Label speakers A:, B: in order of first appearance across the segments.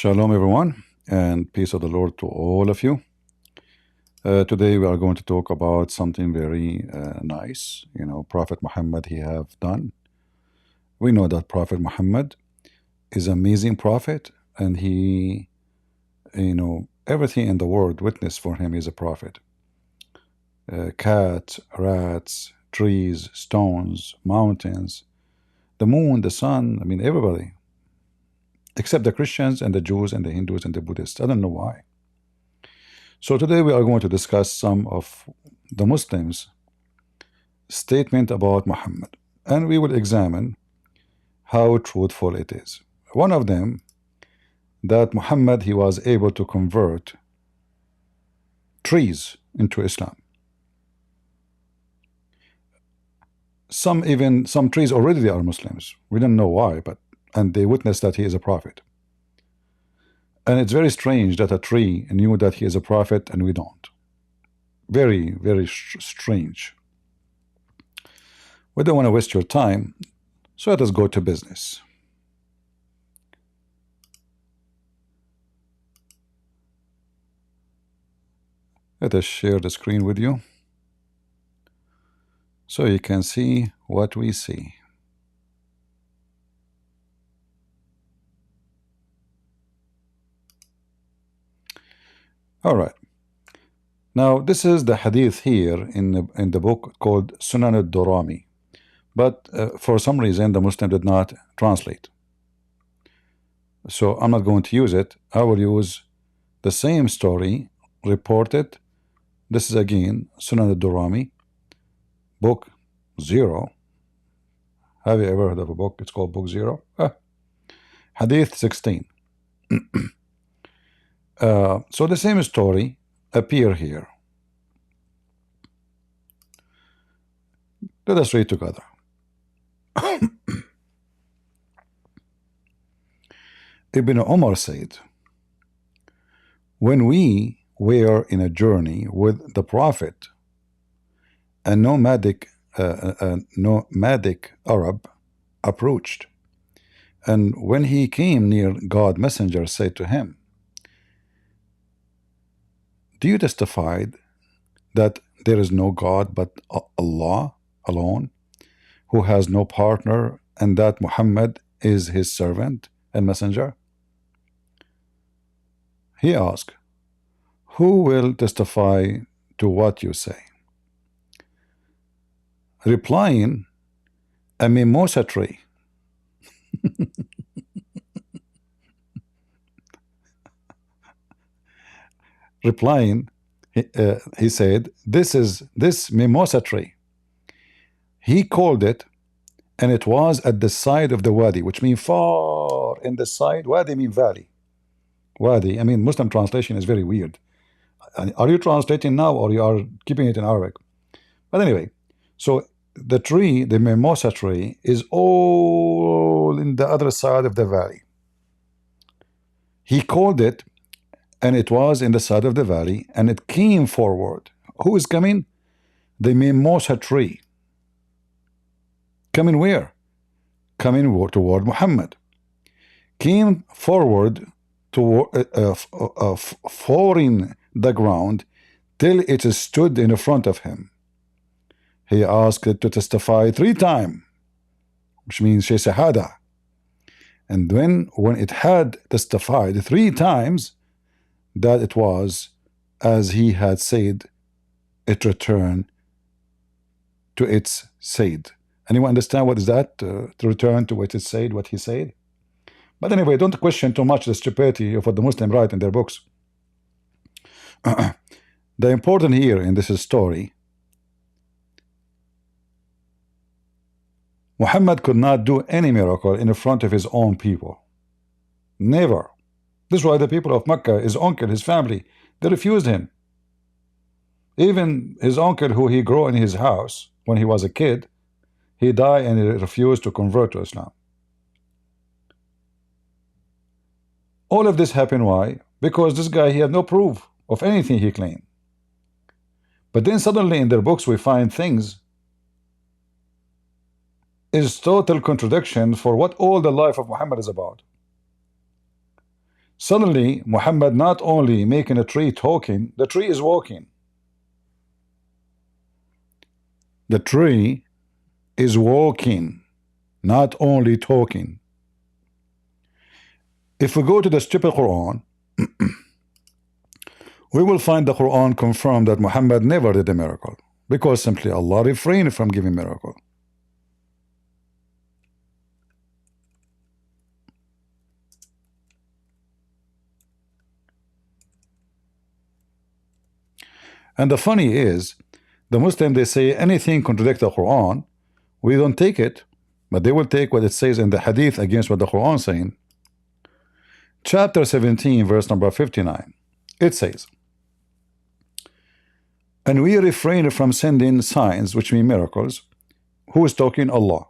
A: Shalom, everyone, and peace of the Lord to all of you. Today we are going to talk about something very nice. Prophet Muhammad he have done. We know that Prophet Muhammad is an amazing prophet, and he, everything in the world witness for him is a prophet. Cats, rats, trees, stones, mountains, the moon, the sun. I mean, everybody. Except the Christians and the Jews and the Hindus and the Buddhists. I don't know why. So today we are going to discuss some of the Muslims' statement about Muhammad, and we will examine how truthful it is. One of them, that Muhammad he was able to convert trees into Islam. Some trees already they are Muslims. We don't know why, and they witness that he is a prophet. And it's very strange that a tree knew that he is a prophet and we don't. Very, very strange. We don't want to waste your time, so let us go to business. Let us share the screen with you so you can see what we see. All right. Now this is the hadith here in the book called Sunan al-Durami, but for some reason the Muslim did not translate. So I'm not going to use it. I will use the same story reported. This is again Sunan al-Durami, book 0. Have you ever heard of a book? It's called book 0. Hadith 16. So the same story appear here. Let us read together. Ibn Umar said, when we were in a journey with the Prophet, a nomadic Arab approached, and when he came near, God's messenger said to him, do you testify that there is no God but Allah alone, who has no partner, and that Muhammad is his servant and messenger? He asked, who will testify to what you say? Replying, a mimosa tree. Replying, he said, this mimosa tree. He called it, and it was at the side of the wadi, which means far in the side. Wadi mean valley. Wadi, I mean, Muslim translation is very weird. Are you translating now, or you are keeping it in Arabic? But anyway, so the tree, the mimosa tree, is all in the other side of the valley. He called it, and it was in the side of the valley, and it came forward. Who is coming? The mimosa tree. Coming where? Coming toward Muhammad. Came forward toward, foring the ground till it stood in front of him. He asked it to testify 3 times, which means shahada. And when it had testified 3 times that it was as he had said, it returned to its said. Anyone understand what is that? To return to what it said, what he said? But anyway, don't question too much the stupidity of what the Muslims write in their books. The important here in this story, Muhammad could not do any miracle in front of his own people. Never. This is why the people of Mecca, his uncle, his family, they refused him. Even his uncle, who he grew in his house when he was a kid, he died and he refused to convert to Islam. All of this happened, why? Because this guy, he had no proof of anything he claimed. But then suddenly in their books we find things is total contradiction for what all the life of Muhammad is about. Suddenly, Muhammad not only making a tree talking, the tree is walking. The tree is walking, not only talking. If we go to the stupid Quran, we will find the Quran confirm that Muhammad never did a miracle, because simply Allah refrained from giving miracle. And the funny is, the Muslim, they say anything contradict the Quran, we don't take it, but they will take what it says in the Hadith against what the Quran is saying. Chapter 17, verse number 59. It says, and we refrain from sending signs, which mean miracles. Who is talking? Allah.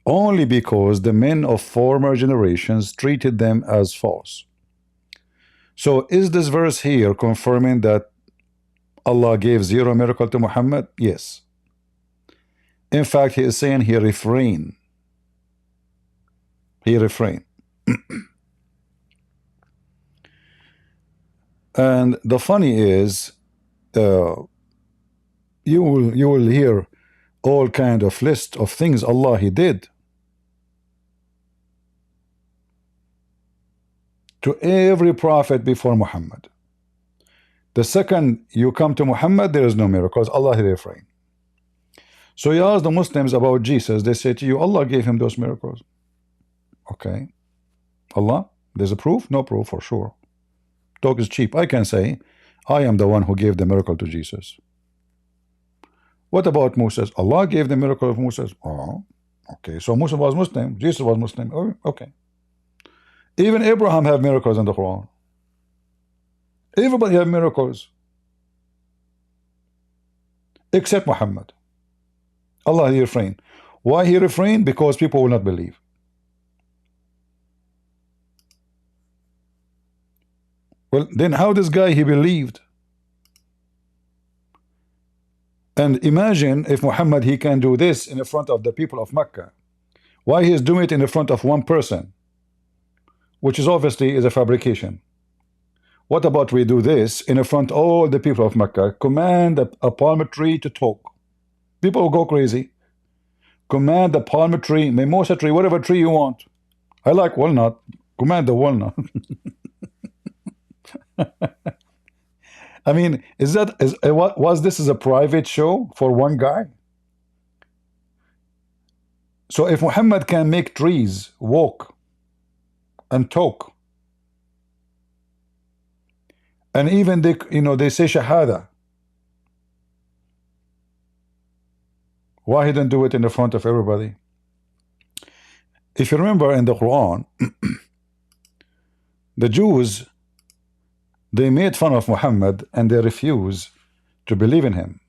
A: Only because the men of former generations treated them as false. So is this verse here confirming that Allah gave zero miracle to Muhammad? Yes. In fact, he is saying he refrained. He refrained. And the funny is, you will hear all kind of list of things Allah he did to every prophet before Muhammad. The second you come to Muhammad, there is no miracles. Allah he refrained. So you ask the Muslims about Jesus, they say to you, Allah gave him those miracles. Okay. Allah, there's a proof? No proof for sure. Talk is cheap. I can say, I am the one who gave the miracle to Jesus. What about Moses? Allah gave the miracle of Moses. Oh, okay. So Moses was Muslim. Jesus was Muslim. Oh, okay. Even Abraham have miracles in the Quran. Everybody have miracles. Except Muhammad. Allah he refrained. Why he refrained? Because people will not believe. Well, then how this guy he believed? And imagine if Muhammad he can do this in front of the people of Mecca. Why he is doing it in front of one person, which is obviously is a fabrication. What about we do this in front of all the people of Mecca? Command a palm tree to talk. People will go crazy. Command the palm tree, mimosa tree, whatever tree you want. I like walnut. Command the walnut. I mean, was this a private show for one guy? So if Muhammad can make trees walk and talk, and even they, they say shahada, why he didn't do it in the front of everybody? If you remember in the Quran, the Jews, they made fun of Muhammad and they refused to believe in him.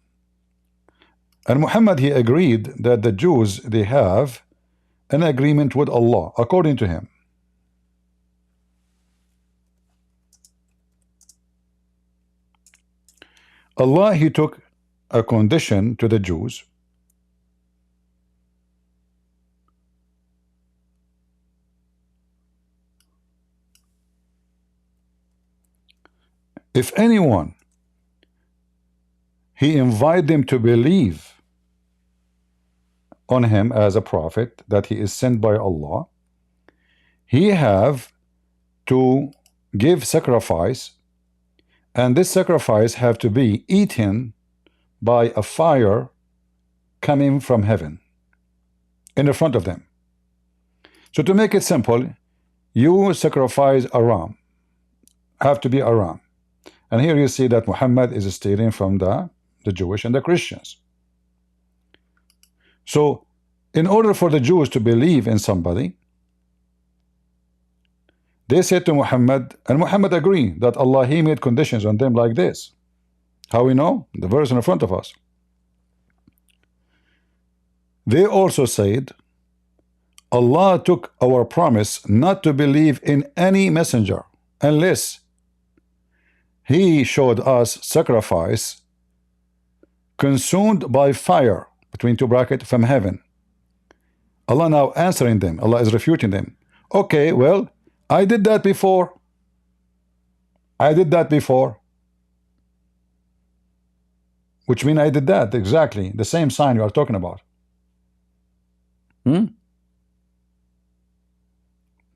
A: And Muhammad he agreed that the Jews they have an agreement with Allah according to him. Allah he took a condition to the Jews. If anyone he invite them to believe on him as a prophet, that he is sent by Allah, he have to give sacrifice, and this sacrifice have to be eaten by a fire coming from heaven in the front of them. So to make it simple, you sacrifice a ram, have to be a ram. And here you see that Muhammad is stealing from the Jewish and the Christians. So in order for the Jews to believe in somebody, they said to Muhammad, and Muhammad agreed that Allah he made conditions on them like this. How we know? The verse in front of us. They also said, Allah took our promise not to believe in any messenger unless he showed us sacrifice consumed by fire, between two brackets, from heaven. Allah now answering them. Allah is refuting them. Okay, well, I did that before. I did that before, which means I did that exactly the same sign you are talking about.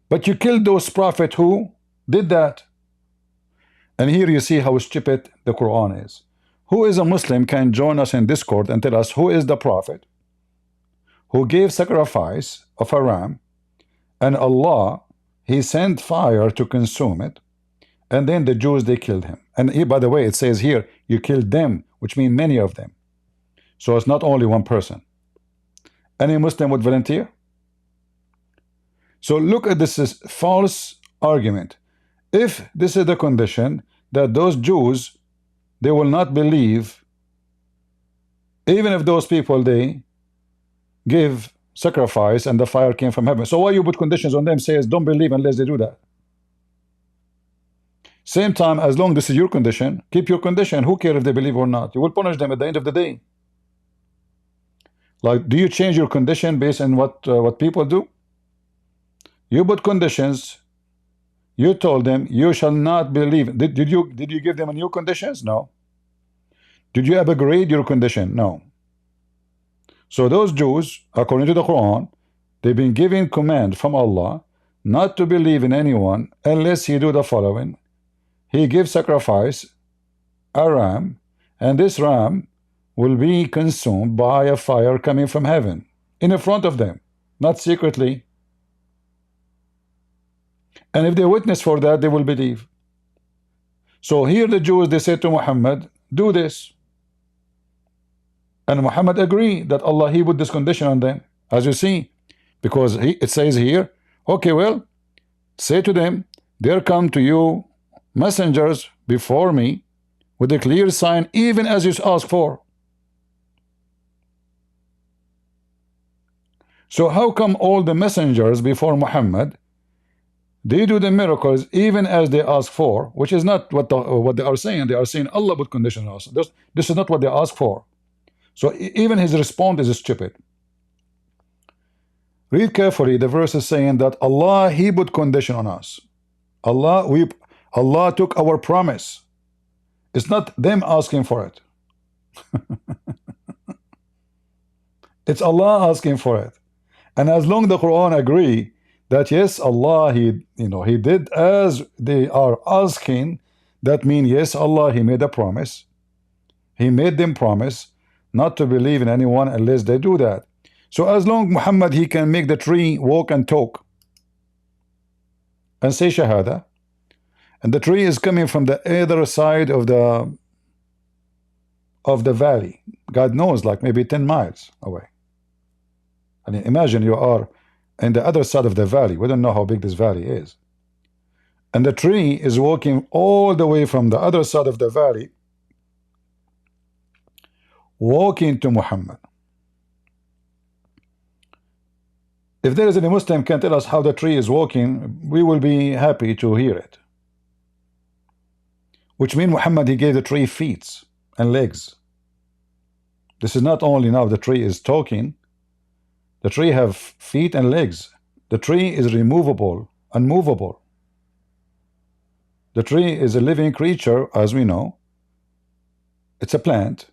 A: But you killed those prophets who did that. And here you see how stupid the Quran is. Who is a Muslim can join us in Discord and tell us who is the prophet who gave sacrifice of a ram, and Allah, he sent fire to consume it, and then the Jews, they killed him. And he, by the way, it says here you killed them, which means many of them. So it's not only one person. Any Muslim would volunteer? So look at this is false argument. If this is the condition that those Jews, they will not believe, even if those people, they give sacrifice and the fire came from heaven. So why you put conditions on them, says don't believe unless they do that? Same time, as long as this is your condition, keep your condition. Who cares if they believe or not? You will punish them at the end of the day. Like, do you change your condition based on what people do? You put conditions. You told them you shall not believe. Did you give them a new conditions? No. Did you upgrade your condition? No. So those Jews, according to the Quran, they've been given command from Allah not to believe in anyone unless he do the following. He gives sacrifice, a ram, and this ram will be consumed by a fire coming from heaven in front of them, not secretly. And if they witness for that, they will believe. So here the Jews, they said to Muhammad, do this. And Muhammad agreed that Allah, he put this condition on them, as you see, because it says here, okay, well, say to them, there come to you messengers before me with a clear sign, even as you ask for. So how come all the messengers before Muhammad, they do the miracles even as they ask for, which is not what they are saying. They are saying Allah put conditions on us. This is not what they ask for. So even his response is stupid. Read carefully. The verse is saying that Allah, he put condition on us. Allah took our promise. It's not them asking for it. It's Allah asking for it. And as long as the Quran agree that yes, Allah, he did as they are asking, that means yes, Allah, he made a promise. He made them promise not to believe in anyone unless they do that. So as long as Muhammad, he can make the tree walk and talk and say Shahada, and the tree is coming from the other side of the valley, God knows, like maybe 10 miles away. I mean, imagine you are in the other side of the valley. We don't know how big this valley is. And the tree is walking all the way from the other side of the valley, walking to Muhammad. If there is any Muslim can tell us how the tree is walking, we will be happy to hear it. Which means Muhammad, he gave the tree feet and legs. This is not only now the tree is talking, the tree have feet and legs. The tree is removable, unmovable. The tree is a living creature, as we know. It's a plant,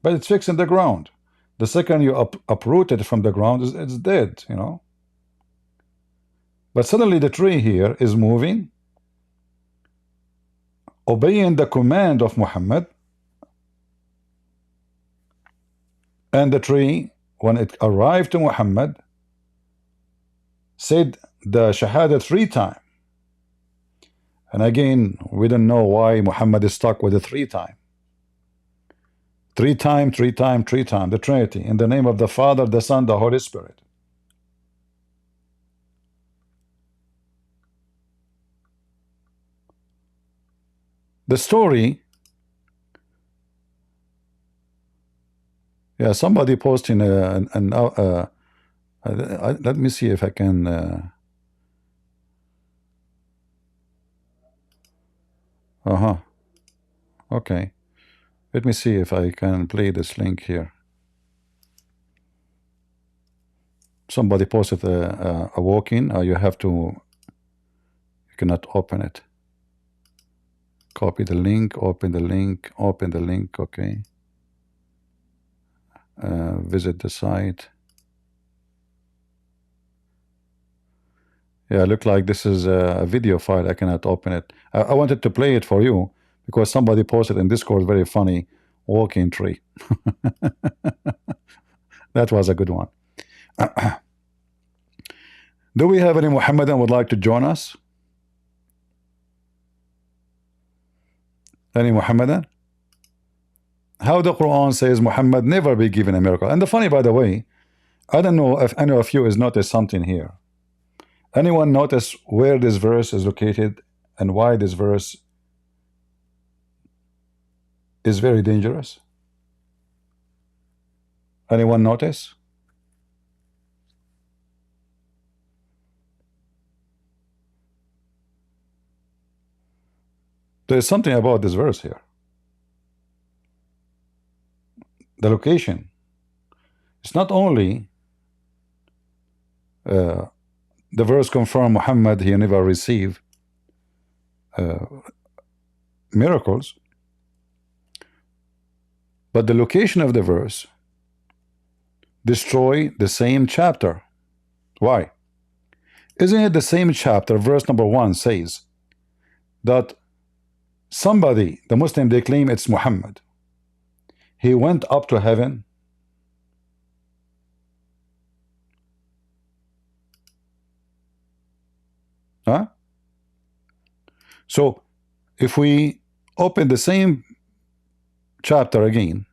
A: but it's fixed in the ground. The second you uproot it from the ground, it's dead, you know. But suddenly the tree here is moving, obeying the command of Muhammad. And the tree, when it arrived to Muhammad, said the Shahada 3 times. And again, we don't know why Muhammad is stuck with the 3 times. 3 times, 3 times, 3 times, the Trinity, in the name of the Father, the Son, the Holy Spirit. The story, yeah, somebody posting let me see if I can okay, let me see if I can play this link here. Somebody posted a walk-in. You cannot open it. Copy the link, open the link, open the link. Okay. Visit the site. Yeah, look like this is a video file. I cannot open it. I wanted to play it for you because somebody posted in Discord very funny walking tree. That was a good one. Do we have any Muhammadan would like to join us? Any Muhammadan? How the Quran says Muhammad never be given a miracle. And the funny, by the way, I don't know if any of you has noticed something here. Anyone notice where this verse is located and why this verse is very dangerous? Anyone notice? There's something about this verse here. The location. It's not only the verse confirm Muhammad he never received miracles, but the location of the verse destroy the same chapter. Why? Isn't it the same chapter? Verse number 1 says that somebody, the Muslim, they claim it's Muhammad. He went up to heaven. Huh? So if we open the same chapter again,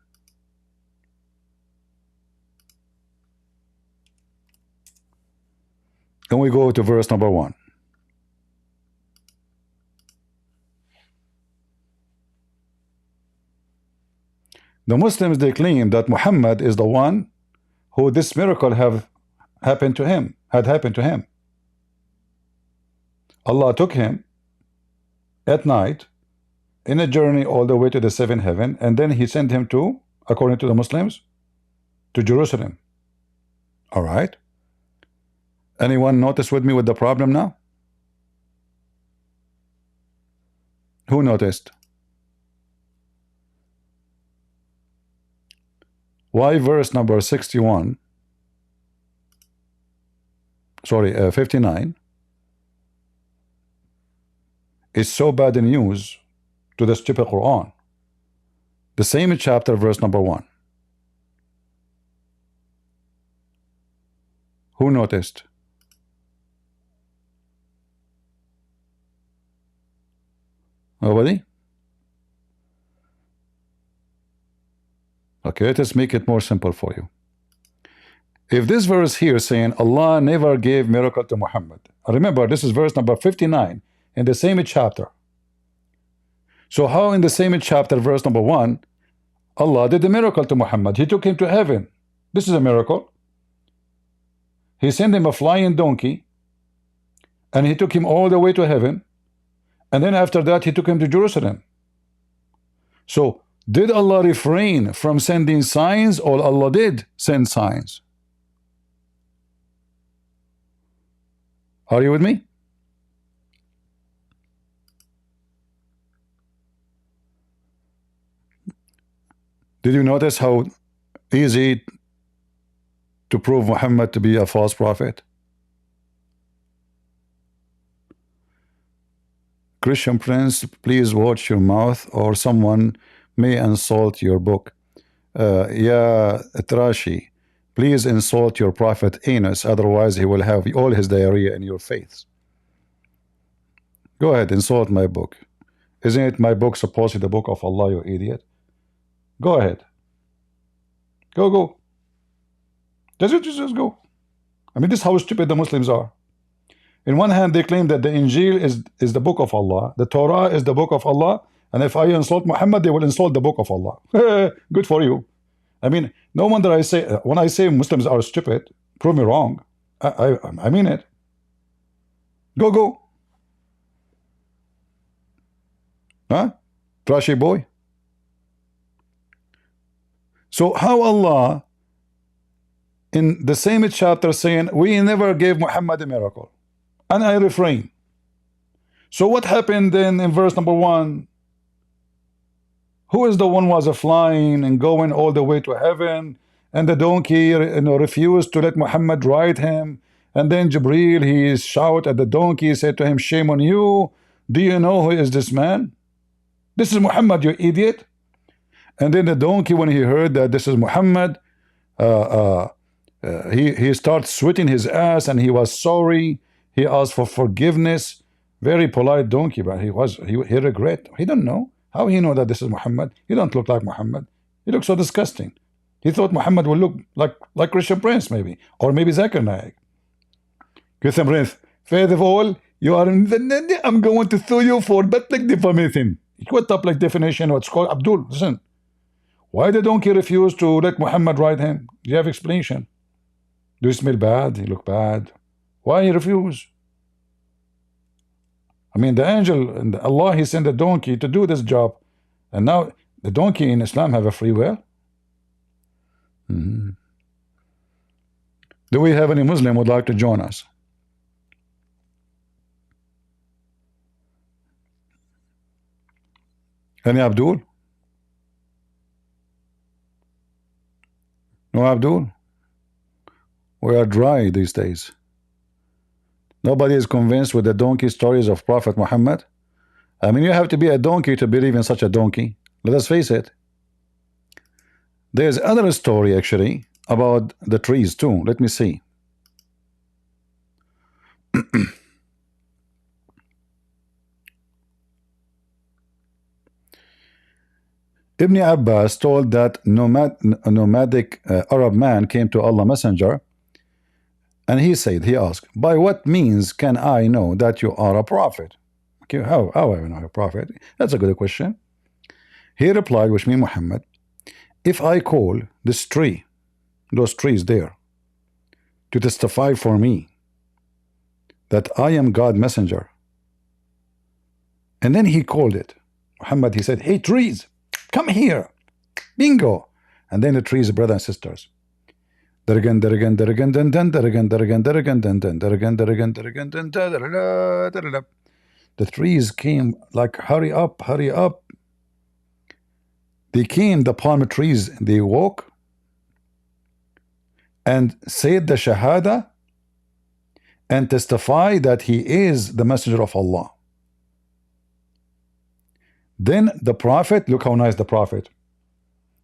A: and we go to verse number 1. The Muslims, they claim that Muhammad is the one who this miracle had happened to him. Allah took him at night in a journey all the way to the 7th heaven, and then he sent him to, according to the Muslims, to Jerusalem. All right. Anyone notice with me with the problem now? Who noticed? Why verse number 59 is so bad in news to the stupid Quran? The same chapter, verse number 1. Who noticed? Nobody? Okay, let us make it more simple for you. If this verse here saying Allah never gave miracle to Muhammad, remember this is verse number 59 in the same chapter. So how in the same chapter, verse number 1, Allah did a miracle to Muhammad? He took him to heaven. This is a miracle. He sent him a flying donkey, and he took him all the way to heaven, and then after that he took him to Jerusalem. So did Allah refrain from sending signs, or Allah did send signs? Are you with me? Did you notice how easy to prove Muhammad to be a false prophet? Christian Prince, please watch your mouth, or someone may insult your book. Trashi, please insult your prophet Enos, otherwise he will have all his diarrhea in your face. Go ahead, insult my book. Isn't it my book supposedly the book of Allah, you idiot? Go ahead. Go. Just go. I mean, this is how stupid the Muslims are. In one hand, they claim that the Injil is the book of Allah, the Torah is the book of Allah, and if I insult Muhammad, they will insult the book of Allah. Good for you. I mean, no wonder I say, when I say Muslims are stupid, prove me wrong. I mean it. Go. Huh? Trashy boy. So how Allah in the same chapter saying we never gave Muhammad a miracle, and I refrain. So what happened then in verse number 1? Who is the one was flying and going all the way to heaven, and the donkey, refused to let Muhammad ride him, and then Jibril, he shout at the donkey, said to him, shame on you, do you know who is this man? This is Muhammad, you idiot. And then the donkey, when he heard that this is Muhammad, he starts sweating his ass, and he was sorry. He asked for forgiveness. Very polite donkey, but he regret. He don't know. How he know that this is Muhammad? He don't look like Muhammad. He looks so disgusting. He thought Muhammad would look like Christian Prince, maybe, or maybe Zakir Naik. Christian Prince, first of all, you are I'm going to sue you for public defamation. What public defamation? What's called Abdul? Listen, why the donkey refused to let Muhammad ride him? Do you have explanation? Do you smell bad? You look bad. Why he refused? I mean, the angel and Allah, he sent the donkey to do this job, and now the donkey in Islam have a free will. Do we have any Muslim would like to join us? Any Abdul? No Abdul? We are dry these days. Nobody is convinced with the donkey stories of Prophet Muhammad. I mean, you have to be a donkey to believe in such a donkey. Let us face it. There's another story actually about the trees too. Let me see. Ibn Abbas told that a nomadic Arab man came to Allah Messenger, and he asked, by what means can I know that you are a prophet? Okay, how I know you're a prophet? That's a good question. He replied, which means Muhammad, if I call this tree, those trees there, to testify for me that I am God's messenger, and then he called it, Muhammad, he said, hey trees, come here, bingo, and then the trees, brothers and sisters, the trees came like hurry up, hurry up. They came, the palm trees, they woke and said the Shahada and testify that he is the messenger of Allah. Then the Prophet, look how nice the Prophet,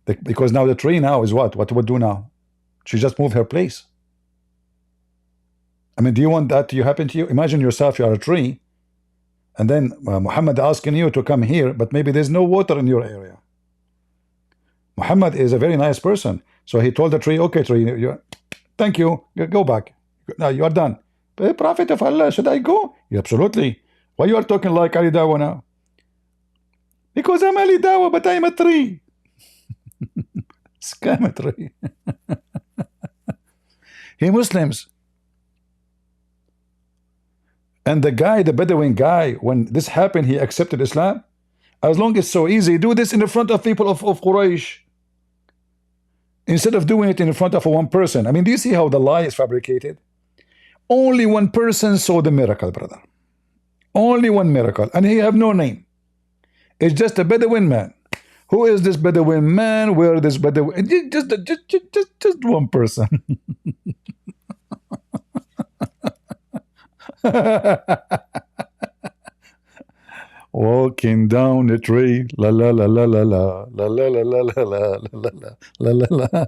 A: because now the tree now is what would do now? She just moved her place. I mean, do you want that to happen to you? Imagine yourself, you are a tree, and then Muhammad asking you to come here, but maybe there's no water in your area. Muhammad is a very nice person, so he told the tree, okay tree, thank you, go back, now you are done. But Prophet of Allah, should I go? Yeah, absolutely. Why you are talking like Ali Dawa now? Because I'm Ali Dawa, but I'm a tree. Scam a tree. Hey Muslims, and the guy, the Bedouin guy, when this happened, he accepted Islam. As long as it's so easy, do this in the front of people of Quraysh, instead of doing it in front of one person. I mean, do you see how the lie is fabricated? Only one person saw the miracle, brother. Only one miracle, and he have no name. It's just a Bedouin man. Who is this Bedouin man? Where this Bedouin? Just one person. Walking down the tree, la la la la la la la la la la la la la la la.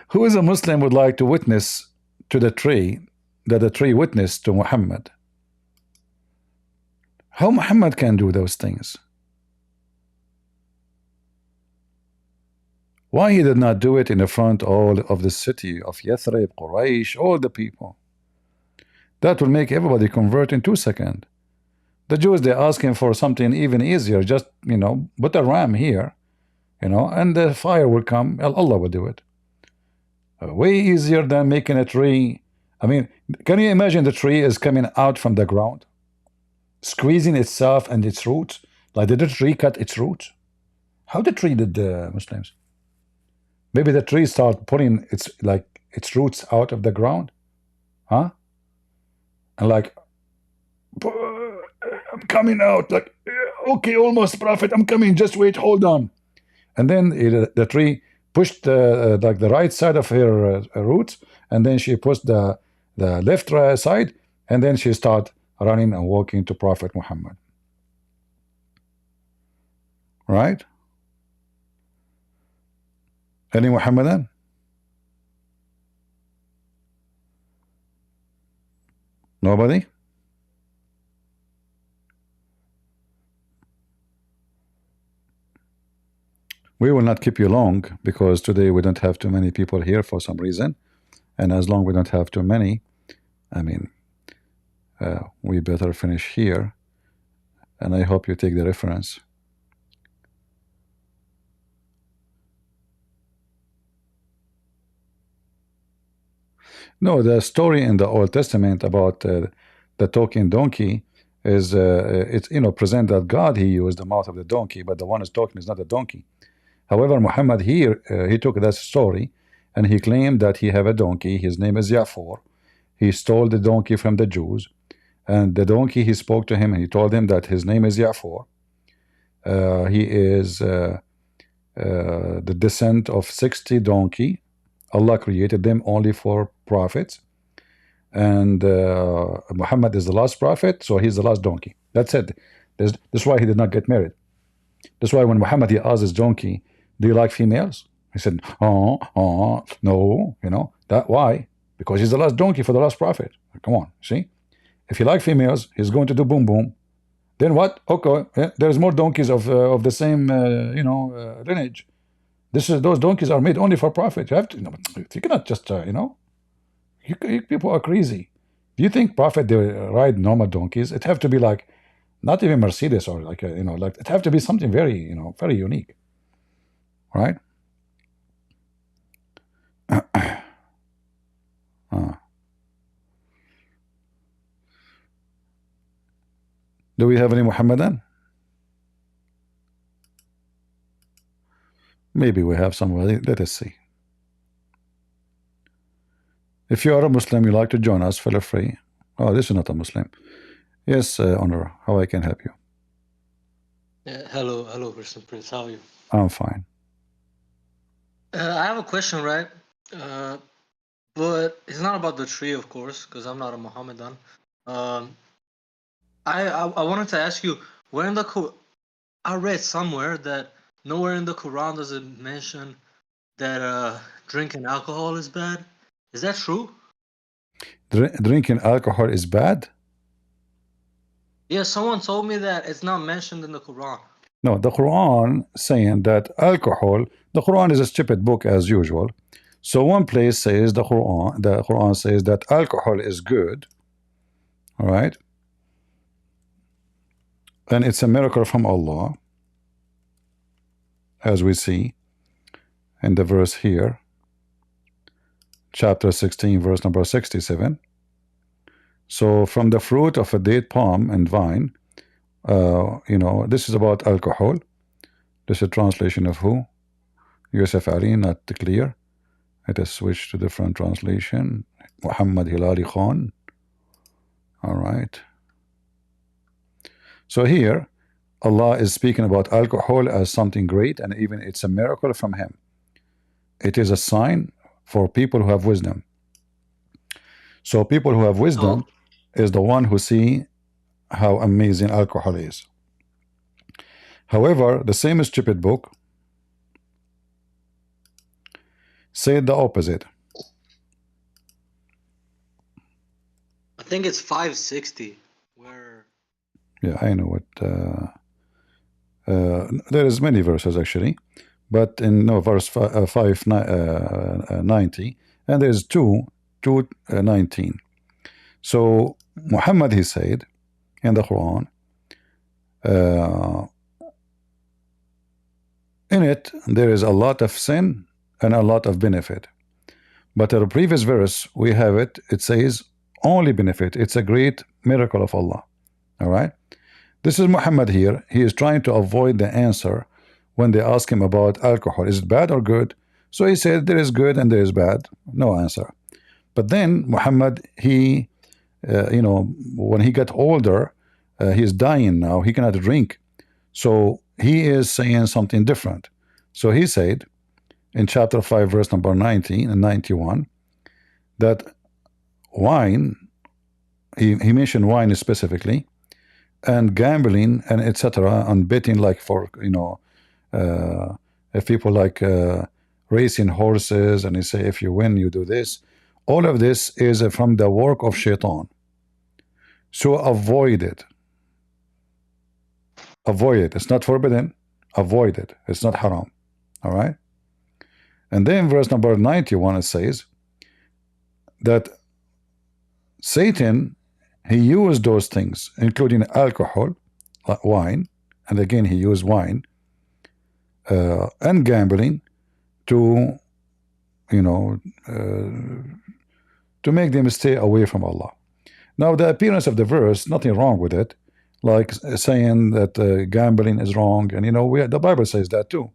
A: Who is a Muslim would like to witness to the tree that the tree witnessed to Muhammad? How Muhammad can do those things? Why he did not do it in the front all of the city of Yathrib, Quraysh, all the people? That will make everybody convert in 2 seconds. The Jews, they ask him for something even easier, just, put a ram here, and the fire will come, Allah will do it. Way easier than making a tree. I mean, can you imagine the tree is coming out from the ground, squeezing itself and its roots? Like, did the tree cut its roots? How the tree did the Muslims? Maybe the tree start putting its roots out of the ground, huh? And like, I'm coming out, like, Okay, almost, Prophet, I'm coming, just wait, hold on. And then the tree pushed like the right side of her roots, and then she pushed the left side, and then she started running and walking to Prophet Muhammad. Right? Any Muhammadan? Nobody? We will not keep you long because today we don't have too many people here for some reason. And as long as we don't have too many, I mean, we better finish here. And I hope you take the reference. No, the story in the Old Testament about the talking donkey is it's present that God, he used the mouth of the donkey, but the one who's talking is not a donkey. However, Muhammad here he took that story and he claimed that he have a donkey. His name is Ya'fur. He stole the donkey from the Jews, and the donkey, he spoke to him and he told him that his name is Ya'fur. He is the descent of 60 donkey. Allah created them only for prophets, and Muhammad is the last prophet, so he's the last donkey. That's it. That's why he did not get married. That's why when Muhammad, he asked his donkey, do you like females? He said, no, that why? Because he's the last donkey for the last prophet. Come on, see? If he like females, he's going to do boom boom. Then what? Okay, yeah, there's more donkeys of the same lineage. Those donkeys are made only for profit. You have to, you cannot just you people are crazy. Do you think prophet they ride normal donkeys? It have to be like not even Mercedes or like like it have to be something very very unique, right? Do we have any Muhammadan? Maybe we have somebody. Let us see. If you are a Muslim, you like to join us, feel free. Oh, this is not a Muslim. Yes, Honor, how I can help you?
B: Hello, Prince. How are you?
A: I'm fine.
B: I have a question, right? But it's not about the tree, of course, because I'm not a Mohammedan. I wanted to ask you, where in the I read somewhere that nowhere in the Quran does it mention that drinking alcohol is bad. Is that true?
A: Drinking alcohol is bad?
B: Yeah, someone told me that it's not mentioned in the Quran.
A: No, the Quran saying that alcohol, the Quran is a stupid book as usual. So one place says the Quran says that alcohol is good, all right? And it's a miracle from Allah, as we see in the verse here, chapter 16, verse number 67. So from the fruit of a date palm and vine, this is about alcohol. This is a translation of who? Yusuf Ali, not clear. Let us switch to different translation. Muhammad Hilali Khan. All right. So here, Allah is speaking about alcohol as something great, and even it's a miracle from Him. It is a sign for people who have wisdom. So people who have wisdom is the one who see how amazing alcohol is. However, the same stupid book said the opposite.
B: I think it's 560. Where?
A: Yeah, I know what. There is many verses actually, but in verse 590, and there's 2:19. So Muhammad, he said in the Quran, in it there is a lot of sin and a lot of benefit. But in the previous verse we have it says only benefit. It's a great miracle of Allah. All right, this is Muhammad here. He is trying to avoid the answer when they ask him about alcohol. Is it bad or good? So he said there is good and there is bad. No answer. But then Muhammad, he when he got older, he is dying now. He cannot drink. So he is saying something different. So he said in chapter 5, verse number 19 and 91, that wine, he mentioned wine specifically, and gambling and etc. and betting, like for if people like racing horses, and they say if you win you do this, all of this is from the work of shaitan. So avoid it. Avoid it. It's not forbidden. Avoid it. It's not haram. All right. And then verse number 91, it says that Satan, he used those things, including alcohol, wine, and again he used wine, and gambling, to to make them stay away from Allah. Now the appearance of the verse, nothing wrong with it, like saying that gambling is wrong, and the Bible says that too.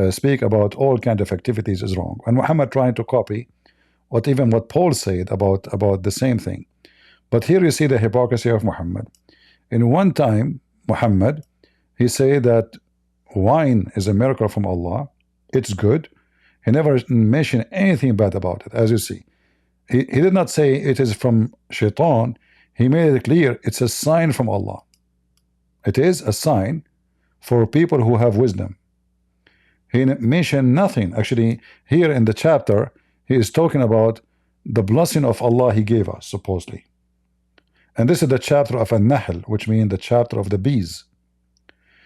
A: Speak about all kinds of activities is wrong, and Muhammad trying to copy what Paul said about the same thing. But here you see the hypocrisy of Muhammad. In one time, Muhammad, he said that wine is a miracle from Allah, it's good. He never mentioned anything bad about it. As you see, he did not say it is from shaitan. He made it clear it's a sign from Allah. It is a sign for people who have wisdom. He mentioned nothing. Actually, here in the chapter, he is talking about the blessing of Allah he gave us, supposedly. And this is the chapter of An-Nahl, which means the chapter of the bees.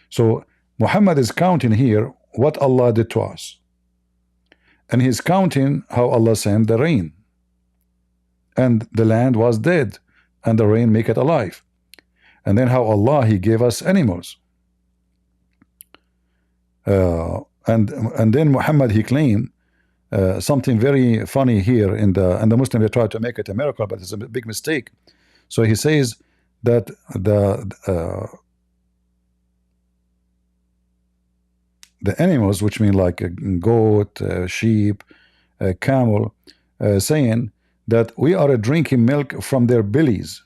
A: So Muhammad is counting here what Allah did to us. And he's counting how Allah sent the rain. And the land was dead, and the rain make it alive. And then how Allah, he gave us animals. And then Muhammad, he claimed something very funny here and the Muslim, they try to make it a miracle, but it's a big mistake. So he says that the animals, which mean like a goat, sheep, camel, saying that we are drinking milk from their bellies.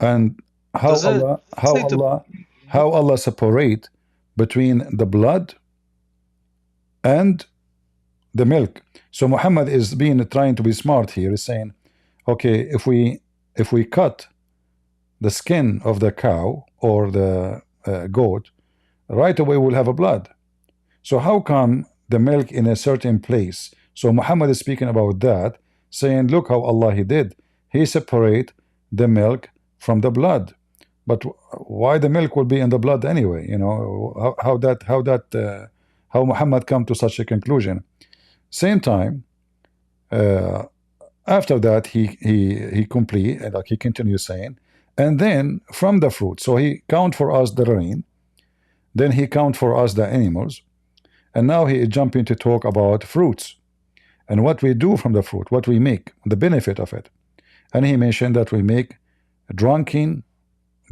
A: And how Allah separate between the blood and the milk. So Muhammad is trying to be smart here. He's saying, okay, if we cut the skin of the cow or the goat, right away we'll have a blood. So how come the milk in a certain place? So Muhammad is speaking about that, saying, look how Allah he did. He separate the milk from the blood. But why the milk will be in the blood anyway? How Muhammad come to such a conclusion? Same time, after that he complete, like he continues saying, and then from the fruit. So he count for us the rain, then he count for us the animals, and now he is jumping to talk about fruits and what we do from the fruit, what we make, the benefit of it. And he mentioned that we make drunken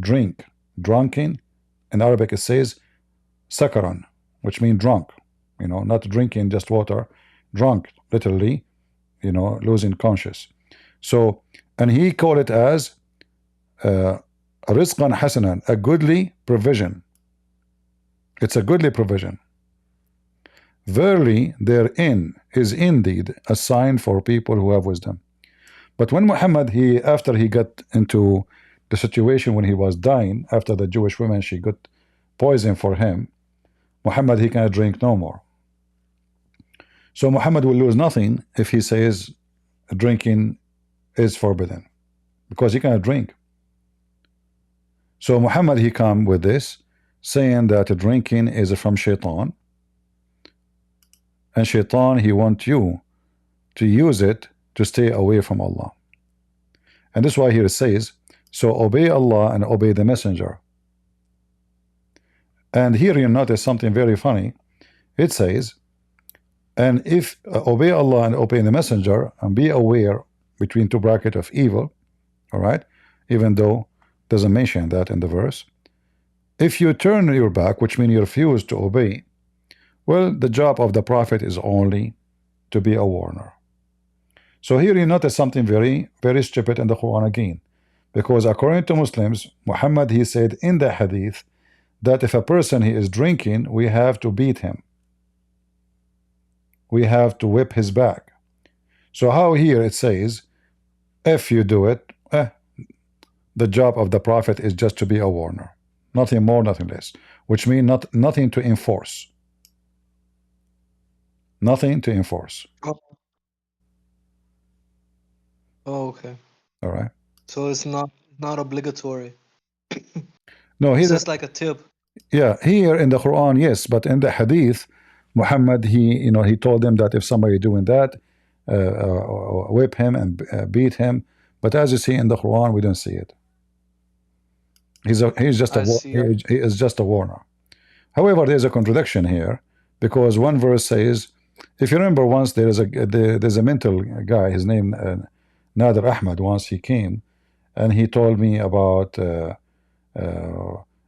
A: drink. Drunken in Arabic it says sakaran, which means drunk, not drinking just water, drunk, literally, losing conscious. So, and he called it as rizqan hasanan, a goodly provision. It's a goodly provision. Verily, therein is indeed a sign for people who have wisdom. But when Muhammad, after he got into the situation when he was dying, after the Jewish woman, she got poison for him, Muhammad, he cannot drink no more. So Muhammad will lose nothing if he says drinking is forbidden, because he cannot drink. So Muhammad, he come with this, saying that drinking is from shaitan, and shaitan, he want you to use it to stay away from Allah. And this is why here it says, so obey Allah and obey the messenger. And here you notice something very funny. It says, and if obey Allah and obey the messenger, and be aware between two brackets of evil, all right, even though doesn't mention that in the verse. If you turn your back, which means you refuse to obey, well, the job of the prophet is only to be a warner. So here you notice something very, very stupid in the Quran again, because according to Muslims, Muhammad, he said in the hadith that if a person he is drinking, we have to beat him. We have to whip his back. So how here it says, if you do it, the job of the prophet is just to be a warner, nothing more, nothing less, which means nothing to enforce, nothing to enforce.
B: Oh, okay.
A: All right.
B: So it's not obligatory.
A: No,
B: It's
A: he
B: just like a tip.
A: yeah, here in the Quran, yes, but in the Hadith, Muhammad, he told them that if somebody doing that, whip him and beat him. But as you see in the Quran, we don't see it. He's just
B: I see.
A: he is just a warner. However, there's a contradiction here, because one verse says, if you remember, once there's a mental guy, his name Nader Ahmad. Once he came and he told me about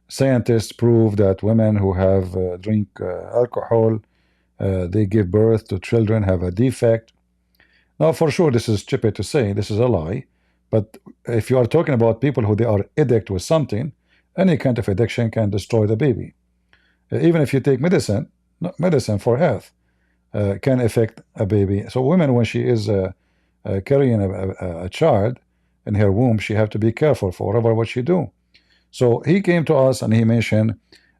A: scientists prove that women who have drink alcohol, they give birth to children have a defect. Now, for sure, this is stupid to say. This is a lie. But if you are talking about people who they are addict with something, any kind of addiction can destroy the baby. Even if you take medicine for health can affect a baby. So women, when she is carrying a child in her womb, she have to be careful for whatever what she do. So he came to us and he mentioned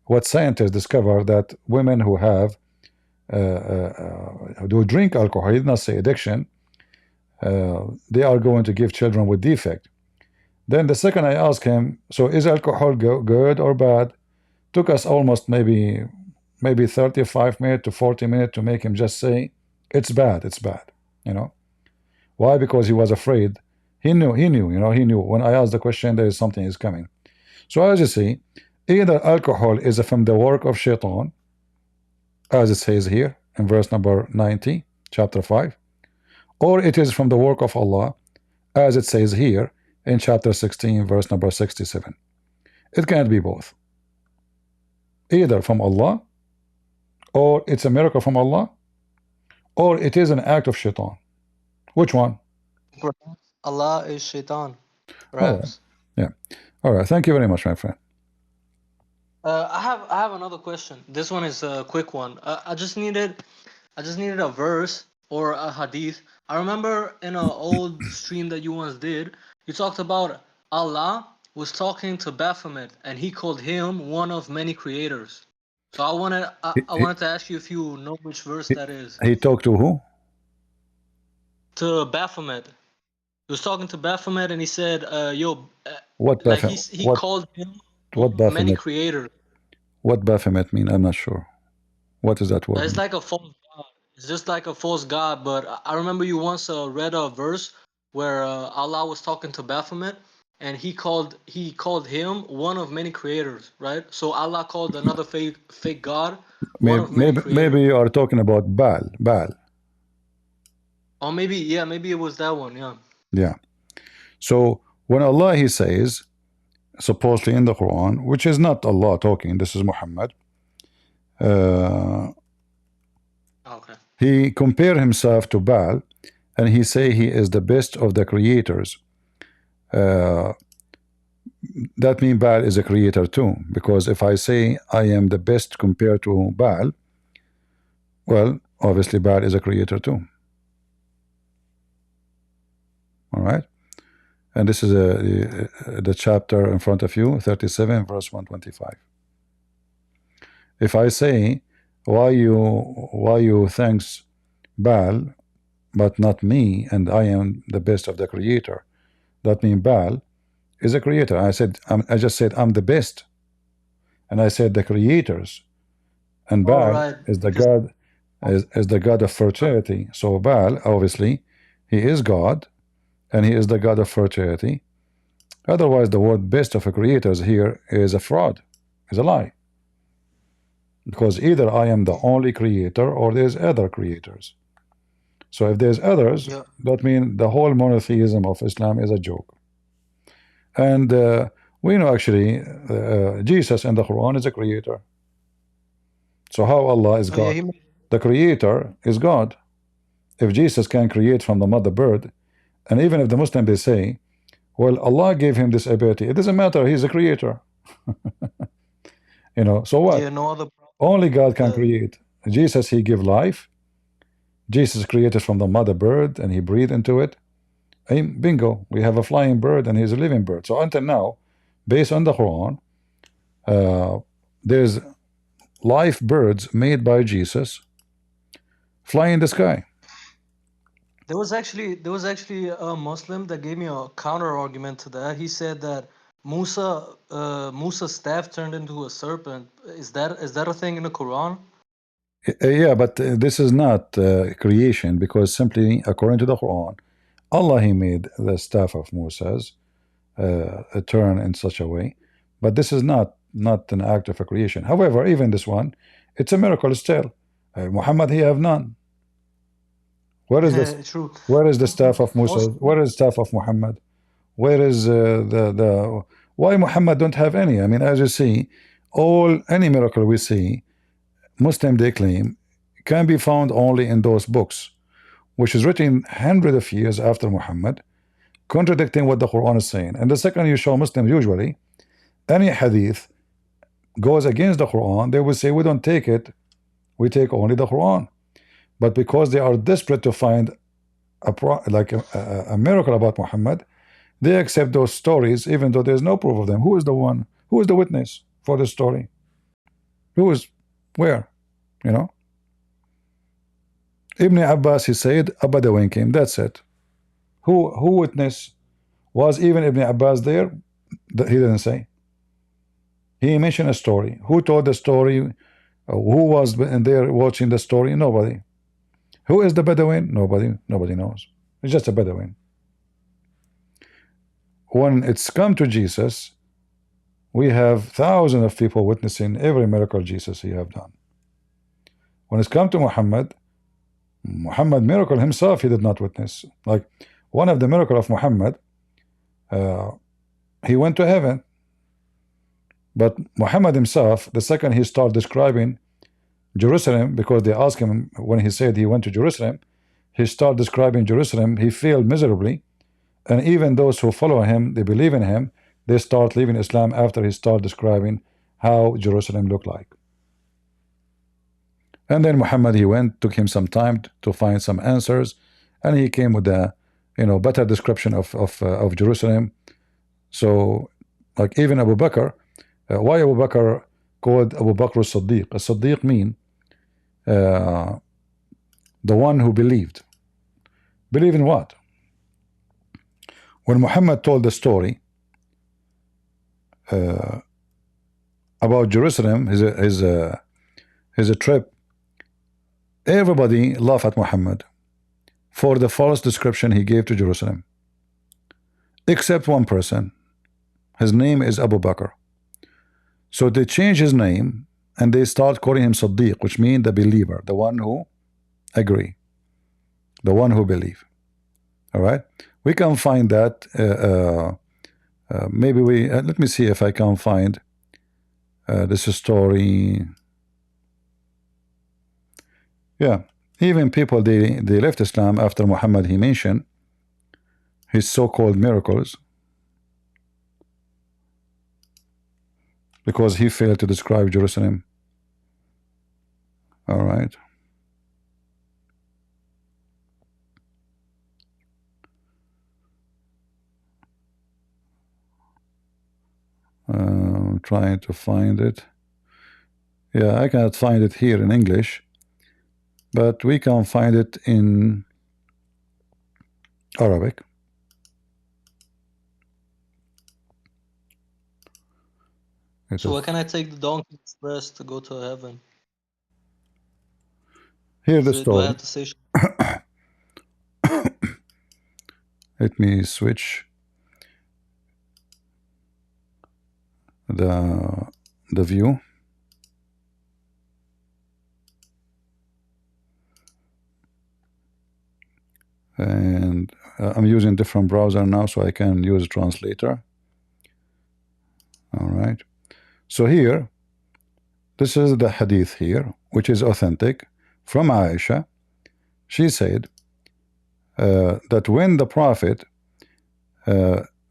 A: what scientists discovered, that women who have do drink alcohol, he did not say addiction, they are going to give children with defect. Then the second I asked him, so is alcohol good or bad? Took us almost maybe 35 minutes to 40 minutes to make him just say it's bad, it's bad. Why? Because he was afraid. He knew when I asked the question, there is something is coming. So as you see, either alcohol is from the work of shaitan, as it says here in verse number 90, chapter 5, or it is from the work of Allah, as it says here in chapter 16, verse number 67. It can't be both. Either from Allah, or it's a miracle from Allah, or it is an act of shaitan. Which one?
B: Allah is shaitan. Perhaps.
A: Yeah. All right. Thank you very much, my friend.
B: I have another question. This one is a quick one. I just needed a verse or a hadith. I remember in an old stream that you once did, you talked about Allah was talking to Baphomet and he called him one of many creators. So I wanted to ask you if you know which verse that is.
A: He talked to who?
B: To Baphomet. He was talking to Baphomet and he said,
A: what
B: like
A: Baphomet?
B: he called him
A: what Baphomet?
B: Many creators.
A: What Baphomet mean? I'm not sure. What is that word?
B: It's like a false god. It's just like a false god. But I remember you once read a verse where Allah was talking to Baphomet, and he called him one of many creators, right? So Allah called another fake god one of many creators.
A: Maybe you are talking about Baal.
B: Or maybe it was that one.
A: Yeah. So when Allah he says, supposedly in the Quran, which is not Allah talking, this is Muhammad.
B: Okay.
A: He compare himself to Baal, and he say he is the best of the creators. That means Baal is a creator too, because if I say I am the best compared to Baal, well, obviously Baal is a creator too. All right. And this is the chapter in front of you, 37, verse 125. If I say, why you thanks Baal, but not me, and I am the best of the creator, that means Baal is a creator. I just said I'm the best, and I said the creators, and Baal is the god, is the god of fertility. So Baal, obviously, he is God, and he is the god of fertility. Otherwise, the word best of the creators here is a fraud, is a lie. Because either I am the only creator or there's other creators. So if there's others, that means the whole monotheism of Islam is a joke. And we know actually Jesus in the Quran is a creator. So how Allah is God? The creator is God. If Jesus can create from the mother bird, and even if the Muslim they say, well, Allah gave him this ability, it doesn't matter, he's a creator. You know, so what?
B: Yeah, no other
A: Only God can
B: that
A: create. Jesus, he give life. Jesus created from the mother bird and he breathed into it. Hey, bingo, we have a flying bird and he's a living bird. So until now, based on the Quran, there's live birds made by Jesus fly in the sky.
B: there was actually a Muslim that gave me a counter argument to that. He said that Musa's staff turned into a serpent. Is that a thing in the Quran?
A: Yeah, but this is not creation, because simply according to the Quran, Allah, he made the staff of Moses turn in such a way, but this is not an act of a creation. However, even this one, it's a miracle still. Muhammad, he have none. Where is this?
B: True.
A: Where is the staff of Musa?
B: Also,
A: Where is staff of Muhammad? Where is the why Muhammad don't have any? I mean, as you see, any miracle we see, Muslim they claim, can be found only in those books, which is written hundreds of years after Muhammad, contradicting what the Quran is saying. And the second you show Muslims, usually any hadith goes against the Quran, they will say we don't take it, we take only the Quran. But because they are desperate to find a miracle about Muhammad, they accept those stories even though there's no proof of them. Who is the one? Who is the witness for the story? Who is where? You know? Ibn Abbas, he said a Bedouin came. That's it. Who witnessed? Was even Ibn Abbas there? He didn't say. He mentioned a story. Who told the story? Who was in there watching the story? Nobody. Who is the Bedouin? Nobody knows. It's just a Bedouin. When it's come to Jesus, we have thousands of people witnessing every miracle Jesus he have done. When it's come to Muhammad miracle himself he did not witness. Like one of the miracle of Muhammad, he went to heaven, but Muhammad himself, the second he started describing Jerusalem, because they asked him when he said he went to Jerusalem, he started describing Jerusalem, he failed miserably, and even those who follow him, they believe in him, they start leaving Islam after he started describing how Jerusalem looked like. And then Muhammad, he went, took him some time to find some answers, and he came with a better description of Jerusalem. So like even Abu Bakr, why Abu Bakr called Abu Bakr as-Siddiq? As-Siddiq mean the one who believed. Believe in what? When Muhammad told the story about Jerusalem, his trip, everybody laughed at Muhammad for the false description he gave to Jerusalem, except one person. His name is Abu Bakr. So they change his name and they start calling him Siddiq, which means the believer, the one who agree, the one who believe. All right, we can find that. Maybe let me see if I can find this story. Yeah, even people they left Islam after Muhammad. He mentioned his so-called miracles because he failed to describe Jerusalem. All right. Trying to find it. Yeah, I cannot find it here in English, but we can find it in Arabic.
B: so why can I take the donkey express to go to heaven?
A: Here's the
B: Do I
A: story.
B: have to say?
A: Let me switch the view. And I'm using different browser now, so I can use a translator. All right. So here, this is the hadith here, which is authentic from Aisha. She said that when the Prophet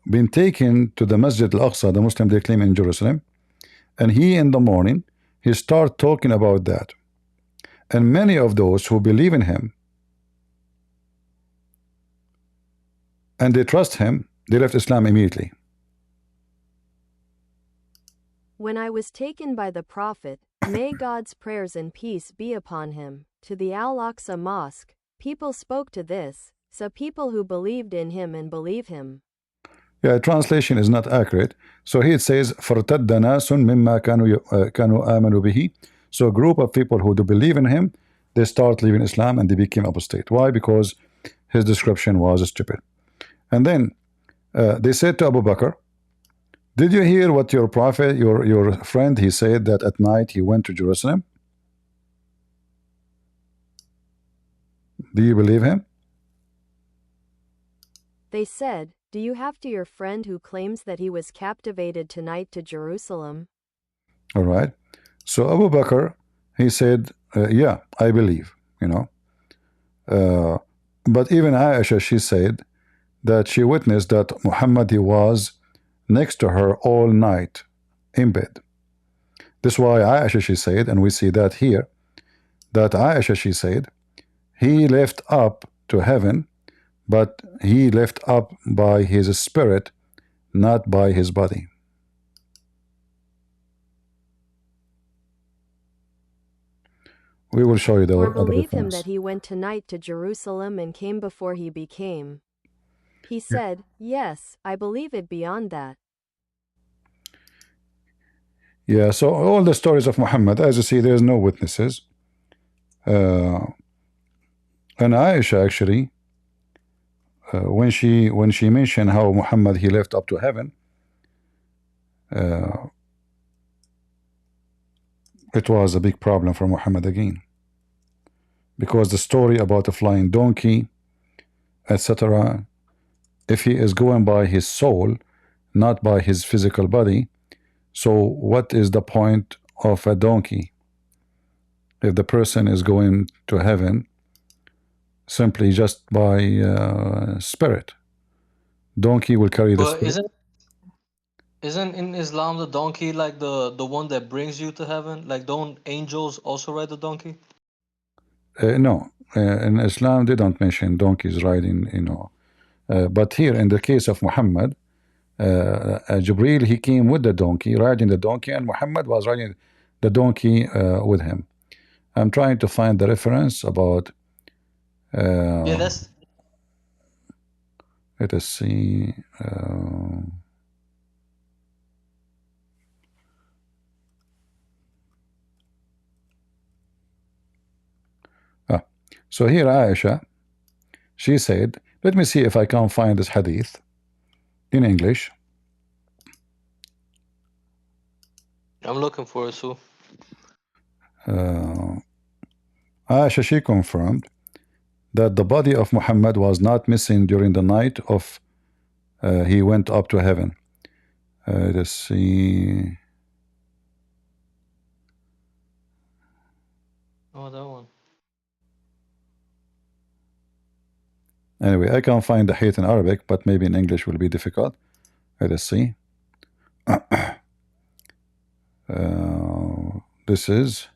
A: been taken to the Masjid al-Aqsa, the Muslim they claim in Jerusalem, And he in the morning, he start talking about that. And many of those who believe in him and they trust him, they left Islam immediately.
C: When I was taken by the Prophet, may God's prayers and peace be upon him, to the Al-Aqsa Mosque, people spoke to this, so people who believed in him and believe him.
A: Yeah, translation is not accurate. So here it says, فَارْتَدَّ نَاسٌ مِمَّا كَانُوا آمَنُوا بِهِ. So a group of people who do believe in him, they start leaving Islam and they became apostate. Why? Because his description was stupid. And then they said to Abu Bakr, did you hear what your prophet, your friend, he said that at night he went to Jerusalem? Do you believe him?
C: They said, do you have to your friend who claims that he was captivated tonight to Jerusalem?
A: All right. So Abu Bakr, he said, yeah, I believe, you know. But even Aisha, she said that she witnessed that Muhammad, he was next to her all night in bed. This is why Aisha, she said, and we see that here, that Aisha, she said, he left up to heaven, but he left up by his spirit, not by his body. We will show you the
C: Or
A: other
C: believe him
A: difference.
C: that he went tonight to Jerusalem and came before he became. He said, yes, I believe it beyond that.
A: Yeah, so all the stories of Muhammad, as you see, there's no witnesses. And Aisha actually, when she mentioned how Muhammad he left up to heaven, it was a big problem for Muhammad again, because the story about a flying donkey, etc., if he is going by his soul, not by his physical body, so what is the point of a donkey if the person is going to heaven simply just by spirit? Donkey will carry the
B: But
A: spirit.
B: isn't in Islam the donkey like the one that brings you to heaven? Like, don't angels also ride the donkey?
A: No, in Islam they don't mention donkeys riding, you know. But here in the case of Muhammad, Jibril, he came with the donkey, riding the donkey, and Muhammad was riding the donkey with him. I'm trying to find the reference about.
B: Yeah, that's
A: Let us see. So here Aisha, she said, let me see if I can find this hadith in English.
B: I'm looking for it, so
A: Aisha, she confirmed that the body of Muhammad was not missing during the night of he went up to heaven. Let's see.
B: oh, that one.
A: Anyway, I can find the hadith in Arabic, but maybe in English will be difficult. Let us see. This is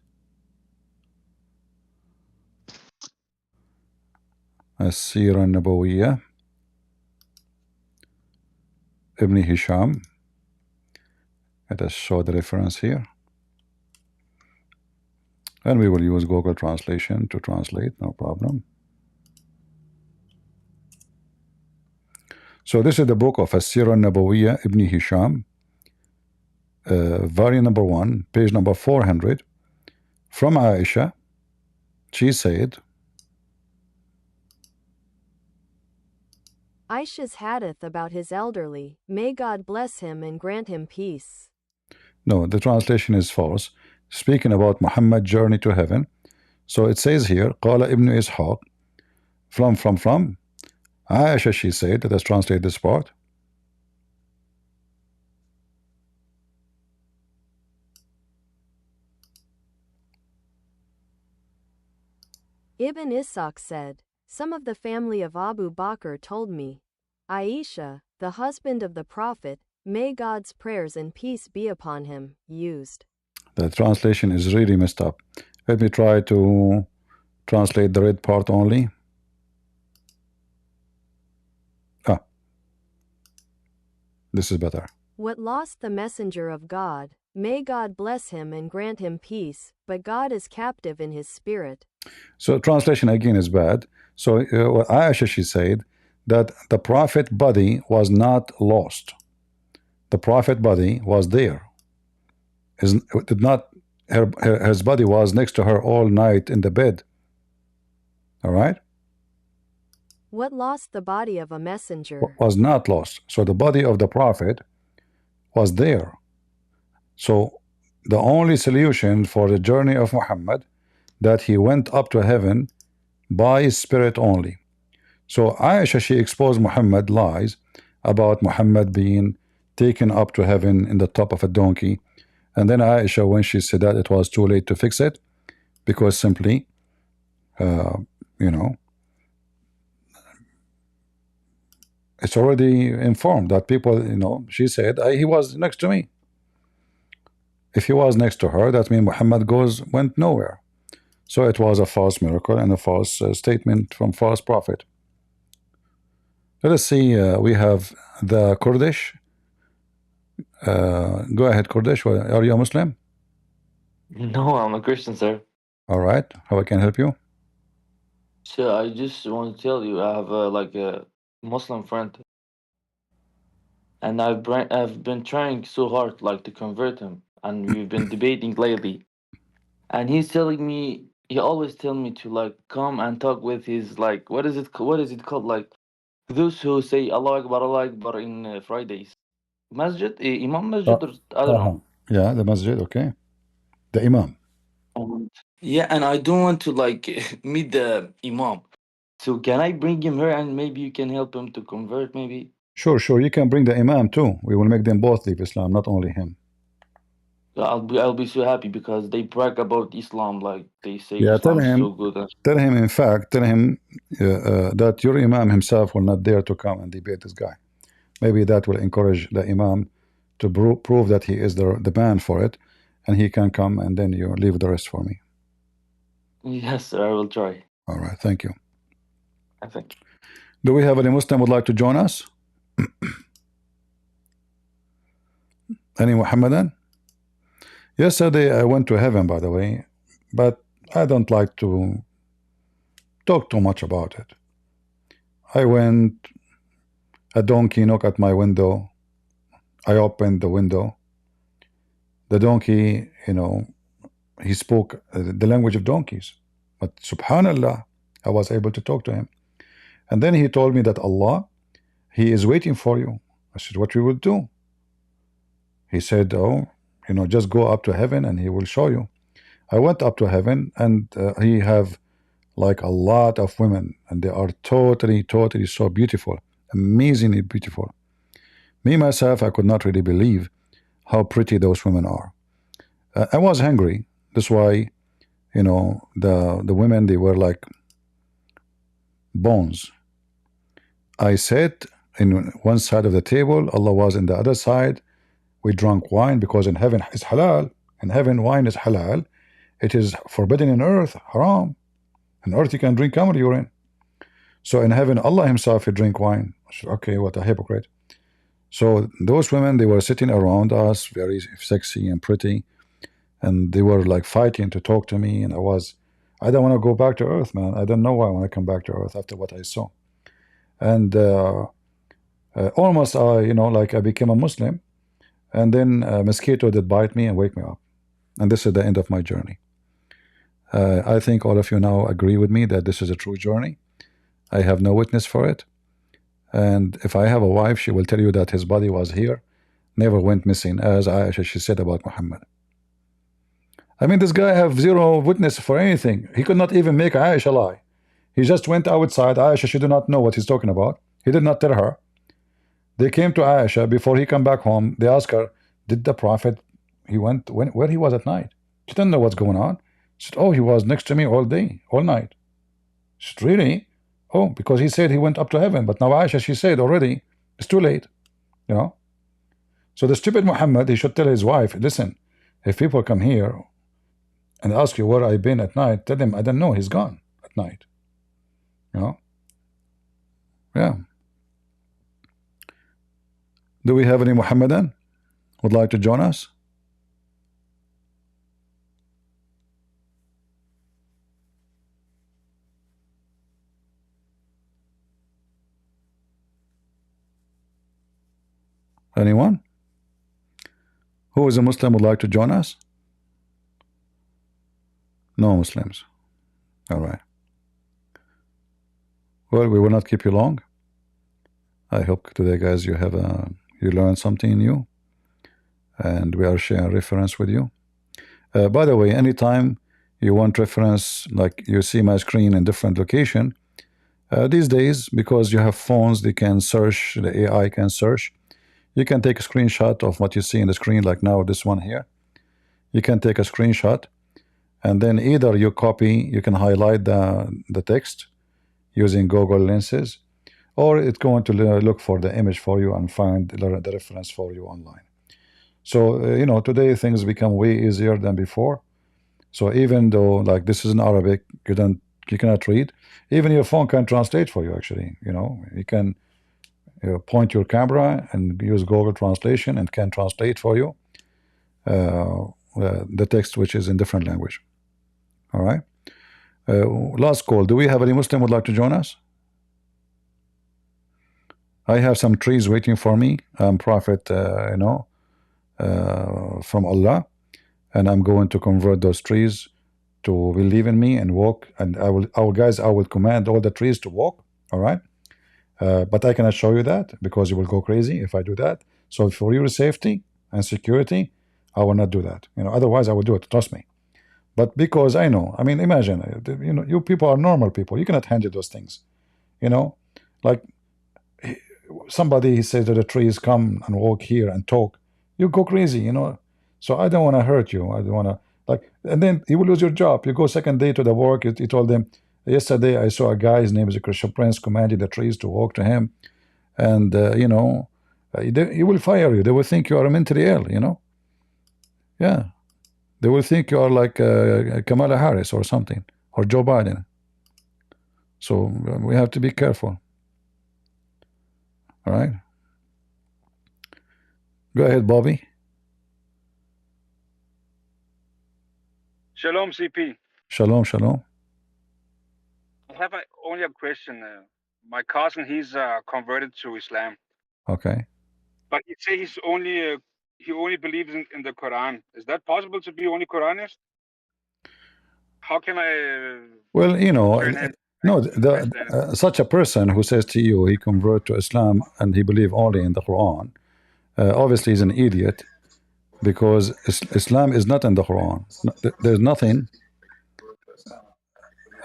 A: السيرة النبوية Ibn Hisham. Let us show the reference here. And we will use Google Translation to translate, no problem. So this is the book of As-Sirah Nabawiyya Ibn Hisham, volume number 1, page number 400. From Aisha, she said,
C: Aisha's hadith about his elderly, may God bless him and grant him peace.
A: no, the translation is false. Speaking about Muhammad's journey to heaven. So it says here, قال Ibn Ishaq, from Aisha, she said, let us translate this part.
C: Ibn Ishaq said, some of the family of Abu Bakr told me, Aisha, the husband of the Prophet, May God's prayers and peace be upon him, used.
A: The translation is really messed up. Let me try to translate the red part only. Ah, this is better.
C: What lost the messenger of God? May God bless him and grant him peace, but God is captive in his spirit.
A: So translation again is bad. So what Aisha, she said that the prophet body was not lost. The prophet body was there. Did not his body was next to her all night in the bed. All right.
C: What lost the body of a messenger?
A: Was not lost. So the body of the prophet was there. So the only solution for the journey of Muhammad, that he went up to heaven by spirit only. So Aisha, she exposed Muhammad lies about Muhammad being taken up to heaven in the top of a donkey. And then Aisha, when she said that, it was too late to fix it, because simply, you know, it's already informed that people, you know, she said, he was next to me. If he was next to her, that means Muhammad went nowhere. So it was a false miracle and a false statement from false prophet. Let us see, we have the Kurdish. Go ahead, Kurdish. Are you a Muslim?
D: No, I'm a Christian, sir.
A: All right. How I can help you?
D: So I just want to tell you, I have like a Muslim friend, and I've been trying so hard like to convert him, and we've been debating lately. And he's telling me, he always tell me to like come and talk with his like what is it called, like those who say Allah Akbar in Fridays, masjid, Imam Masjid, or I don't know.
A: Yeah, the masjid. Okay, the Imam.
D: Yeah, and I don't want to like meet the Imam. So can I bring him here and maybe you can help him to convert maybe?
A: Sure. You can bring the Imam too. We will make them both leave Islam, not only him.
D: So I'll be so happy because they brag about Islam, like they say
A: Yeah,
D: Islam is so good.
A: tell him, in fact, tell him that your Imam himself will not dare to come and debate this guy. Maybe that will encourage the Imam to prove that he is the man for it, and he can come, and then you leave the rest for me.
D: Yes, sir, I will try.
A: All right, thank you.
D: I think.
A: Do we have any Muslim would like to join us? Any Muhammadan? Yesterday I went to heaven, by the way, but I don't like to talk too much about it. I went, a donkey knocked at my window. I opened the window. The donkey, you know, he spoke the language of donkeys. But subhanallah, I was able to talk to him. And then he told me that Allah, he is waiting for you. I said, what we will do? He said, oh, you know, just go up to heaven and he will show you. I went up to heaven, and he have like a lot of women, and they are totally so beautiful, amazingly beautiful. Me myself, I could not really believe how pretty those women are. I was hungry. That's why, you know, the women, they were like bones. I sat in one side of the table, Allah was in the other side. We drank wine, because in heaven is halal. In heaven, wine is halal. It is forbidden in earth, haram. In earth, you can drink camel urine. So in heaven, Allah himself, he drink wine. I said, okay, what a hypocrite. So those women, they were sitting around us, very sexy and pretty, and they were like fighting to talk to me. And I don't want to go back to earth, man. I don't know why I want to come back to earth after what I saw. And almost, you know, like I became a Muslim, and then a mosquito did bite me and wake me up. And this is the end of my journey. I think all of you now agree with me that this is a true journey. I have no witness for it. And if I have a wife, she will tell you that his body was here, never went missing, as Aisha, she said about Muhammad. I mean, this guy have zero witness for anything. He could not even make Aisha lie. He just went outside. Aisha, she did not know what he's talking about. He did not tell her. They came to Aisha before he come back home. They asked her, did the prophet, he went where he was at night? She didn't know what's going on. She said, oh, he was next to me all day, all night. She said, really? Oh, because he said he went up to heaven. But now Aisha, she said already, it's too late, you know. So the stupid Muhammad, he should tell his wife, listen, if people come here and ask you where I've been at night, tell them I don't know, he's gone at night. You know? Yeah. Do we have any Muhammadan would like to join us? Anyone? Who is a Muslim would like to join us? No Muslims. All right. Well, we will not keep you long. I hope today, guys, you have you learned something new, and we are sharing reference with you. By the way, anytime you want reference, like you see my screen in different location, these days, because you have phones, they can search, the AI can search. You can take a screenshot of what you see in the screen, like now this one here. You can take a screenshot, and then either you copy, you can highlight the text using Google lenses, or it's going to look for the image for you and find the reference for you online. So you know, today things become way easier than before. So even though like this is in Arabic, you cannot read, even your phone can translate for you. Actually, you know, you can point your camera and use Google Translation and can translate for you the text which is in different language. All right. Last call. Do we have any Muslim would like to join us? I have some trees waiting for me. I'm prophet, you know, from Allah, and I'm going to convert those trees to believe in me and walk. And I will command all the trees to walk. All right. But I cannot show you that because you will go crazy if I do that. So for your safety and security, I will not do that. You know, otherwise I will do it. Trust me. But because I know, I mean, imagine, you know, you people are normal people. You cannot handle those things. You know, like somebody says that the trees come and walk here and talk. You go crazy. You know. So I don't want to hurt you. I don't want to like, and then you will lose your job. You go second day to the work. You told them, yesterday I saw a guy, his name is a Christian Prince, commanded the trees to walk to him, and you know, he will fire you. They will think you are mentally ill, you know. Yeah, they will think you are like Kamala Harris or something, or Joe Biden. So we have to be careful. All right, go ahead, Bobby.
E: Shalom, CP.
A: Shalom, shalom.
E: I have only a question. My cousin, he's converted to Islam,
A: Okay.
E: but he say he only believes in the Quran. Is that possible to be only Quranist? How can I?
A: Well, you know,
E: turn him
A: no,
E: Christianity?
A: such a person who says to you he convert to Islam and he believe only in the Quran, obviously is an idiot, because Islam is not in the Quran. There's nothing.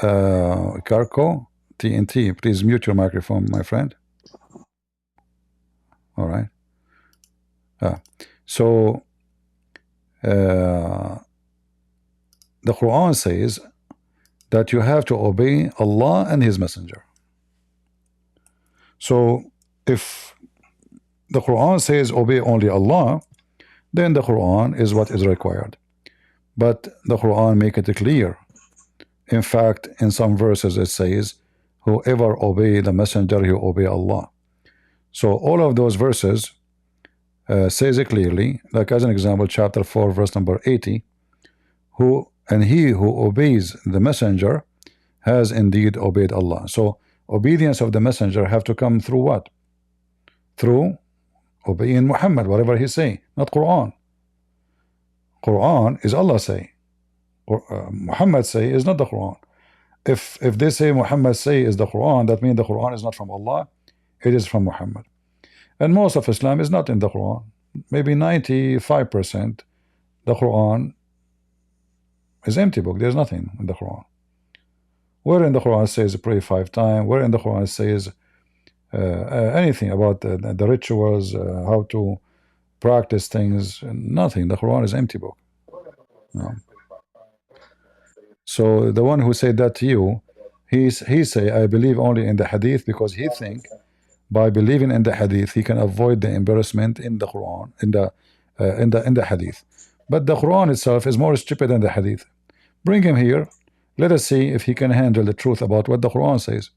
A: Carco, TNT, please mute your microphone, my friend. All right. So the Quran says that you have to obey Allah and His Messenger. So if the Quran says obey only Allah, then the Quran is what is required. But the Quran make it clear. In fact, in some verses it says, whoever obey the messenger, he obey Allah. So all of those verses says it clearly, like as an example, chapter 4, verse number 80, he who obeys the messenger has indeed obeyed Allah. So obedience of the messenger have to come through what? Through obeying Muhammad, whatever he say, not Quran. Quran is Allah say. Muhammad say is not the Quran. If they say Muhammad say is the Quran, that means the Quran is not from Allah, it is from Muhammad. And most of Islam is not in the Quran. Maybe 95% the Quran is empty book. There's nothing in the Quran. Where in the Quran says pray 5 times, where in the Quran says anything about the rituals, how to practice things, nothing. The Quran is empty book. No. So the one who said that to you, he say I believe only in the hadith because he think by believing in the hadith, he can avoid the embarrassment in the Quran, in the hadith. But the Quran itself is more stupid than the hadith. Bring him here. Let us see if he can handle the truth about what the Quran says.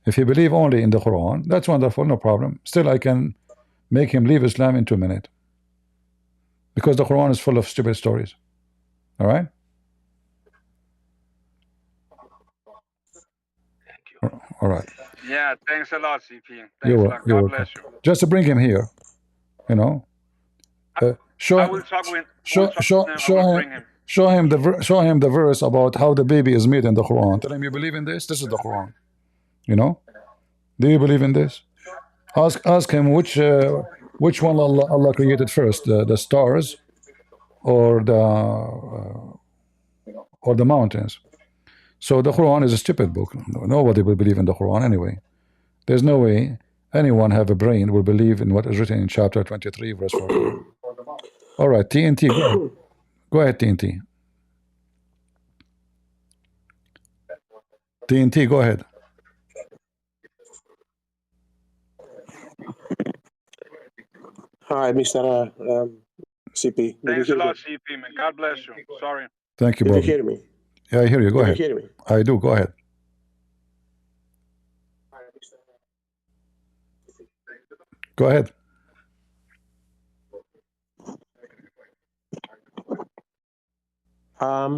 A: If he believe only in the Quran, that's wonderful, no problem. Still, I can make him leave Islam in 2 minutes, because the Quran is full of stupid stories. All right. All right.
E: Yeah, thanks a lot, CP. Thanks
A: You're
E: a lot. God
A: welcome.
E: bless you.
A: Just to bring him here, you know. Show
E: I will talk with
A: show him show him the verse about how the baby is made in the Quran. Tell him you believe in this. This is the Quran. You know. Do you believe in this? Ask him which one Allah created first, the stars or the mountains. So the Quran is a stupid book. Nobody will believe in the Quran anyway. There's no way anyone have a brain will believe in what is written in chapter 23 verse 14. All right, TNT, go ahead. Go ahead, TNT. TNT, go ahead.
F: Hi, Mr. CP.
E: Thanks a lot, CP, man. God bless you. Sorry.
A: Thank you,
F: Did you
A: Bob.
F: hear me?
A: Yeah, I hear you. Go ahead.
F: Did you hear me?
A: I do. Go ahead. Go ahead.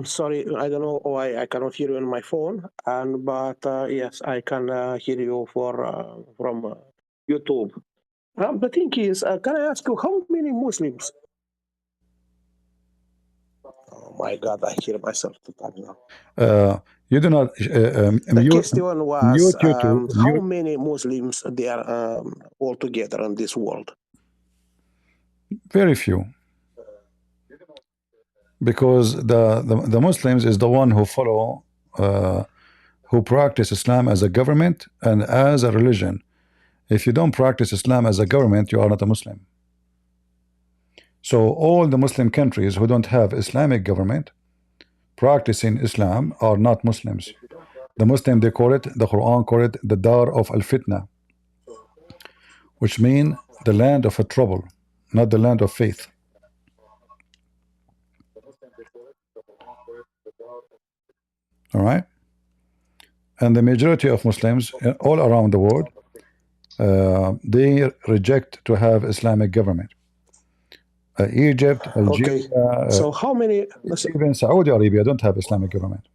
F: Sorry, I don't know why I cannot hear you on my phone, but yes, I can hear you from YouTube. The thing is, can I ask you how many Muslims? Oh my God, I hear myself talking now.
A: You do not
F: The question was
A: mute YouTube.
F: how many Muslims there are altogether in this world?
A: Very few. Because the Muslims is the one who follow who practice Islam as a government and as a religion. If you don't practice Islam as a government, you are not a Muslim. So all the Muslim countries who don't have Islamic government practicing Islam are not Muslims. The Muslim, they call it, the Quran call it the Dar of al-Fitna, which mean the land of a trouble, not the land of faith. All right. And the majority of Muslims all around the world, they reject to have Islamic government. Egypt, Algeria,
F: okay. So how many?
A: Even Saudi Arabia don't have Islamic government.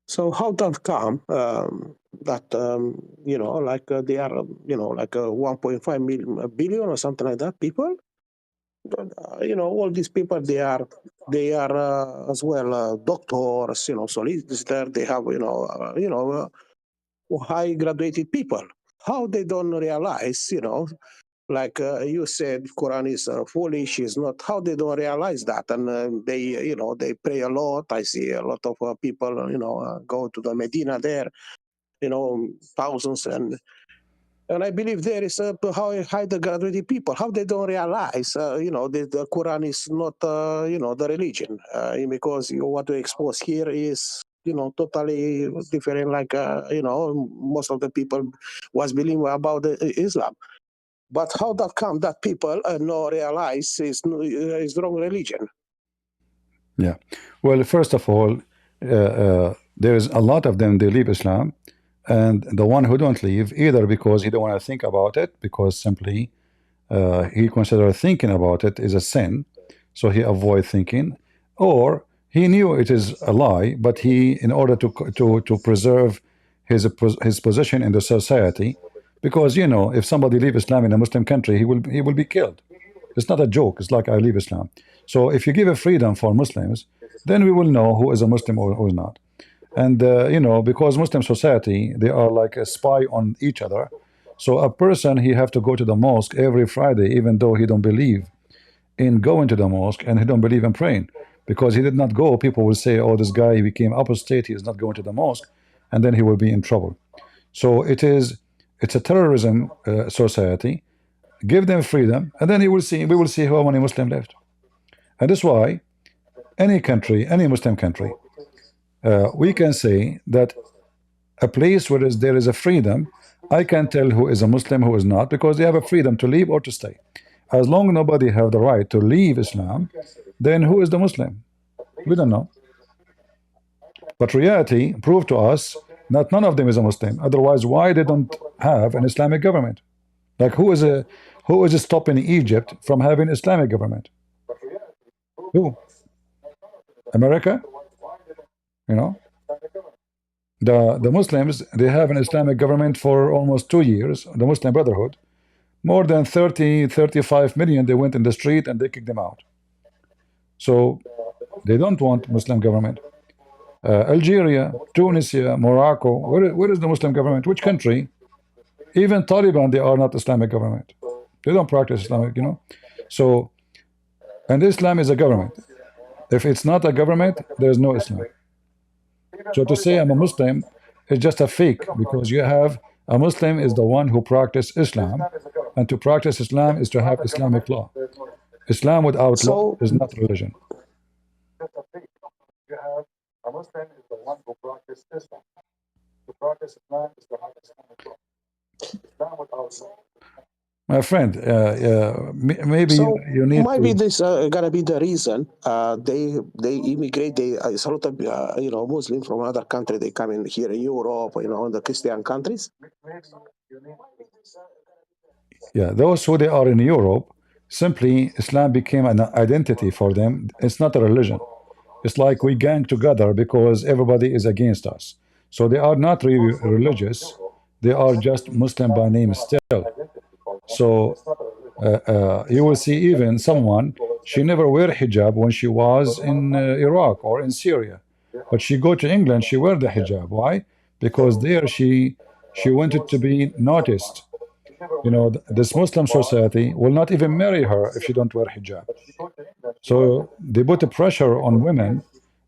F: So how that come that you know, like they are like 1.5 billion or something like that people? You know, all these people they are as well doctors, solicitors. They have high graduated people. How they don't realize, like you said, Quran is foolish, is not. How they don't realize that, and they, they pray a lot. I see a lot of people, go to the Medina there, thousands, and I believe there is high the graduated people. How they don't realize, the Quran is not, the religion, because what we expose here is, totally different. Like, most of the people was believing about Islam. But how that come that people no realize is wrong religion?
A: Yeah. Well, first of all, there is a lot of them, they leave Islam. And the one who don't leave, either because he don't want to think about it, because simply he consider thinking about it is a sin, so he avoid thinking, or he knew it is a lie, but he, in order to preserve his position in the society, because if somebody leave Islam in a Muslim country, he will be killed. It's not a joke. It's like I leave Islam. So if you give a freedom for Muslims, then we will know who is a Muslim or who is not. And because Muslim society, they are like a spy on each other. So a person, he have to go to the mosque every Friday, even though he don't believe in going to the mosque and he don't believe in praying, because he did not go. People will say, oh, this guy, he became apostate, he is not going to the mosque, and then he will be in trouble. So it's a terrorism society, give them freedom, and then we will see how many Muslims left. And that's why any country, any Muslim country, we can say that a place where there is a freedom, I can tell who is a Muslim, who is not, because they have a freedom to leave or to stay. As long as nobody have the right to leave Islam, then who is the Muslim? We don't know. But reality proved to us that none of them is a Muslim. Otherwise, why they don't have an Islamic government? Like who is stopping Egypt from having Islamic government? Who? America? You know? The Muslims, they have an Islamic government for almost 2 years, the Muslim Brotherhood. More than 35 million, they went in the street and they kicked them out. So they don't want Muslim government. Algeria, Tunisia, Morocco, where is the Muslim government? Which country? Even Taliban, they are not Islamic government. They don't practice Islamic, you know. So, and Islam is a government. If it's not a government, there's no Islam. So to say I'm a Muslim is just a fake, because you have a Muslim is the one who practices Islam, and to practice Islam is to have Islamic law. Islam without law is not religion. A Muslim is the one who practices Islam. To practice Islam is to have Islamic law. Islam without law. My friend, maybe you need.
F: Maybe this gonna be the reason they immigrate. It's a lot of Muslims from other countries. They come in here in Europe, in the Christian countries.
A: Yeah, those who they are in Europe, simply Islam became an identity for them. It's not a religion. It's like we gang together because everybody is against us. So they are not really religious. They are just Muslim by name still. So you will see even someone, she never wear hijab when she was in Iraq or in Syria, but she go to England, she wear the hijab. Why? Because there she wanted to be noticed. You know, this Muslim society will not even marry her if she don't wear hijab. So they put a pressure on women.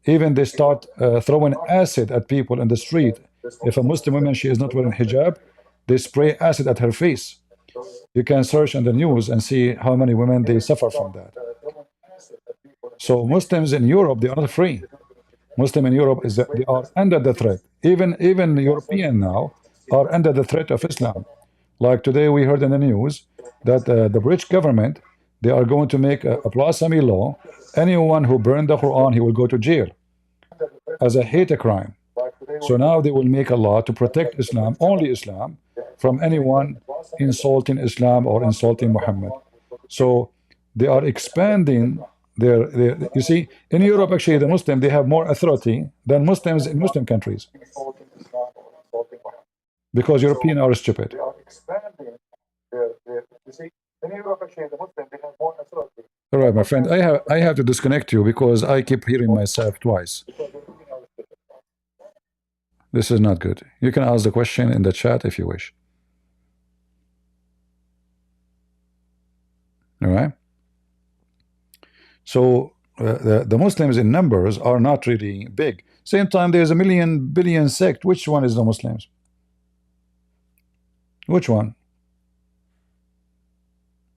A: Even they start throwing acid at people in the street. If a Muslim woman, she is not wearing hijab, they spray acid at her face. You can search on the news and see how many women they suffer from that. So Muslims in Europe, they are not free. Muslim in Europe is that they are under the threat. Even European now are under the threat of Islam. Like today we heard in the news that the British government, they are going to make a blasphemy law. Anyone who burned the Quran, he will go to jail as a hate crime. So now they will make a law to protect Islam, only Islam, from anyone insulting Islam or insulting Muhammad. So they are expanding their you see, in Europe actually the Muslim, they have more authority than Muslims in Muslim countries, because Europeans are stupid. All right, my friend, I have to disconnect you because I keep hearing myself twice. This is not good. You can ask the question in the chat if you wish. All right. So the Muslims in numbers are not really big. Same time, there's a billion sect. Which one is the Muslims? Which one?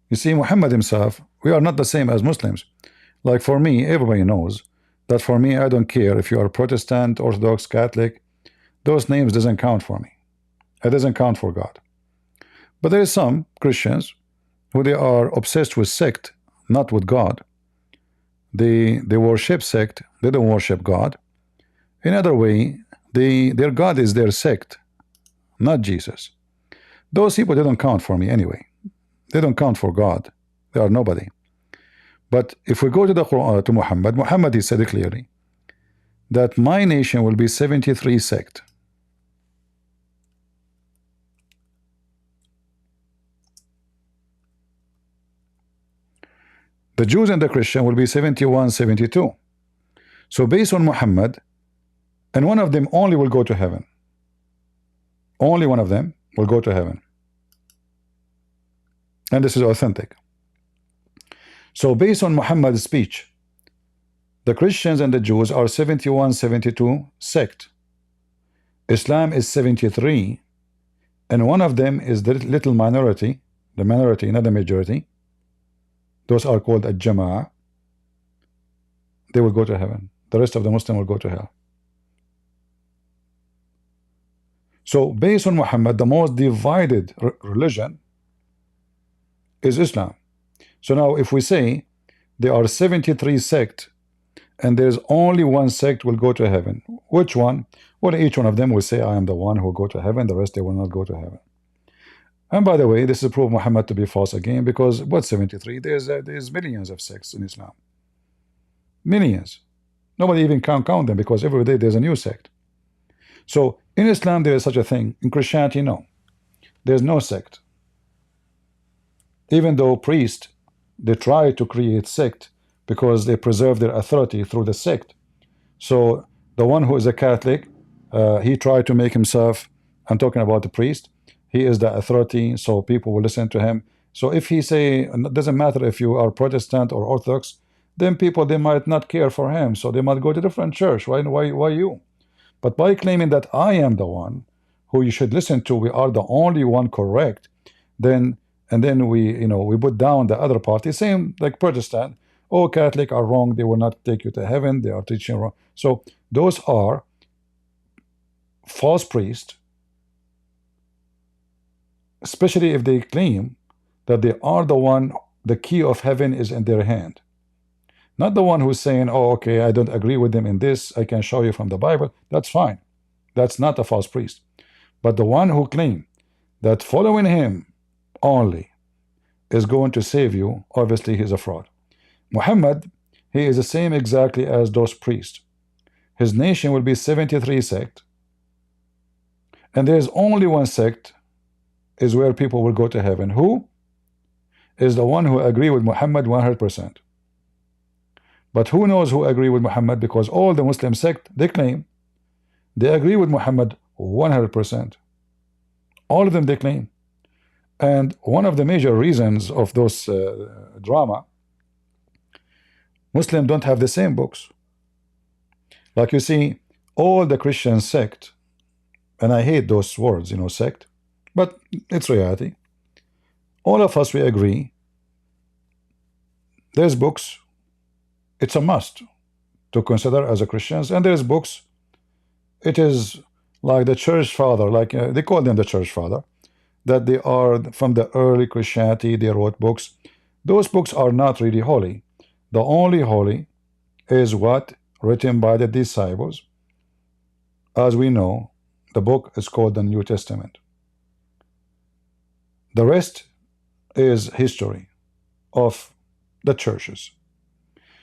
A: You see, Muhammad himself, we are not the same as Muslims. Like for me, everybody knows that for me, I don't care if you are Protestant, Orthodox, Catholic. Those names doesn't count for me. It doesn't count for God. But there is some Christians who they are obsessed with sect, not with God. They worship sect. They don't worship God. In other way, their God is their sect, not Jesus. Those people, they don't count for me anyway. They don't count for God. They are nobody. But if we go to the Quran, to Muhammad, he said it clearly that my nation will be 73 sect. The Jews and the Christian will be 71, 72. So based on Muhammad, and one of them only will go to heaven. Only one of them will go to heaven. And this is authentic. So based on Muhammad's speech, the Christians and the Jews are 71, 72 sect. Islam is 73, and one of them is the little minority, the minority, not the majority, those are called a Jama'ah, they will go to heaven. The rest of the Muslim will go to hell. So based on Muhammad, the most divided religion is Islam. So now if we say there are 73 sects and there's only one sect will go to heaven, which one? Well, each one of them will say, I am the one who will go to heaven, the rest they will not go to heaven. And by the way, this is proof Muhammad to be false again, because what 73? There's millions of sects in Islam. Millions. Nobody even can count them, because every day there's a new sect. So in Islam there is such a thing. In Christianity, no. There's no sect. Even though priests, they try to create sect because they preserve their authority through the sect. So the one who is a Catholic, he tried to make himself, I'm talking about the priest, he is the authority, so people will listen to him. So if he say, it doesn't matter if you are Protestant or Orthodox, then people, they might not care for him, so they might go to a different church. Why you? But by claiming that I am the one who you should listen to, we are the only one correct, then we put down the other party, same like Protestant. Oh, Catholic are wrong, they will not take you to heaven, they are teaching wrong. So those are false priests, especially if they claim that they are the one, the key of heaven is in their hand. Not the one who's saying, oh, okay, I don't agree with them in this, I can show you from the Bible. That's fine. That's not a false priest. But the one who claims that following him only is going to save you, obviously he's a fraud. Muhammad, he is the same exactly as those priests. His nation will be 73 sects, and there is only one sect is where people will go to heaven. Who is the one who agree with Muhammad 100%? But who knows who agree with Muhammad? Because all the Muslim sect, they claim they agree with Muhammad 100%. All of them they claim. And one of the major reasons of those drama, Muslims don't have the same books. Like you see, all the Christian sect, and I hate those words, sect, but it's reality. All of us, we agree, there's books, it's a must to consider as a Christians, and there's books, it is like the church father, like they call them the church father, that they are from the early Christianity, they wrote books. Those books are not really holy. The only holy is what written by the disciples. As we know, the book is called the New Testament. The rest is history of the churches.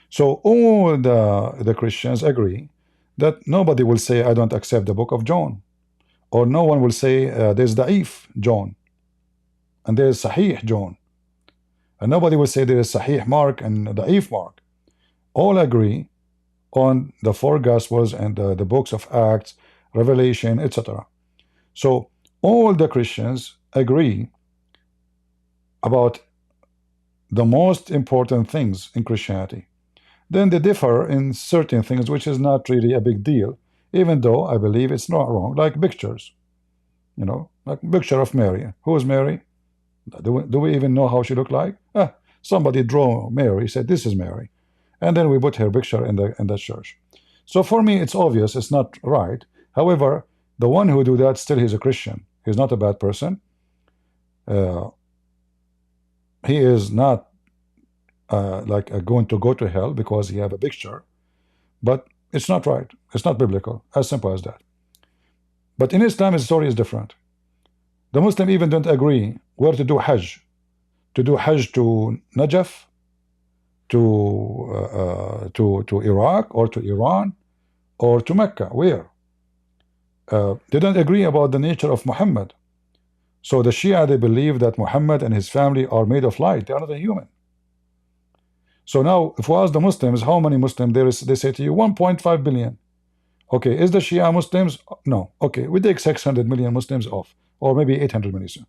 A: So all the Christians agree that nobody will say, I don't accept the book of John. Or no one will say, there's Da'if John, and there's Sahih John. And nobody will say there is Sahih Mark and Da'if Mark. All agree on the four Gospels and the books of Acts, Revelation, etc. So all the Christians agree about the most important things in Christianity. Then they differ in certain things, which is not really a big deal, even though I believe it's not wrong, like pictures. Like picture of Mary. Who is Mary? Do we even know how she looked like? Somebody drew Mary, said this is Mary, and then we put her picture in the church. So for me, it's obvious it's not right. However, the one who do that, still he's a Christian. He's not a bad person. He is not going to go to hell because he have a picture, but it's not right. It's not biblical. As simple as that. But in Islam, the story is different. The Muslim even don't agree where to do Hajj. To do Hajj to Najaf, to Iraq, or to Iran, or to Mecca. Where? They don't agree about the nature of Muhammad. So the Shia, they believe that Muhammad and his family are made of light. They are not a human. So now, if we ask the Muslims, how many Muslims there is, they say to you, 1.5 billion. Okay, is the Shia Muslims? No. Okay, we take 600 million Muslims off, or maybe 800 million.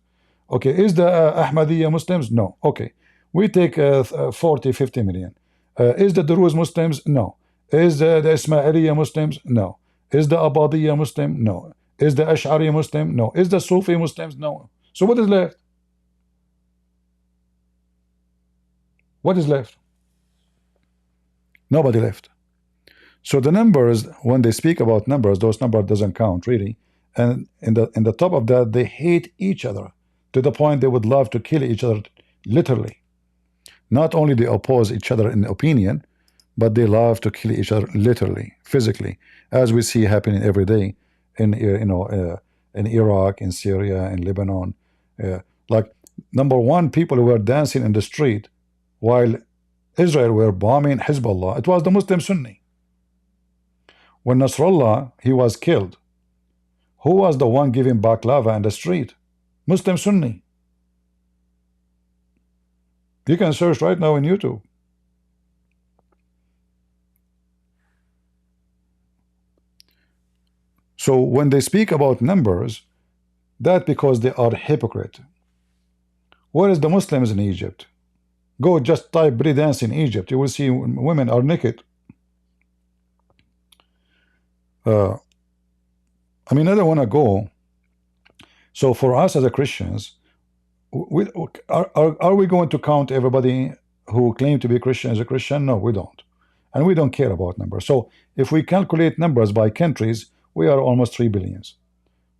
A: Okay, is the Ahmadiyya Muslims? No. Okay, we take 40, 50 million. Is the Druze Muslims? No. Is the Ismailiyya Muslims? No. Is the Abadiyya Muslim? No. Is the Ash'ari Muslim? No. Is the Sufi Muslims? No. So what is left? What is left? Nobody left. So the numbers, when they speak about numbers, those numbers doesn't count really. And in the top of that, they hate each other to the point they would love to kill each other, literally. Not only they oppose each other in opinion, but they love to kill each other literally, physically, as we see happening every day in in Iraq, in Syria, in Lebanon. Like number one, people who were dancing in the street while Israel were bombing Hezbollah. It was the Muslim Sunni. When Nasrallah, he was killed, who was the one giving baklava in the street? Muslim Sunni. You can search right now in YouTube. So when they speak about numbers, that because they are hypocrite. Where is the Muslims in Egypt? Go just type breakdance in Egypt. You will see women are naked. I mean, I don't want to go. So for us as a Christians, are we going to count everybody who claim to be Christian as a Christian? No, we don't. And we don't care about numbers. So if we calculate numbers by countries, we are almost 3 billion.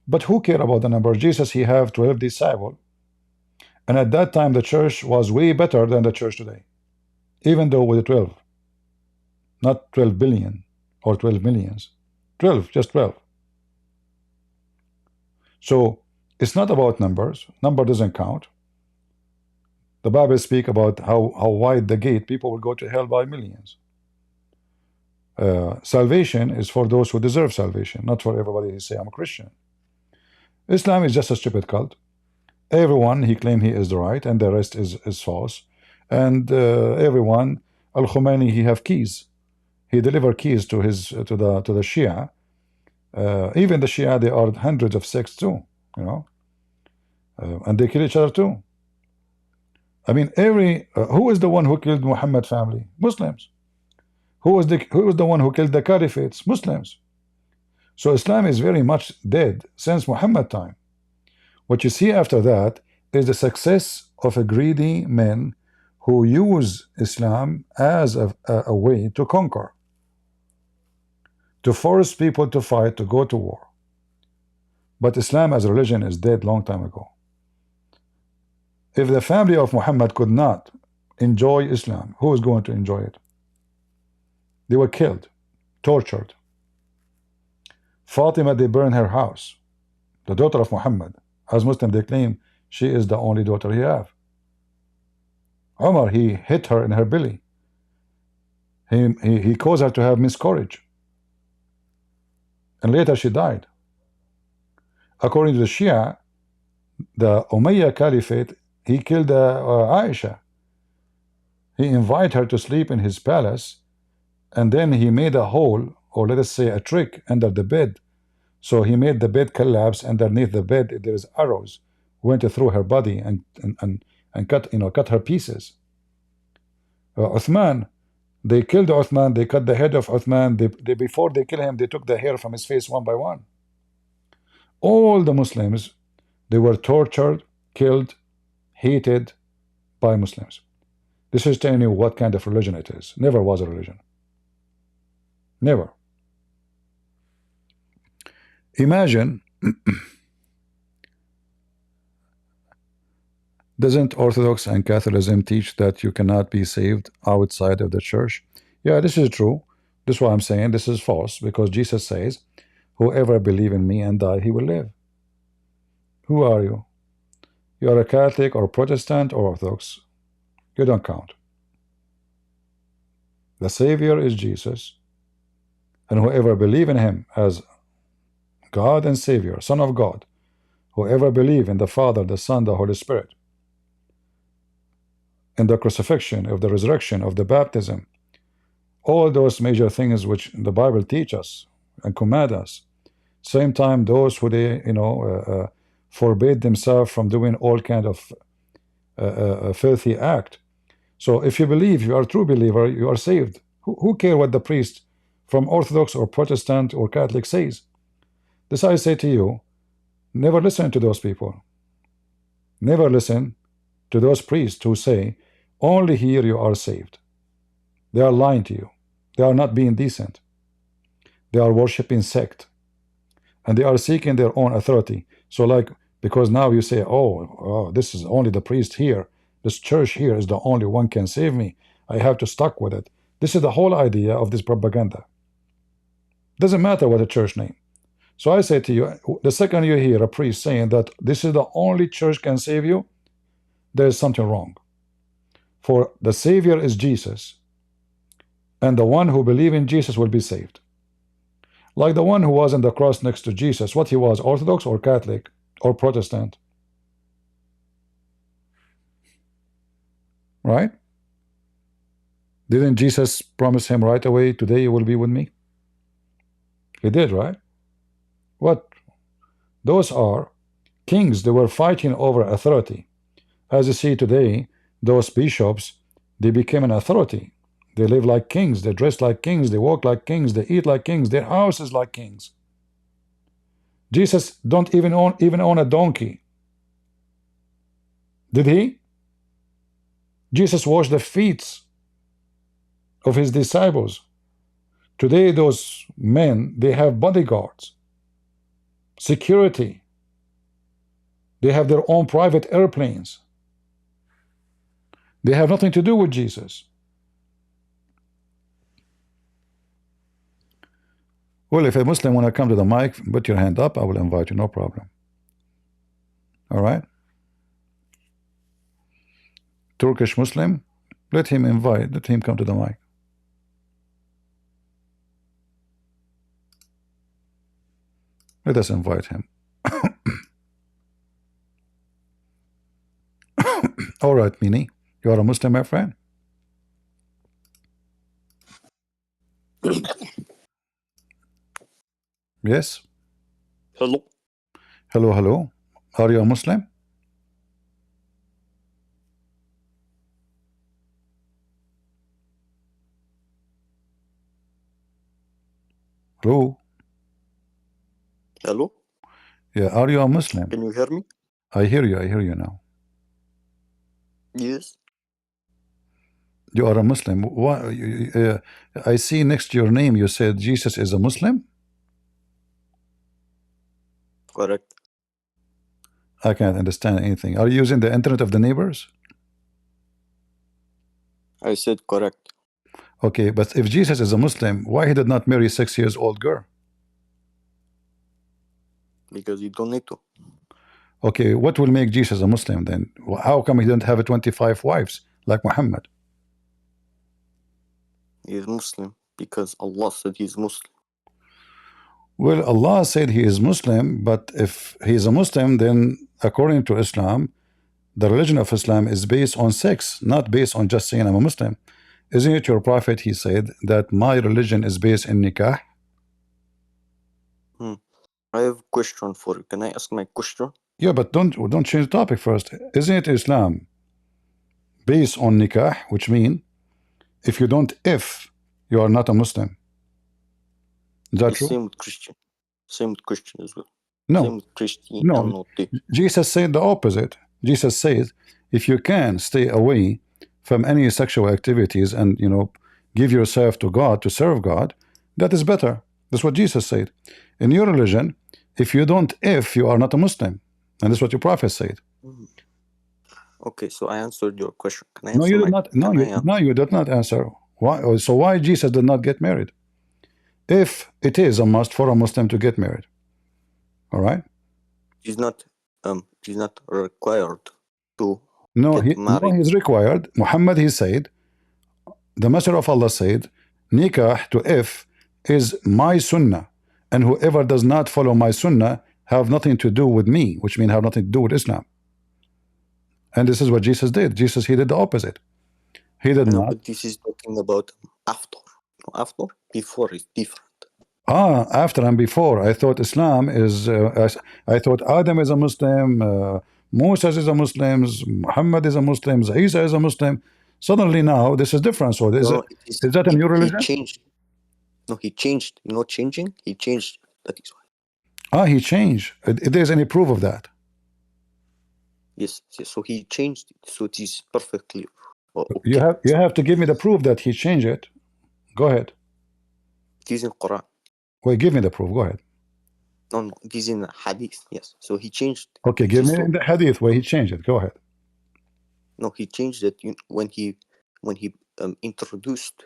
A: But who care about the numbers? Jesus, he have 12 disciples. And at that time, the church was way better than the church today. Even though with 12. Not 12 billion or 12 millions. 12, just 12. So it's not about numbers. Number doesn't count. The Bible speaks about how wide the gate, people will go to hell by millions. Salvation is for those who deserve salvation, not for everybody who say I'm a Christian. Islam is just a stupid cult. Everyone, he claims he is the right, and the rest is false. And everyone, Al-Khomeini, he have keys. He deliver keys to the Shia. Even the Shia, they are hundreds of sects too, you know, and they kill each other too. I mean, who is the one who killed Muhammad family? Muslims. Who is the one who killed the caliphates? Muslims. So Islam is very much dead since Muhammad time. What you see after that is the success of a greedy men who use Islam as a way to conquer, to force people to fight, to go to war. But Islam as a religion is dead long time ago. If the family of Muhammad could not enjoy Islam, who is going to enjoy it? They were killed, tortured. Fatima, they burned her house. The daughter of Muhammad. As Muslim, they claim she is the only daughter he have. Umar, he hit her in her belly. He caused her to have miscarriage. And later she died. According to the Shia, the Umayyad Caliphate, he killed Aisha. He invited her to sleep in his palace, and then he made a hole, or let us say a trick, under the bed. So he made the bed collapse. Underneath the bed there is arrows went through her body and cut her pieces. Uthman, they killed Uthman. They cut the head of Uthman. Before they kill him, they took the hair from his face one by one. All the Muslims, they were tortured, killed, hated by Muslims. This is telling you what kind of religion it is. Never was a religion. Never. Imagine, doesn't Orthodox and Catholicism teach that you cannot be saved outside of the church? Yeah, this is true. This is what I'm saying. This is false, because Jesus says, whoever believes in me and die, he will live. Who are you? You are a Catholic or Protestant or Orthodox. You don't count. The Savior is Jesus, and whoever believes in him as God and Savior, Son of God, whoever believes in the Father, the Son, the Holy Spirit, in the crucifixion, of the resurrection, of the baptism, all those major things which the Bible teach us and command us. Same time, those who they forbid themselves from doing all kind of filthy act. So if you believe, you are a true believer, you are saved. Who care what the priest from Orthodox or Protestant or Catholic says? This I say to you, never listen to those people. Never listen to those priests who say Only here you are saved. They are lying to you. They are not being decent. They are worshiping sect, and they are seeking their own authority. So like, because now you say, oh, this is only the priest here, this church here is the only one can save me, I have to stuck with it. This is the whole idea of this propaganda. Doesn't matter what the church name. So I say to you, the second you hear a priest saying that this is the only church can save you, there is something wrong. For the Savior is Jesus, and the one who believes in Jesus will be saved. Like the one who was on the cross next to Jesus, what he was, Orthodox or Catholic or Protestant? Right? Didn't Jesus promise him right away, today you will be with me? He did, right? What? Those are kings. They were fighting over authority. As you see today, those bishops, they became an authority. They live like kings, they dress like kings, they walk like kings, they eat like kings, their house is like kings. Jesus don't even own a donkey. Did he? Jesus washed the feet of his disciples. Today those men, they have bodyguards, security. They have their own private airplanes. They have nothing to do with Jesus. Well, if a Muslim want to come to the mic, put your hand up, I will invite you, no problem. All right? Turkish Muslim, let him come to the mic. Let us invite him. All right, Mini, you are a Muslim, my friend? Yes?
G: Hello.
A: Hello, hello. Are you a Muslim? Hello?
G: Hello.
A: Yeah, are you a Muslim?
G: Can you hear me?
A: I hear you now.
G: Yes.
A: You are a Muslim. Why? I see next to your name you said Jesus is a Muslim?
G: Correct.
A: I can't understand anything. Are you using the internet of the neighbors?
G: I said correct.
A: Okay, but if Jesus is a Muslim, why he did not marry a 6-year-old girl?
G: Because you don't need to.
A: Okay, what will make Jesus a Muslim then? How come he didn't have 25 wives like Muhammad?
G: He's Muslim because Allah said he's Muslim.
A: Well, Allah said he is Muslim, but if he is a Muslim, then according to Islam, the religion of Islam is based on sex, not based on just saying I'm a Muslim. Isn't it your prophet, he said, that my religion is based in nikah?
G: I have a question for you. Can I ask my question?
A: Yeah, but don't change the topic first. Isn't it Islam based on nikah, which means if you don't you are not a Muslim? Is that true?
G: Same with Christian. Same with Christian as well.
A: No.
G: Same with Christian.
A: No. Jesus said the opposite. Jesus says if you can stay away from any sexual activities and give yourself to God, to serve God, that is better. That's what Jesus said. In your religion, if you don't you are not a Muslim. And that's what your prophet said.
G: Okay, so I answered your question. Can I
A: No,
G: answer
A: you did not. No, you did not answer. Why? So why Jesus did not get married? If it is a must for a Muslim to get married, all right?
G: He's not required to
A: get
G: married.
A: No, he's required. Muhammad, he said, the Messenger of Allah said, nikah to is my sunnah, and whoever does not follow my sunnah have nothing to do with me, which means have nothing to do with Islam. And this is what Jesus did. He did the opposite. He did not.
G: But this is talking about after. After, before is different.
A: After and before. I thought Islam is. I thought Adam is a Muslim, Moses is a Muslim, Muhammad is a Muslim, Isa is a Muslim. Suddenly now this is different. So is that a new religion?
G: He changed. No, he changed. You know, changing. He changed. That is
A: why. He changed. If there's any proof of that?
G: Yes. So he changed it. So it is perfectly. Oh,
A: You
G: okay.
A: have to give me the proof that he changed it. Go ahead.
G: It is in Quran.
A: Well, give me the proof. Go ahead.
G: No, it is in Hadith. Yes. So he changed.
A: Okay,
G: He
A: give me
G: just
A: in the hadith where he changed it. Go ahead.
G: no. He changed it when he introduced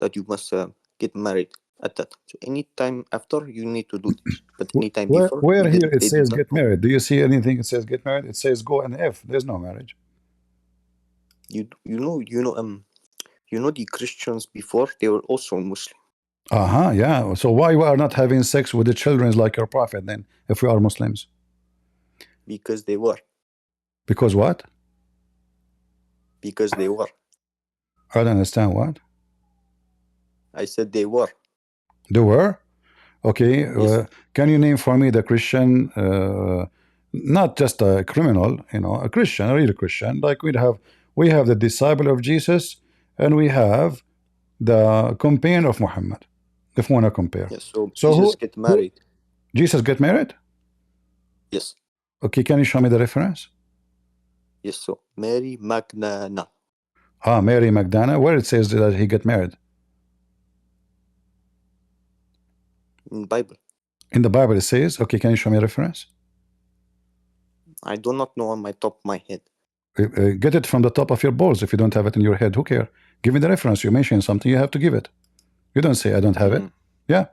G: that you must get married at that time. So any time after you need to do this, but any time before
A: Where here it
G: they did
A: says
G: not
A: get
G: know.
A: married? Do you see anything it says get married? It says go and F. There's no marriage.
G: You know the Christians before they were also Muslim
A: Yeah. So why we are not having sex with the children like your prophet then, if we are Muslims?
G: because they were
A: Because what?
G: because they were.
A: I don't understand what.
G: I said they were.
A: They were? Okay.
G: Yes.
A: Can you name for me the Christian, not just a criminal, a Christian, a real Christian? Like we have the disciple of Jesus, and we have the companion of Muhammad, if we want to compare.
G: Yes. So
A: So
G: Jesus get married.
A: Jesus get married?
G: Yes.
A: Okay, can you show me the reference?
G: Yes. So Mary Magdalene
A: Mary Magdalene, where it says that he get married.
G: in Bible.
A: In the Bible it says, okay, can you show me a reference?
G: I do not know on my top of my head.
A: Get it from the top of your balls. If you don't have it in your head, who care? Give me the reference. You mention something, you have to give it. You don't say I don't have it. Yeah,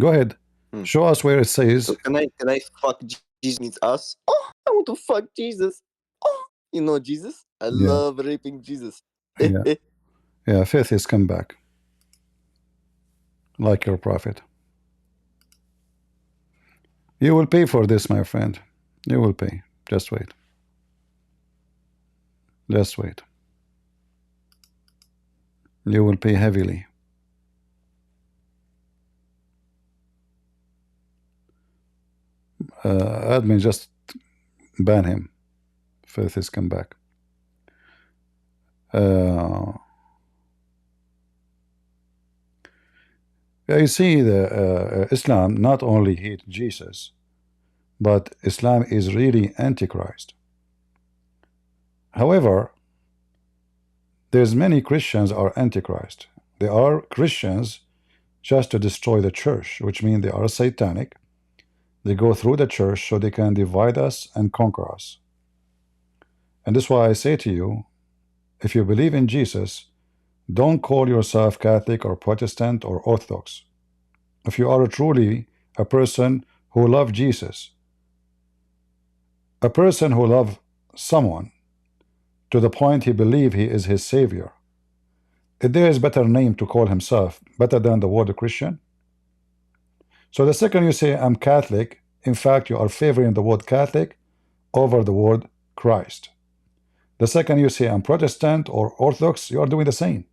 A: go ahead. Show us where it says.
G: So can I fuck Jesus means us? Oh, I want to fuck Jesus. Oh, you know Jesus? I love raping Jesus.
A: Yeah, faith is come back. Like your prophet. You will pay for this, my friend. You will pay. Just wait. Just wait. You will pay heavily. Admin, just ban him. Faith is come back. You see, the Islam not only hate Jesus, but Islam is really antichrist. However, there's many Christians are antichrist. They are Christians just to destroy the church, which means they are satanic. They go through the church so they can divide us and conquer us. And that's why I say to you, if you believe in Jesus, don't call yourself Catholic or Protestant or Orthodox. If you are truly a person who loves Jesus, a person who loves someone to the point he believes he is his savior, if there is better name to call himself better than the word Christian. So the second you say I'm Catholic, in fact you are favoring the word Catholic over the word Christ. The second you say I'm Protestant or Orthodox, you are doing the same.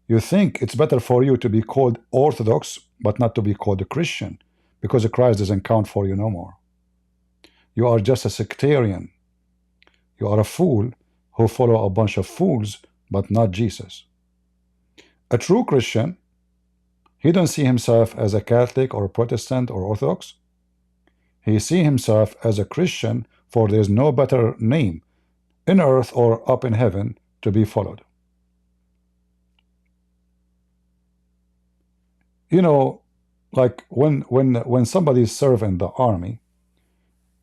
A: You think it's better for you to be called Orthodox but not to be called a Christian because Christ doesn't count for you no more. You are just a sectarian. You are a fool who follow a bunch of fools but not Jesus. A true Christian, he don't see himself as a Catholic or a Protestant or Orthodox. He see himself as a Christian, for there is no better name in earth or up in heaven to be followed. You know, like when somebody served in the army,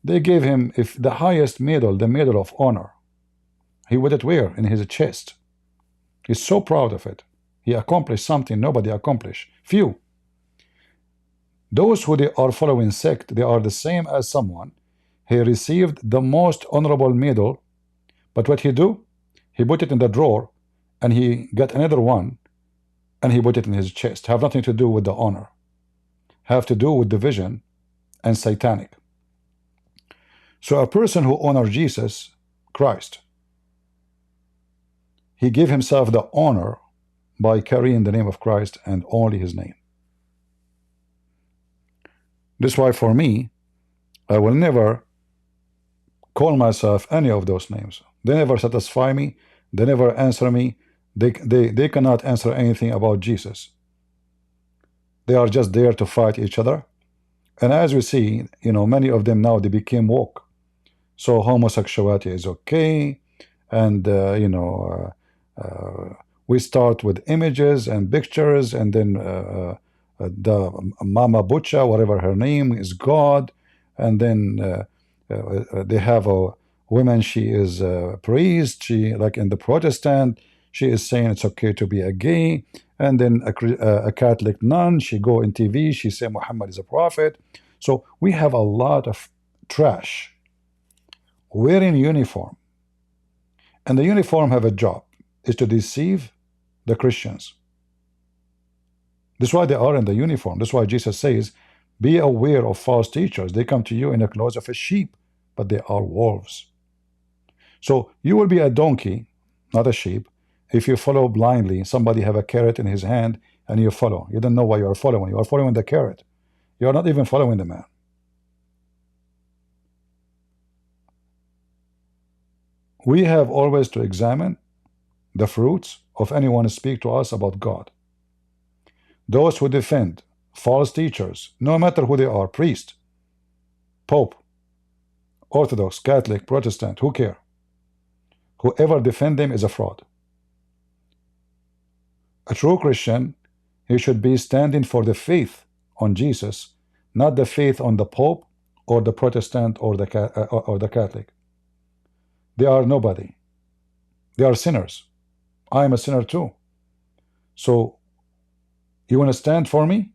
A: they gave him the highest medal, the Medal of Honor. He would it wear in his chest. He's so proud of it. He accomplished something nobody accomplished. Few. Those who they are following sect, they are the same as someone. He received the most honorable medal, but what he do? He put it in the drawer, and he got another one, and he put it in his chest. Have nothing to do with the honor. Have to do with division and satanic. So a person who honors Jesus Christ, he gave himself the honor by carrying the name of Christ and only his name. That's why for me, I will never call myself any of those names. They never satisfy me. They never answer me. They cannot answer anything about Jesus. They are just there to fight each other. And as we see, many of them now, they became woke. So homosexuality is okay. And, We start with images and pictures, and then the Mama Butcha, whatever her name, is God, and then they have a woman. She is a priest. She, like in the Protestant, she is saying it's okay to be a gay, and then a Catholic nun. She go in TV. She say Muhammad is a prophet. So we have a lot of trash wearing uniform, and the uniform have a job, is to deceive the Christians. That's why they are in the uniform. That's why Jesus says, be aware of false teachers. They come to you in the clothes of a sheep, but they are wolves. So you will be a donkey, not a sheep, if you follow blindly. Somebody have a carrot in his hand and you follow. You don't know why you are following. You are following the carrot. You are not even following the man. We have always to examine the fruits of anyone who speak to us about God. Those who defend false teachers, no matter who they are, priest, pope, Orthodox, Catholic, Protestant, who care? Whoever defend them is a fraud. A true Christian, he should be standing for the faith on Jesus, not the faith on the Pope or the Protestant or the Catholic. They are nobody. They are sinners. I am a sinner too. So you want to stand for me,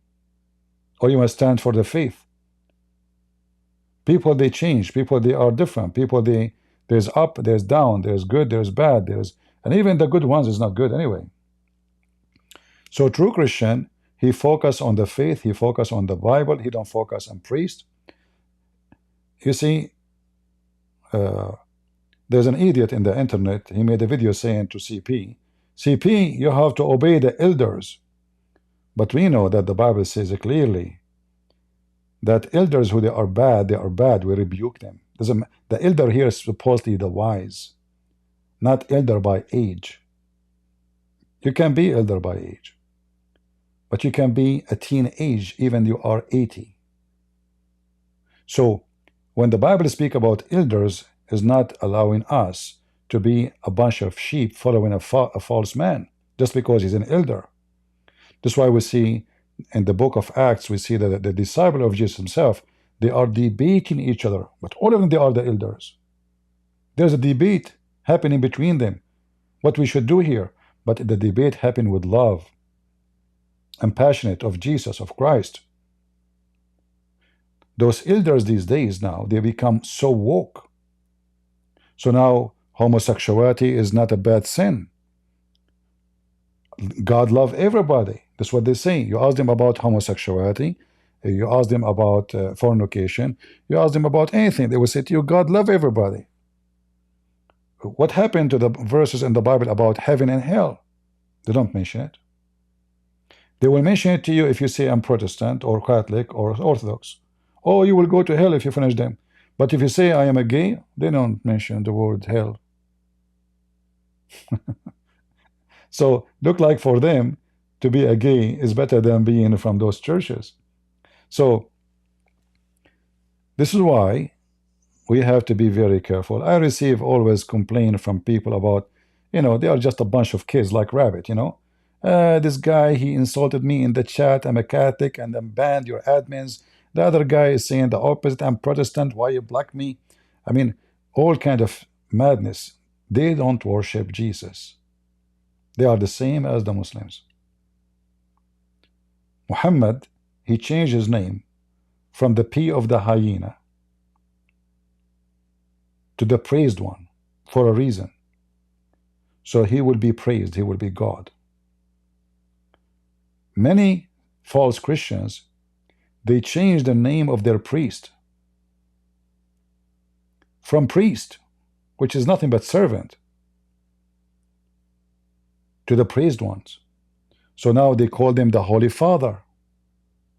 A: or you want to stand for the faith? People, they change. People, they are different. People, there's up, there's down, there's good, there's bad, and even the good ones is not good anyway. So true Christian, he focus on the faith, he focus on the Bible, he don't focus on priest. You see, there's an idiot in the internet. He made a video saying to CP, you have to obey the elders. But we know that the Bible says clearly that elders, who they are bad, we rebuke them. The elder here is supposedly the wise, not elder by age. You can be elder by age, but you can be a teenage even you are 80. So when the Bible speaks about elders, is not allowing us to be a bunch of sheep following a false man just because he's an elder. That's why we see in the book of Acts, we see that the disciple of Jesus himself, they are debating each other, but all of them, they are the elders. There's a debate happening between them, what we should do here, but the debate happened with love and passionate of Jesus, of Christ. Those elders these days now, they become so woke. So now homosexuality is not a bad sin. God loves everybody. That's what they say. You ask them about homosexuality, you ask them about fornication, you ask them about anything, they will say to you, God loves everybody. What happened to the verses in the Bible about heaven and hell? They don't mention it. They will mention it to you if you say I'm Protestant or Catholic or Orthodox. Oh, you will go to hell if you finish them. But if you say I am a gay, they don't mention the word hell. So look like for them to be a gay is better than being from those churches. So this is why we have to be very careful. I receive always complaint from people about, they are just a bunch of kids like rabbit, this guy, he insulted me in the chat, I'm a Catholic, and then banned your admins. The other guy is saying the opposite, I'm Protestant, why you block me? I mean, all kind of madness. They don't worship Jesus. They are the same as the Muslims. Muhammad, he changed his name from the P of the hyena to the praised one for a reason. So he will be praised, he will be God. Many false Christians, they changed the name of their priest from priest, which is nothing but servant, to the praised ones. So now they call them the Holy Father.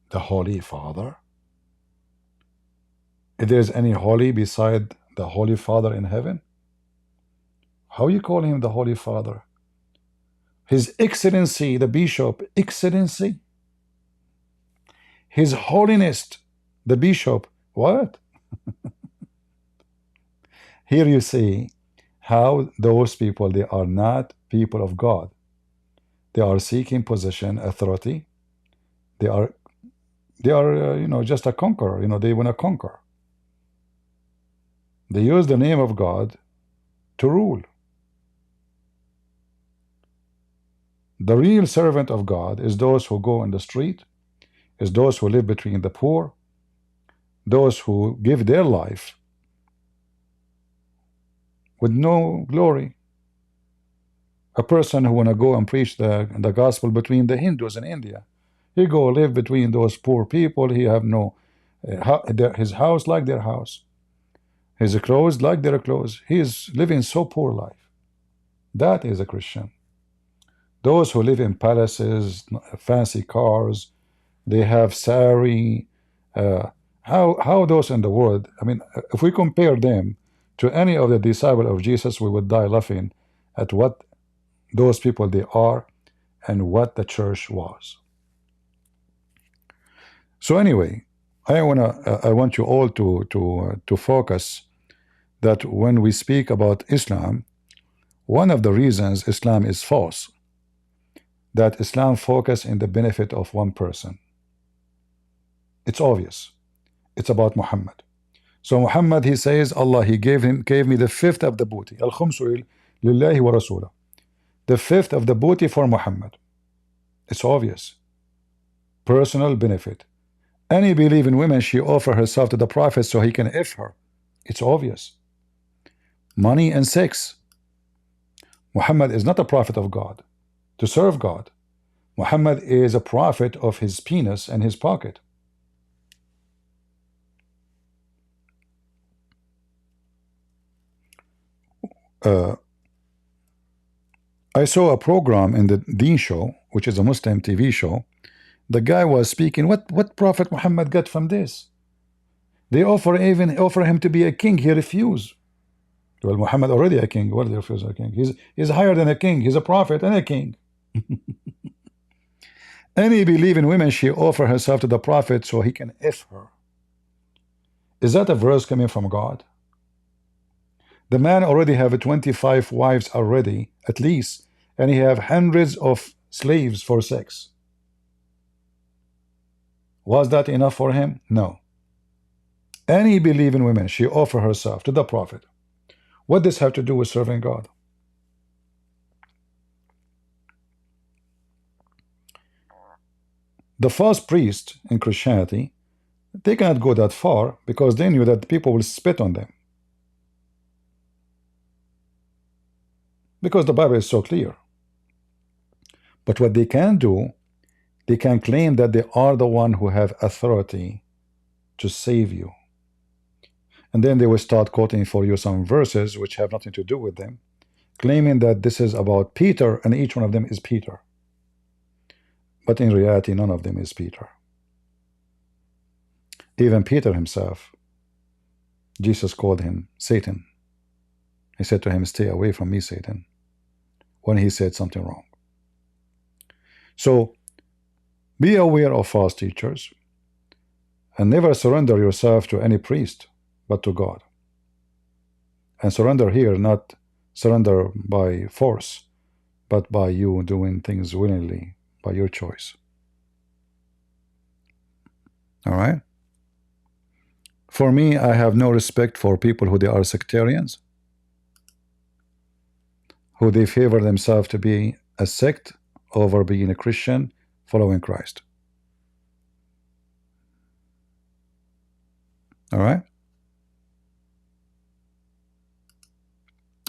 A: The Holy Father? If there's any holy beside the Holy Father in heaven, how you call him the Holy Father? His Excellency, the Bishop, Excellency? His Holiness, the Bishop, what? Here you see how those people, they are not people of God. They are seeking position, authority. They are just a conqueror. They want to conquer. They use the name of God to rule. The real servant of God is those who go in the street, is those who live between the poor, those who give their life with no glory. A person who want to go and preach the gospel between the Hindus in India, he go live between those poor people. He have no his house like their house, his clothes like their clothes. He is living so poor life. That is a Christian. Those who live in palaces, fancy cars, they have sari. How those in the world? I mean, if we compare them to any of the disciples of Jesus, we would die laughing at what those people they are and what the church was. So anyway, I want you all to focus that when we speak about Islam, one of the reasons Islam is false, that Islam focus in the benefit of one person. It's obvious. It's about Muhammad. So Muhammad, he says, Allah, he gave me the fifth of the booty. Al-khumsu lillahi wa rasulah. The fifth of the booty for Muhammad. It's obvious. Personal benefit. Any believing woman, she offer herself to the Prophet so he can F her. It's obvious. Money and sex. Muhammad is not a prophet of God to serve God. Muhammad is a prophet of his penis and his pocket. I saw a program in the Deen Show, which is a Muslim TV show. The guy was speaking, what Prophet Muhammad got from this? They even offer him to be a king. He refused. Well, Muhammad already a king. What did he refuse a king? He's higher than a king. He's a prophet and a king. Any believing woman, she offer herself to the Prophet so he can F her. Is that a verse coming from God? The man already have 25 wives already, at least, and he have hundreds of slaves for sex. Was that enough for him? No. Any believing woman, she offer herself to the Prophet. What does this have to do with serving God? The false priests in Christianity, they cannot go that far because they knew that people will spit on them. Because the Bible is so clear. But what they can do, they can claim that they are the one who have authority to save you. And then they will start quoting for you some verses which have nothing to do with them, claiming that this is about Peter and each one of them is Peter. But in reality, none of them is Peter. Even Peter himself, Jesus called him Satan. He said to him, stay away from me, Satan, when he said something wrong. So be aware of false teachers and never surrender yourself to any priest but to God. And surrender here, not surrender by force, but by you doing things willingly, by your choice. All right? For me, I have no respect for people who they are sectarians, who they favor themselves to be a sect over being a Christian following Christ. All right?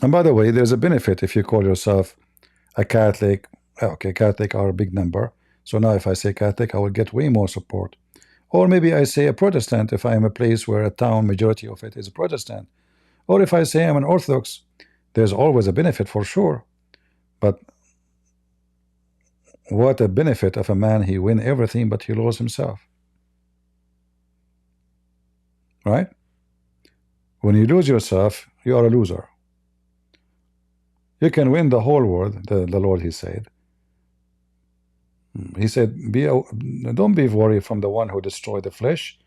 A: And by the way, there's a benefit if you call yourself a Catholic. Okay, Catholic are a big number. So now if I say Catholic, I will get way more support. Or maybe I say a Protestant if I am a place where a town majority of it is a Protestant. Or if I say I'm an Orthodox, there's always a benefit for sure. But what a benefit of a man, he win everything but he lose himself. Right? When you lose yourself, you are a loser. You can win the whole world, the Lord, he said. He said, don't be worried from the one who destroyed the flesh,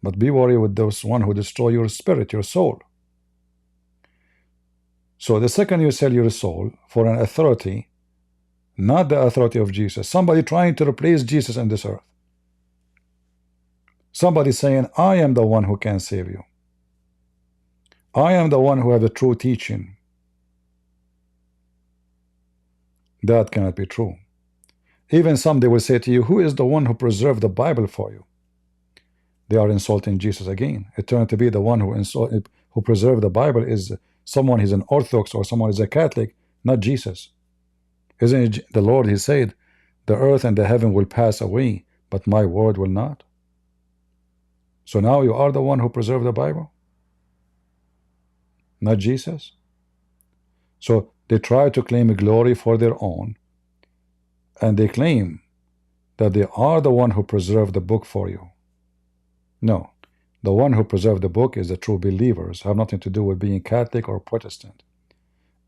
A: but be worried with those one who destroy your spirit, your soul. So the second you sell your soul for an authority, not the authority of Jesus, somebody trying to replace Jesus on this earth, somebody saying, I am the one who can save you, I am the one who have the true teaching, that cannot be true. Even some, they will say to you, who is the one who preserved the Bible for you? They are insulting Jesus again. It turned to be the one who preserved the Bible is someone who's an Orthodox or someone who's a Catholic, not Jesus. Isn't it the Lord? He said, the earth and the heaven will pass away, but my word will not. So now you are the one who preserved the Bible, not Jesus. So they try to claim glory for their own, and they claim that they are the one who preserved the book for you. No, the one who preserved the book is the true believers, have nothing to do with being Catholic or Protestant,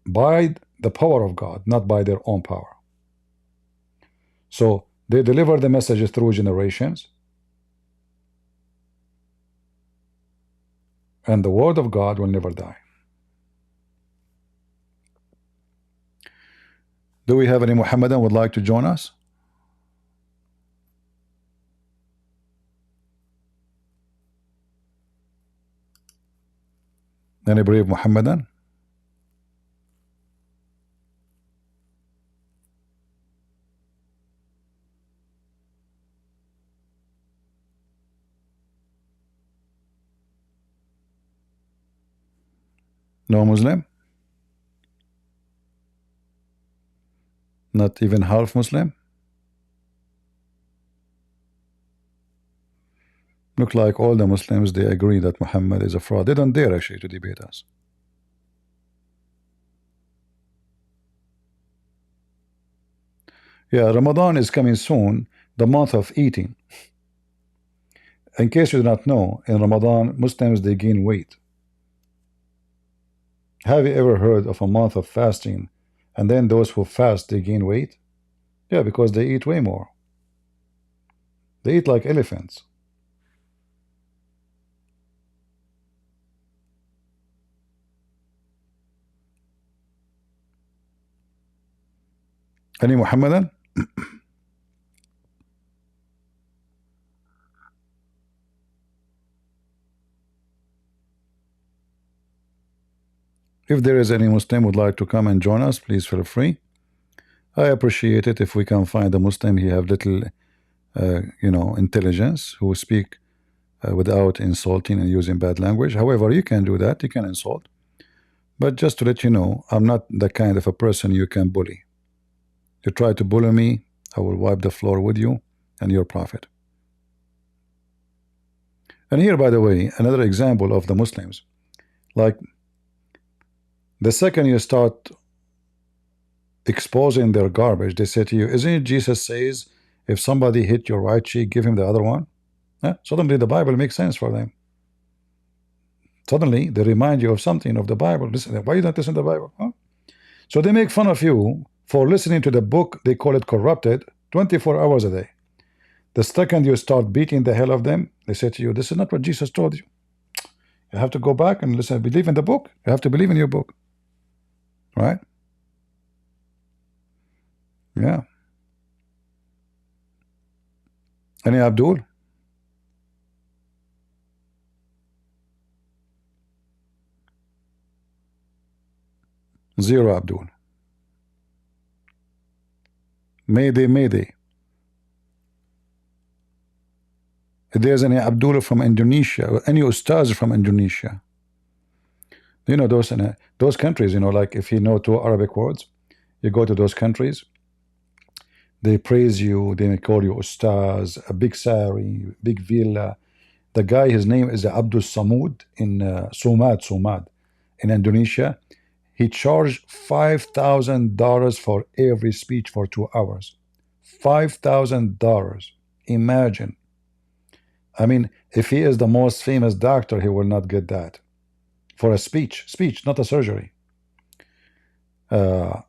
A: by the power of God, not by their own power. So they deliver the messages through generations, and the word of God will never die. Do we have any Muhammadan would like to join us? Any brave Muhammadan? No Muslim? Not even half Muslim? Look like all the Muslims, they agree that Muhammad is a fraud. They don't dare actually to debate us. Yeah, Ramadan is coming soon, the month of eating. In case you do not know, in Ramadan, Muslims, they gain weight. Have you ever heard of a month of fasting, and then those who fast, they gain weight? Yeah, because they eat way more. They eat like elephants. Any Muhammadan? If there is any Muslim would like to come and join us, please feel free. I appreciate it if we can find a Muslim he have little intelligence, who speak without insulting and using bad language. However, you can do that, you can insult, but just to let you know, I'm not the kind of a person you can bully. You try to bully me, I will wipe the floor with you and your prophet. And here, by the way, another example of the Muslims, like the second you start exposing their garbage, they say to you, isn't it Jesus says, if somebody hit your right cheek, give him the other one? Suddenly the Bible makes sense for them. Suddenly they remind you of something of the Bible. Listen, why you don't listen to the Bible? So they make fun of you for listening to the book, they call it corrupted, 24 hours a day. The second you start beating the hell of them, they say to you, this is not what Jesus told you. You have to go back and listen, believe in the book. You have to believe in your book. Right? Yeah. Any Abdul? Zero Abdul. Mayday, mayday. If there's any Abdullah from Indonesia or any Ustaz from Indonesia, you know, those countries, you know, like if you know 2 Arabic words, you go to those countries, they praise you, they call you Ustaz, a big sari, big villa. The guy, his name is Abdul Samud in Sumad in Indonesia. He charged $5,000 for every speech for 2 hours. $5,000. Imagine. I mean, if he is the most famous doctor, he will not get that for a speech, not a surgery. But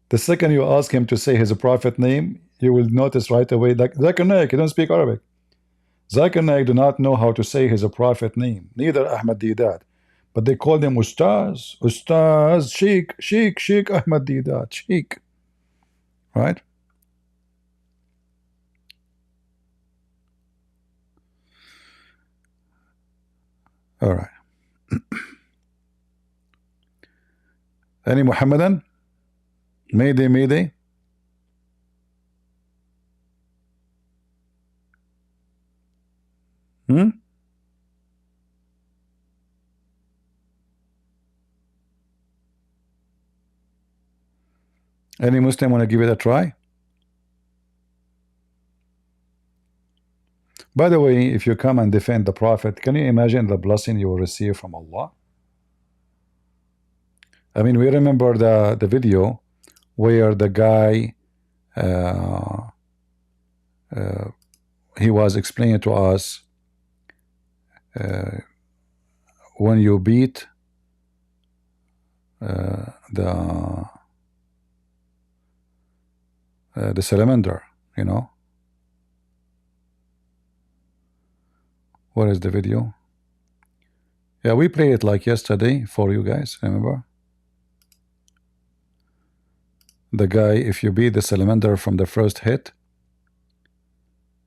A: the second you ask him to say his prophet name, you will notice right away that Zakir Naik, he don't speak Arabic. Zakir Naik do not know how to say his prophet name. Neither Ahmad Didat. But they called him Ustaz, Ustaz, Sheikh Ahmad Didat, Sheikh. Right? All right. Any Muhammadan? Mayday, Mayday. Hmm? Any Muslim want to give it a try? By the way, if you come and defend the Prophet, can you imagine the blessing you will receive from Allah? I mean, we remember the video where the guy he was explaining to us when you beat the salamander, you know. What is the video? Yeah, we played it like yesterday for you guys, remember? The guy, if you beat the salamander from the first hit,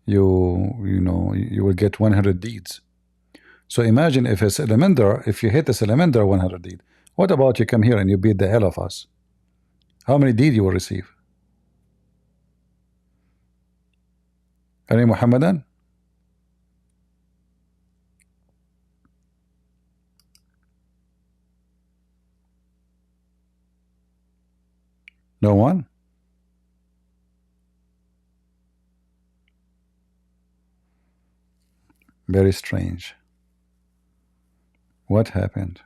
A: you will get 100 deeds. So imagine if a salamander, if you hit a salamander 100 deed, what about you come here and you beat the hell of us? How many deed you will receive? Any Muhammadan? No one? Very strange. What happened?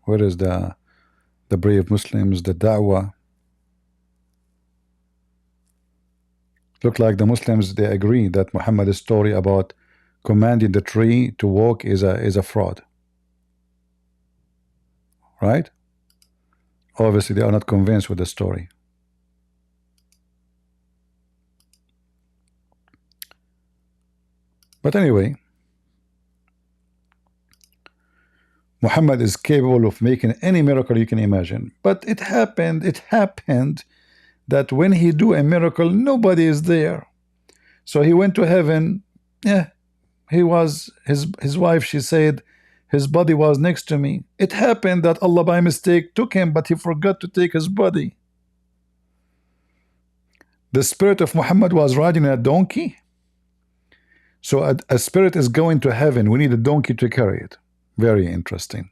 A: Where is the brave Muslims, the da'wah? Look like the Muslims, they agree that Muhammad's story about commanding the tree to walk is a fraud. Right? Obviously, they are not convinced with the story. But anyway, Muhammad is capable of making any miracle you can imagine. But it happened that when he do a miracle, nobody is there. So he went to heaven. Yeah, he was, his wife, she said, his body was next to me. It happened that Allah by mistake took him, but he forgot to take his body. The spirit of Muhammad was riding a donkey. So a spirit is going to heaven. We need a donkey to carry it. Very interesting.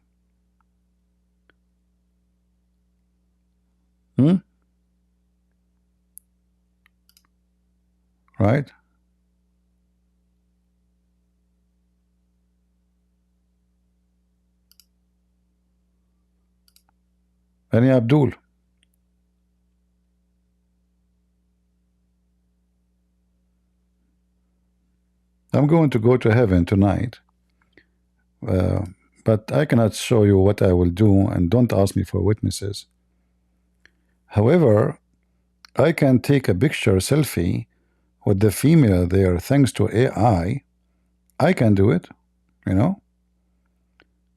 A: Right? Any Abdul? I'm going to go to heaven tonight. But I cannot show you what I will do, and don't ask me for witnesses. However, I can take a picture, selfie, with the female there thanks to AI. I can do it, you know.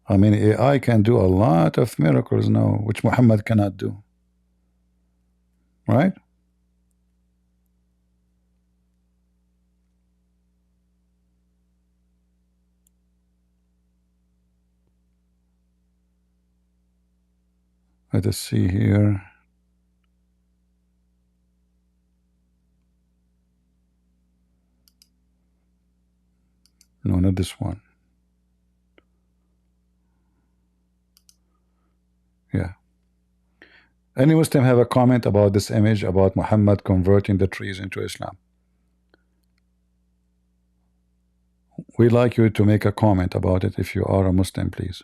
A: I mean, AI can do a lot of miracles now, which Muhammad cannot do. Right? Let us see here. No, not this one. Yeah. Any Muslim have a comment about this image about Muhammad converting the trees into Islam? We'd like you to make a comment about it if you are a Muslim, please.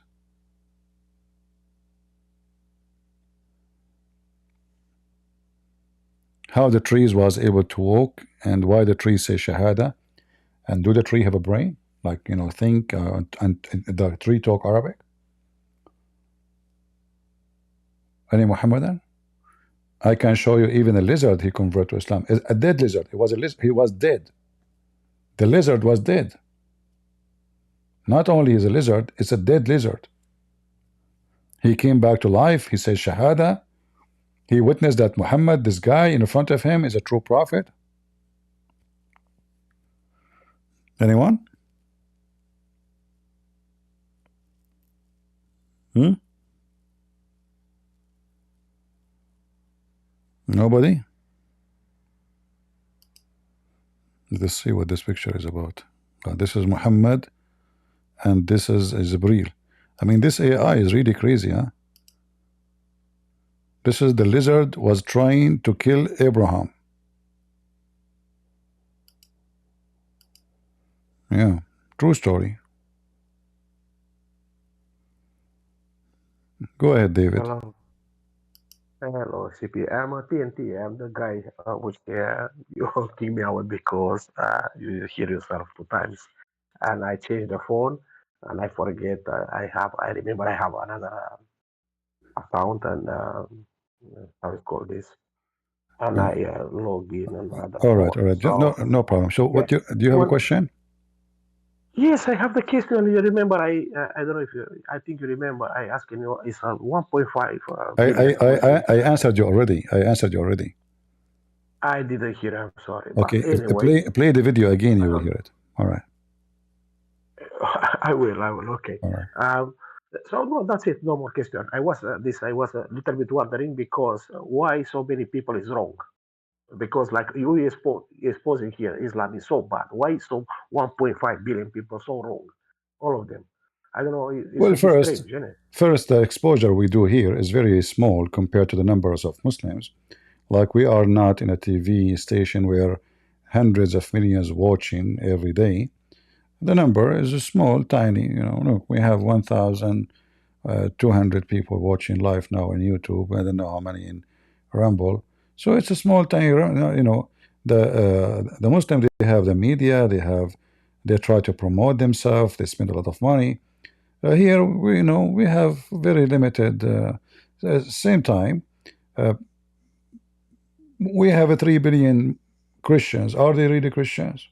A: How the trees was able to walk, and why the trees say Shahada, and do the tree have a brain? Like, you know, think, and the tree talk Arabic? Any Muhammadan? I can show you even a lizard he converted to Islam. A dead lizard. He was a lizard. He was dead. The lizard was dead. Not only is a lizard, it's a dead lizard. He came back to life. He said Shahada. He witnessed that Muhammad, this guy in front of him, is a true prophet. Anyone? Nobody? Let's see what this picture is about. This is Muhammad, and this is Jibreel. I mean, this AI is really crazy, huh? This is the lizard was trying to kill Abraham. Yeah, true story. Go ahead, David.
H: Hello. Hello, CP. I'm a TNT. I'm the guy which you kicked me out because you hear yourself 2 times. And I changed the phone and I forget. I remember I have another account and how it's called this. And I log in on the other
A: All right,
H: phone.
A: all right.
H: So,
A: No problem. So, what do you have a question?
H: Yes, I have the question. You remember? I don't know if you. I think you remember. I asked you. It's 1.5 billion Muslims.
A: I answered you already. I answered you already.
H: I didn't hear. I'm sorry.
A: Okay,
H: But anyway,
A: play the video again. You will hear it. All right.
H: I will. Okay.
A: All right.
H: So no, that's it. No more question. I was a little bit wondering because why so many people is wrong. Because like you exposing here, Islam is so bad. Why so 1.5 billion people so wrong? All of them. I don't know. It's
A: Well,
H: a bit strange, isn't it?
A: first, the exposure we do here is very small compared to the numbers of Muslims. Like, we are not in a TV station where hundreds of millions watching every day. The number is small, tiny. You know, look, we have 1,200 people watching live now on YouTube. I don't know how many in Rumble. So it's a small, tiny. You know, the Muslims, they have the media. They try to promote themselves. They spend a lot of money. Here, we have very limited. Same time, we have 3 billion Christians. Are they really Christians?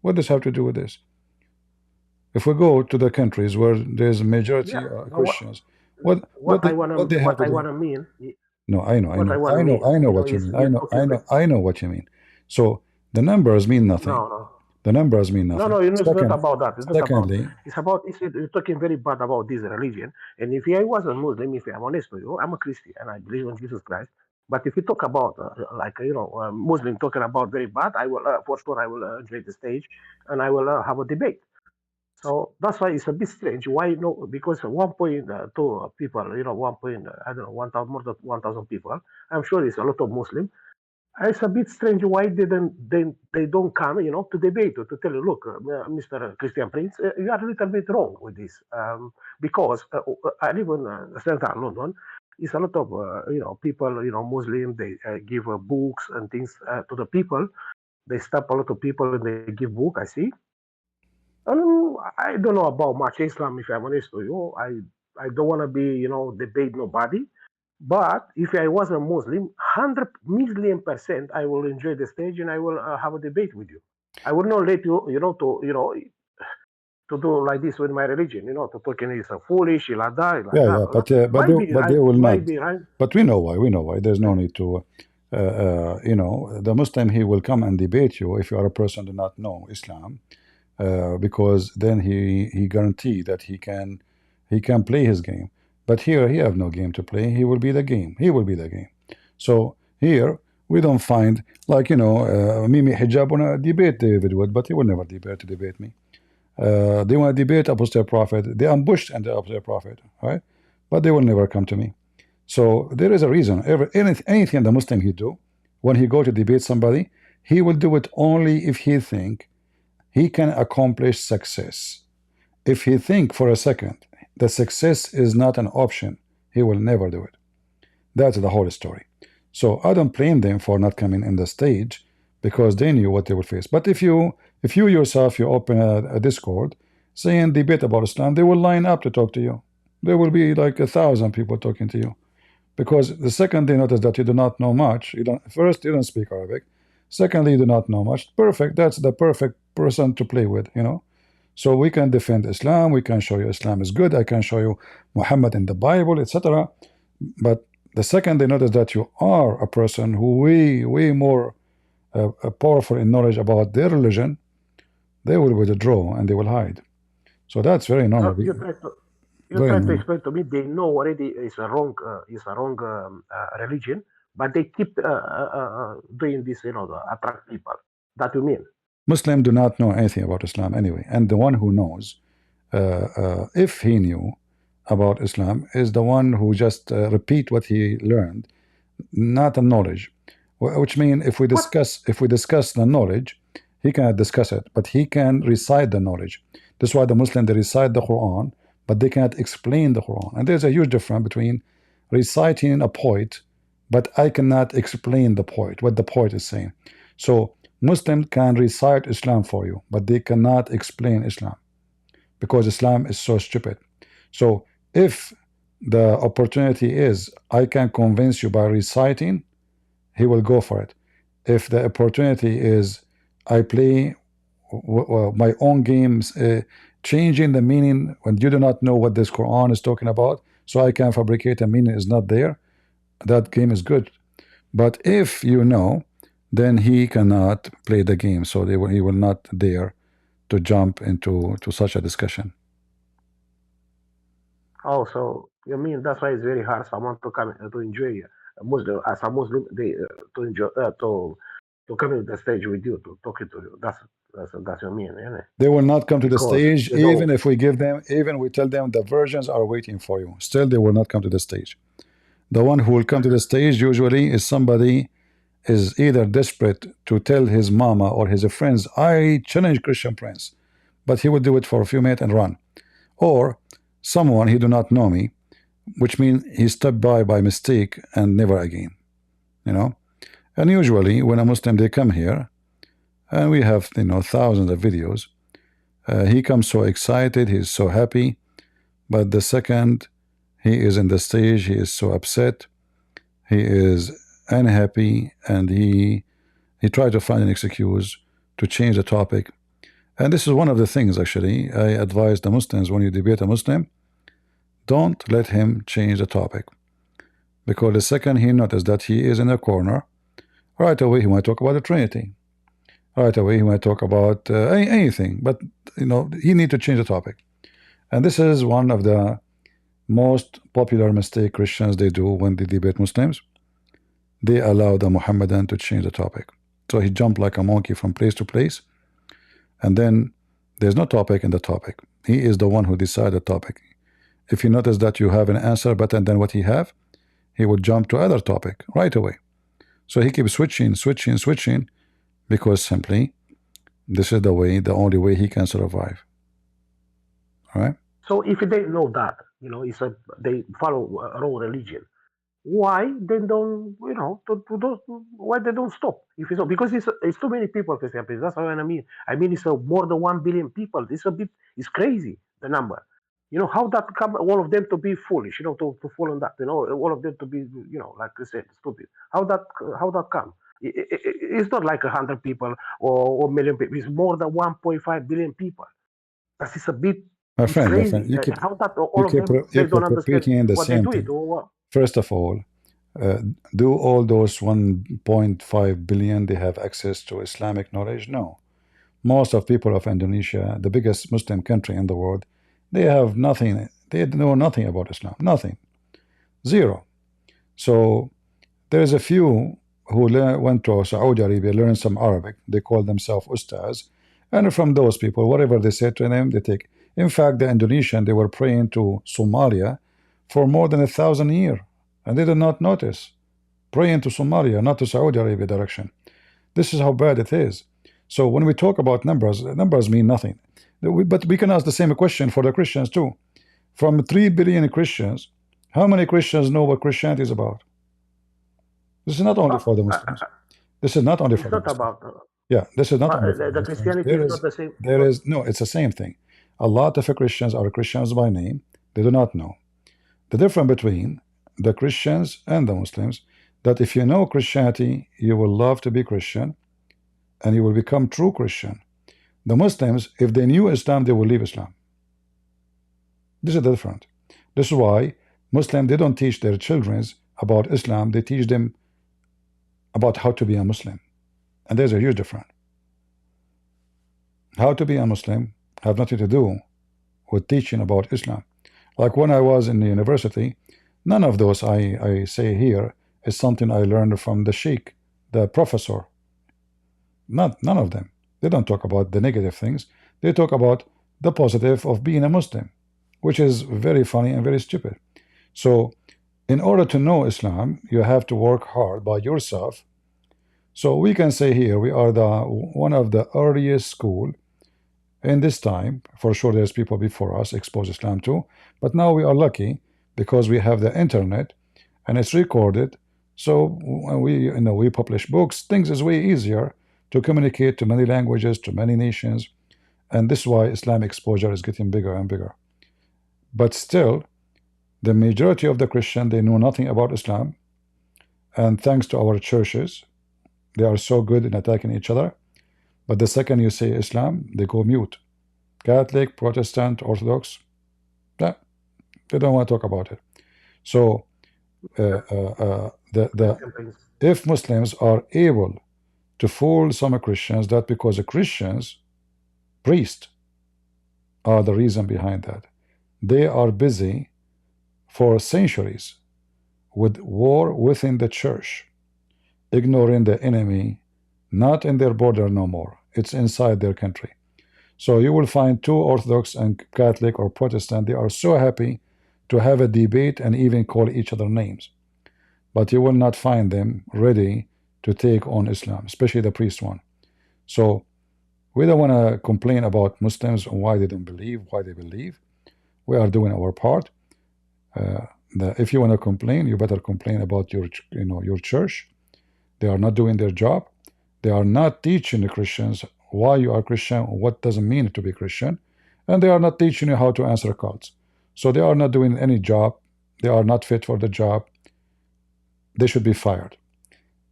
A: What does have to do with this? If we go to the countries where there's a majority Christians, what they have to do? No, I know what you mean. I know what you mean. So the numbers mean nothing.
H: No.
A: The numbers mean nothing.
H: No, it's not about that. It's not
A: Secondly,
H: about. You're talking very bad about this religion. And if I was a Muslim, if I'm honest with you, I'm a Christian and I believe in Jesus Christ. But if you talk about Muslim talking about very bad, I will for sure I will enjoy the stage and I will have a debate. So that's why it's a bit strange. Why no? Because 1.2 people, 1 point, I don't know, 1,000 more than 1,000 people. I'm sure it's a lot of Muslim. It's a bit strange why they don't come, to debate or to tell you, look, Mr. Christian Prince, you are a little bit wrong with this, because I live in central London. It's a lot of people, Muslim. They give books and things to the people. They stop a lot of people and they give book. I see. I don't know about much Islam, if I'm honest with you. I don't want to be, debate nobody. But if I was a Muslim, 100,000,000%, I will enjoy the stage and I will have a debate with you. I will not let you, to do like this with my religion, to talking is foolish, like that.
A: but they will not. But we know why. We know why. There's no need to. The Muslim, he will come and debate you if you are a person who do not know Islam, because then he guarantee that he can play his game. But here he have no game to play. He will be the game. He will be the game. So here we don't find, like, Mimi Hijab wanna debate David Wood, but he will never debate me. They want to debate Apostle Prophet. They ambushed and the Apostle Prophet, right? But they will never come to me. So there is a reason. Anything the Muslim he do, when he go to debate somebody, he will do it only if he think he can accomplish success. If he think for a second that success is not an option, he will never do it. That's the whole story. So I don't blame them for not coming in the stage, because they knew what they would face. But if you yourself, you open a Discord saying debate about Islam, they will line up to talk to you. There will be like 1,000 people talking to you, because the second they notice that you do not know much, you don't speak Arabic. Secondly, you do not know much. Perfect. That's the perfect person to play with, So we can defend Islam, we can show you Islam is good, I can show you Muhammad in the Bible, etc. But the second they notice that you are a person who way more powerful in knowledge about their religion, they will withdraw and they will hide. So that's very normal.
H: You try to
A: Very normal.
H: explain to me. They know already it's a wrong religion, but they keep doing this, to attract people. That you mean?
A: Muslims do not know anything about Islam anyway, and the one who knows, if he knew about Islam, is the one who just repeat what he learned, not a knowledge. Which means if we discuss the knowledge, he cannot discuss it, but he can recite the knowledge. That's why the Muslims, they recite the Quran, but they cannot explain the Quran. And there's a huge difference between reciting a poet, but I cannot explain the poet, what the poet is saying. So Muslims can recite Islam for you, but they cannot explain Islam because Islam is so stupid. So if the opportunity is I can convince you by reciting, he will go for it. If the opportunity is I play my own games, changing the meaning when you do not know what this Quran is talking about, so I can fabricate a meaning is not there, that game is good. But if you know, then he cannot play the game, so he will not dare to jump into such a discussion.
H: Oh, so you mean that's why it's very hard someone to come to enjoy a Muslim as a Muslim, they to enjoy to come to the stage with you to talk to you. That's what you mean, isn't it?
A: They will not come to the
H: Because
A: stage,
H: they don't-
A: even if we give them, even we tell them the virgins are waiting for you. Still, they will not come to the stage. The one who will come to the stage usually is somebody is either desperate to tell his mama or his friends, I challenge Christian Prince, but he will do it for a few minutes and run. Or someone he do not know me, which means he stepped by mistake and never again, you know. And usually when a Muslim, they come here, and we have, thousands of videos, he comes so excited, he's so happy, but the second he is in the stage, he is so upset, he is unhappy, and he tried to find an excuse to change the topic. And this is one of the things, actually, I advise the Muslims, when you debate a Muslim, don't let him change the topic, because the second he notices that he is in a corner, right away he might talk about the Trinity, right away he might talk about anything, but he need to change the topic. And this is one of the most popular mistake Christians they do when they debate Muslims. They allow the Muhammadan to change the topic, so he jumped like a monkey from place to place, and then there's no topic in the topic. He is the one who decides the topic. If you notice that you have an answer better than what he have, he will jump to other topic right away. So he keeps switching, because simply this is the only way he can survive. All right.
H: So if they know that, they follow a wrong religion, why they don't, why they don't stop? If it's because it's too many people, for example. That's what I mean. I mean, it's more than 1 billion people. It's crazy, the number. How that come all of them to be foolish, to fall on that, all of them to be, like I said, stupid. How that come? It's not like 100 people or 1 million people. It's more than 1.5 billion people. That is a bit.
A: My friend,
H: crazy.
A: you keep,
H: How that all of them they don't understand
A: the
H: what
A: same
H: they do
A: thing.
H: it or what?
A: First of all, do all those 1.5 billion they have access to Islamic knowledge? No. Most of people of Indonesia, the biggest Muslim country in the world, they have nothing. They know nothing about Islam. Nothing. Zero. So there is a few who went to Saudi Arabia, learned some Arabic. They call themselves ustaz, and from those people, whatever they say to them, they take. In fact, the Indonesian, they were praying to Somalia for more than 1,000 years, and they did not notice. Praying to Somalia, not to Saudi Arabia direction. This is how bad it is. So when we talk about numbers mean nothing. But we can ask the same question for the Christians too. From 3 billion Christians, how many Christians know what Christianity is about? This is not only for the Muslims. This is not only for the Muslims. This is not only for
H: the Christianity is not the same.
A: No, it's the same thing. A lot of Christians are Christians by name. They do not know. The difference between the Christians and the Muslims, that if you know Christianity, you will love to be Christian, and you will become true Christian. The Muslims, if they knew Islam, they will leave Islam. This is different. This is why Muslims, they don't teach their children about Islam. They teach them about how to be a Muslim. And there's a huge difference. How to be a Muslim have nothing to do with teaching about Islam. Like when I was in the university, none of those I say here is something I learned from the sheikh, the professor. None of them. They don't talk about the negative things. They talk about the positive of being a Muslim, which is very funny and very stupid. So in order to know Islam, you have to work hard by yourself. So we can say here we are one of the earliest school in this time. For sure there's people before us expose Islam too, but now we are lucky because we have the internet and it's recorded. So when we publish books, things is way easier to communicate to many languages, to many nations, and this is why Islamic exposure is getting bigger and bigger. But still, the majority of the Christian, they know nothing about Islam, and thanks to our churches, they are so good in attacking each other. But the second you say Islam, they go mute. Catholic, Protestant, Orthodox, they don't want to talk about it. So if Muslims are able to fool some Christians, that because the Christians, priests, are the reason behind that. They are busy for centuries with war within the church, ignoring the enemy, not in their border no more. It's inside their country. So you will find two Orthodox and Catholic or Protestant, they are so happy to have a debate and even call each other names. But you will not find them ready to take on Islam, especially the priest one. So we don't want to complain about Muslims and why they don't believe, why they believe. We are doing our part. If you want to complain, you better complain about your church. They are not doing their job. They are not teaching the Christians why you are Christian, what doesn't mean to be Christian, and they are not teaching you how to answer calls. So they are not doing any job. They are not fit for the job. They should be fired.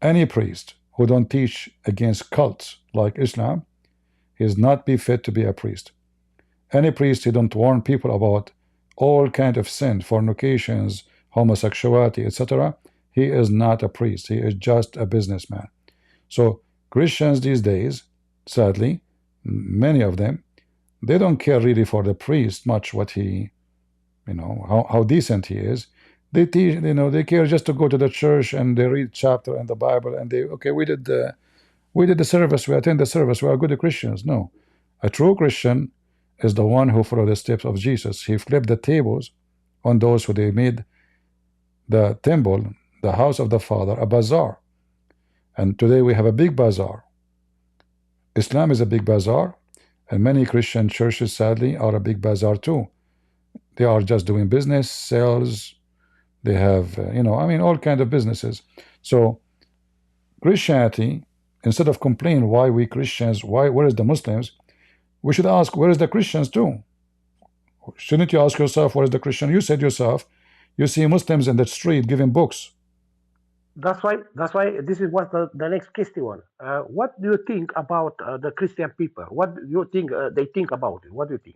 A: Any priest who don't teach against cults like Islam is not be fit to be a priest. Any priest who don't warn people about all kind of sin, fornications, homosexuality, etc., he is not a priest. He is just a businessman. So Christians these days, sadly, many of them, they don't care really for the priest much what he, how decent he is. They teach, they care just to go to the church and they read chapter in the Bible and we did the service, we attend the service, we are good Christians. No, a true Christian is the one who followed the steps of Jesus. He flipped the tables on those who they made the temple, the house of the Father, a bazaar. And today we have a big bazaar. Islam is a big bazaar, and many Christian churches, sadly, are a big bazaar too. They are just doing business, sales. They have, all kinds of businesses. So Christianity, instead of complaining why we Christians, where is the Muslims, we should ask, where is the Christians too? Shouldn't you ask yourself, where is the Christian? You said yourself, you see Muslims in the street giving books.
H: That's why this is what the next question one. What do you think about the Christian people? What do you think they think about it? What do you think?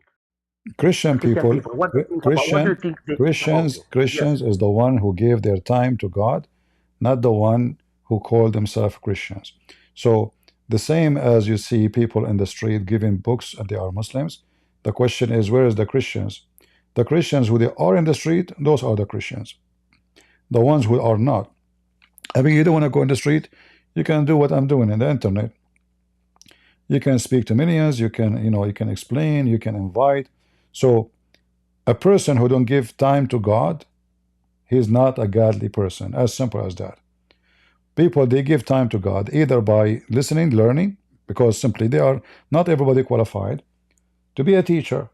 A: Christian people,
H: What do you think they
A: Christians is the one who gave their time to God, not the one who called themselves Christians. So the same as you see people in the street giving books and they are Muslims, the question is, where is the Christians? The Christians who they are in the street, those are the Christians. The ones who are not, you don't want to go in the street, you can do what I'm doing in the internet. You can speak to millions, you can, you can explain, you can invite. So a person who don't give time to God, he's not a godly person, as simple as that. People, they give time to God either by listening, learning, because simply they are not everybody qualified to be a teacher.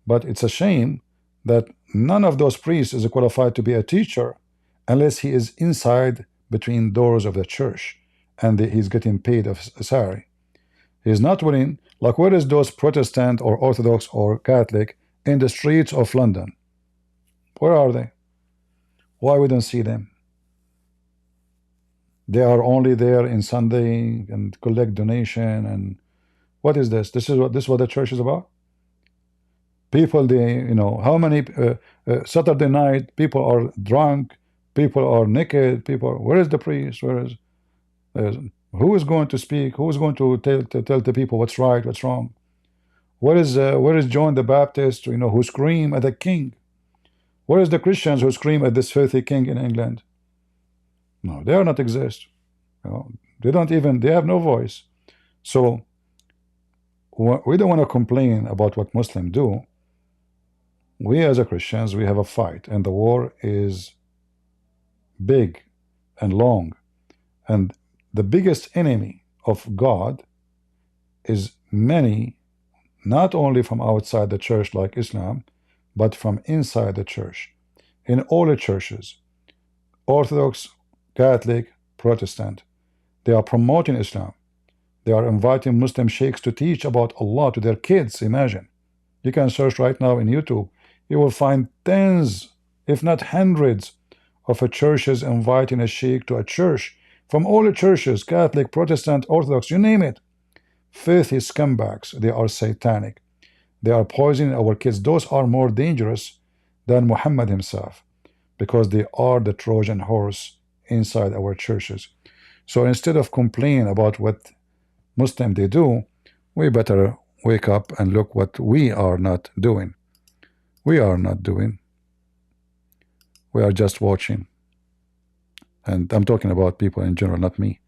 A: But it's a shame that none of those priests is qualified to be a teacher unless he is inside between doors of the church and he's getting paid a salary. He's not willing. Like, where is those Protestant or Orthodox or Catholic in the streets of London? Where are they? Why we don't see them? They are only there in Sunday and collect donation. And What is this? This is what the church is about. People, they, you know, how many Saturday night people are drunk, people are naked, people. Where is the priest? Who is going to speak? Who is going to tell the people what's right, what's wrong? Where is John the Baptist? You know, who scream at the king? Where is the Christians who scream at this filthy king in England? No, they are not exist. You know, they don't even. They have no voice. So we don't want to complain about what Muslims do. We as a Christians, we have a fight, and the war is big and long, and the biggest enemy of God is many, not only from outside the church like Islam, but from inside the church. In all the churches, Orthodox, Catholic, Protestant, they are promoting Islam. They are inviting Muslim sheikhs to teach about Allah to their kids. Imagine. You can search right now in YouTube. You will find tens, if not hundreds, of churches inviting a sheikh to a church. From all the churches, Catholic, Protestant, Orthodox, you name it. Filthy scumbags. They are satanic. They are poisoning our kids. Those are more dangerous than Muhammad himself, because they are the Trojan horse inside our churches. So instead of complaining about what Muslim they do, we better wake up and look what we are not doing. We are not doing. We are just watching. And I'm talking about people in general, not me.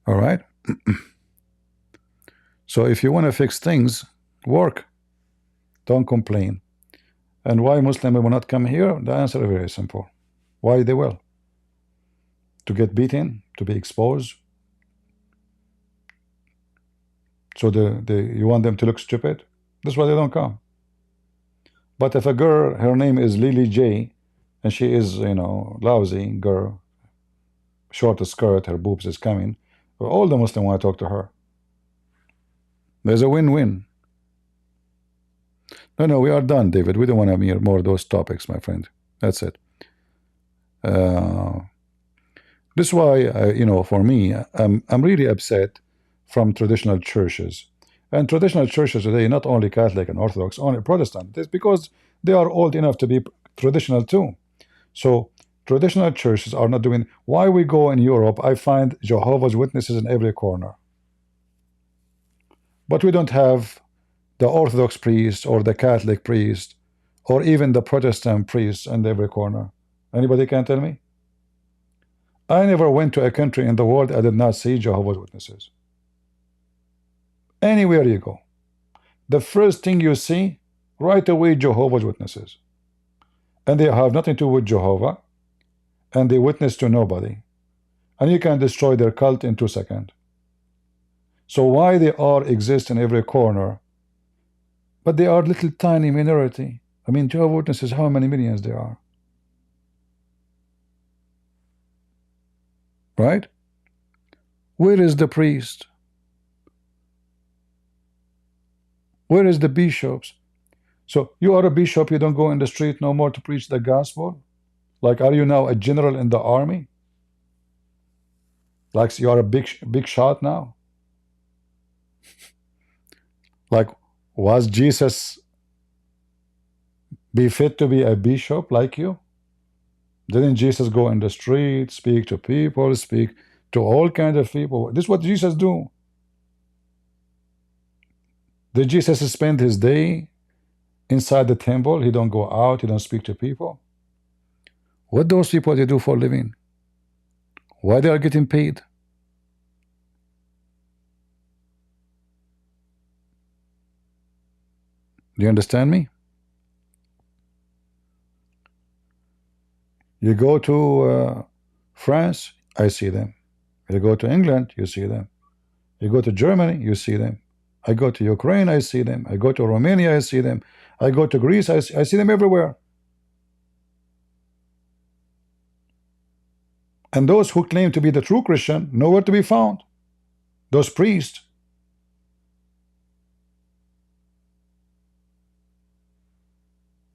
A: All right? So if you want to fix things, work. Don't complain. And why Muslims will not come here? The answer is very simple. Why they will? To get beaten, to be exposed. So you want them to look stupid? That's why they don't come. But if a girl, her name is Lily J, and she is, you know, lousy girl, short skirt, her boobs is coming, all the Muslims want to talk to her. There's a win-win. No, we are done, David. We don't want to hear more of those topics, my friend. That's it. This is why, you know, for me, I'm really upset from traditional churches. And traditional churches today, not only Catholic and Orthodox, only Protestant. It's because they are old enough to be traditional too. So traditional churches are not doing. Why we go in Europe, I find Jehovah's Witnesses in every corner. But we don't have the Orthodox priest or the Catholic priest or even the Protestant priest in every corner. Anybody can tell me? I never went to a country in the world I did not see Jehovah's Witnesses. Anywhere you go, the first thing you see, right away, Jehovah's Witnesses. And they have nothing to do with Jehovah, and they witness to nobody. And you can destroy their cult in 2 seconds. So why they are exist in every corner, but they are little tiny minority. I mean, Jehovah's Witnesses, how many millions there are? Right? Where is the priest? Where is the bishops? So you are a bishop, you don't go in the street no more to preach the gospel? Like, are you now a general in the army? Like you are a big shot now? Like, was Jesus be fit to be a bishop like you? Didn't Jesus go in the street, speak to people, speak to all kinds of people? This is what Jesus do. Did Jesus spend his day inside the temple? He don't go out, he don't speak to people. What those people they do for a living? Why they are getting paid? Do you understand me? You go to France, I see them. You go to England, you see them. You go to Germany, you see them. I go to Ukraine, I see them. I go to Romania, I see them. I go to Greece, I see them everywhere. And those who claim to be the true Christian, nowhere to be found. Those priests.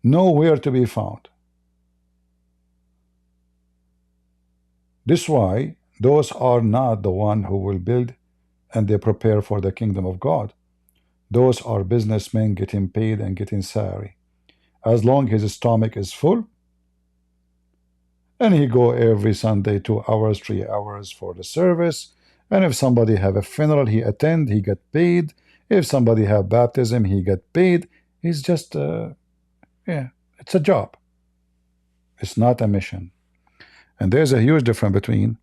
A: Nowhere to be found. This is why those are not the one who will build and they prepare for the kingdom of God. Those are businessmen getting paid and getting salary. As long as his stomach is full, and he go every Sunday 2 hours, 3 hours for the service. And if somebody have a funeral, he attend, he get paid. If somebody have baptism, he get paid. He's just, yeah, it's a job. It's not a mission. And there's a huge difference between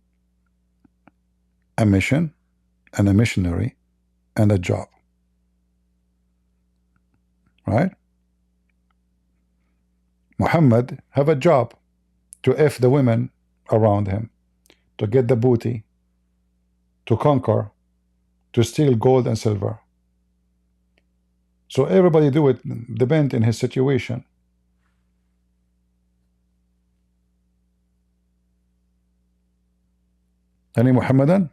A: a mission and a missionary and a job. Right? Muhammad have a job to F the women around him, to get the booty, to conquer, to steal gold and silver. So everybody do it, depend in his situation. Any Muhammadan?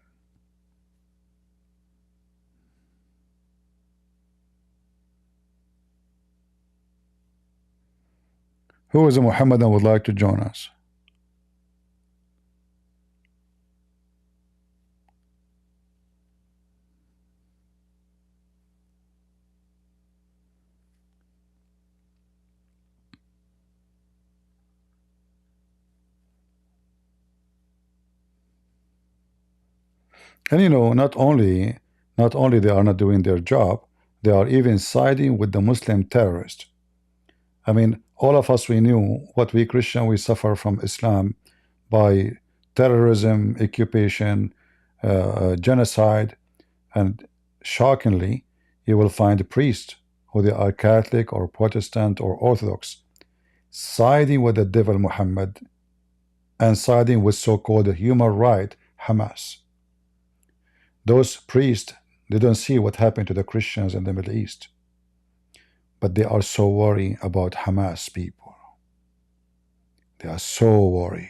A: Who is a Muhammadan would like to join us? And you know, not only they are not doing their job, they are even siding with the Muslim terrorist. I mean, all of us, we knew what we Christian, we suffer from Islam by terrorism, occupation, genocide, and shockingly, you will find priests who they are Catholic or Protestant or Orthodox siding with the devil Muhammad and siding with so-called human right Hamas. Those priests, they don't see what happened to the Christians in the Middle East, but they are so worried about Hamas people. They are so worried.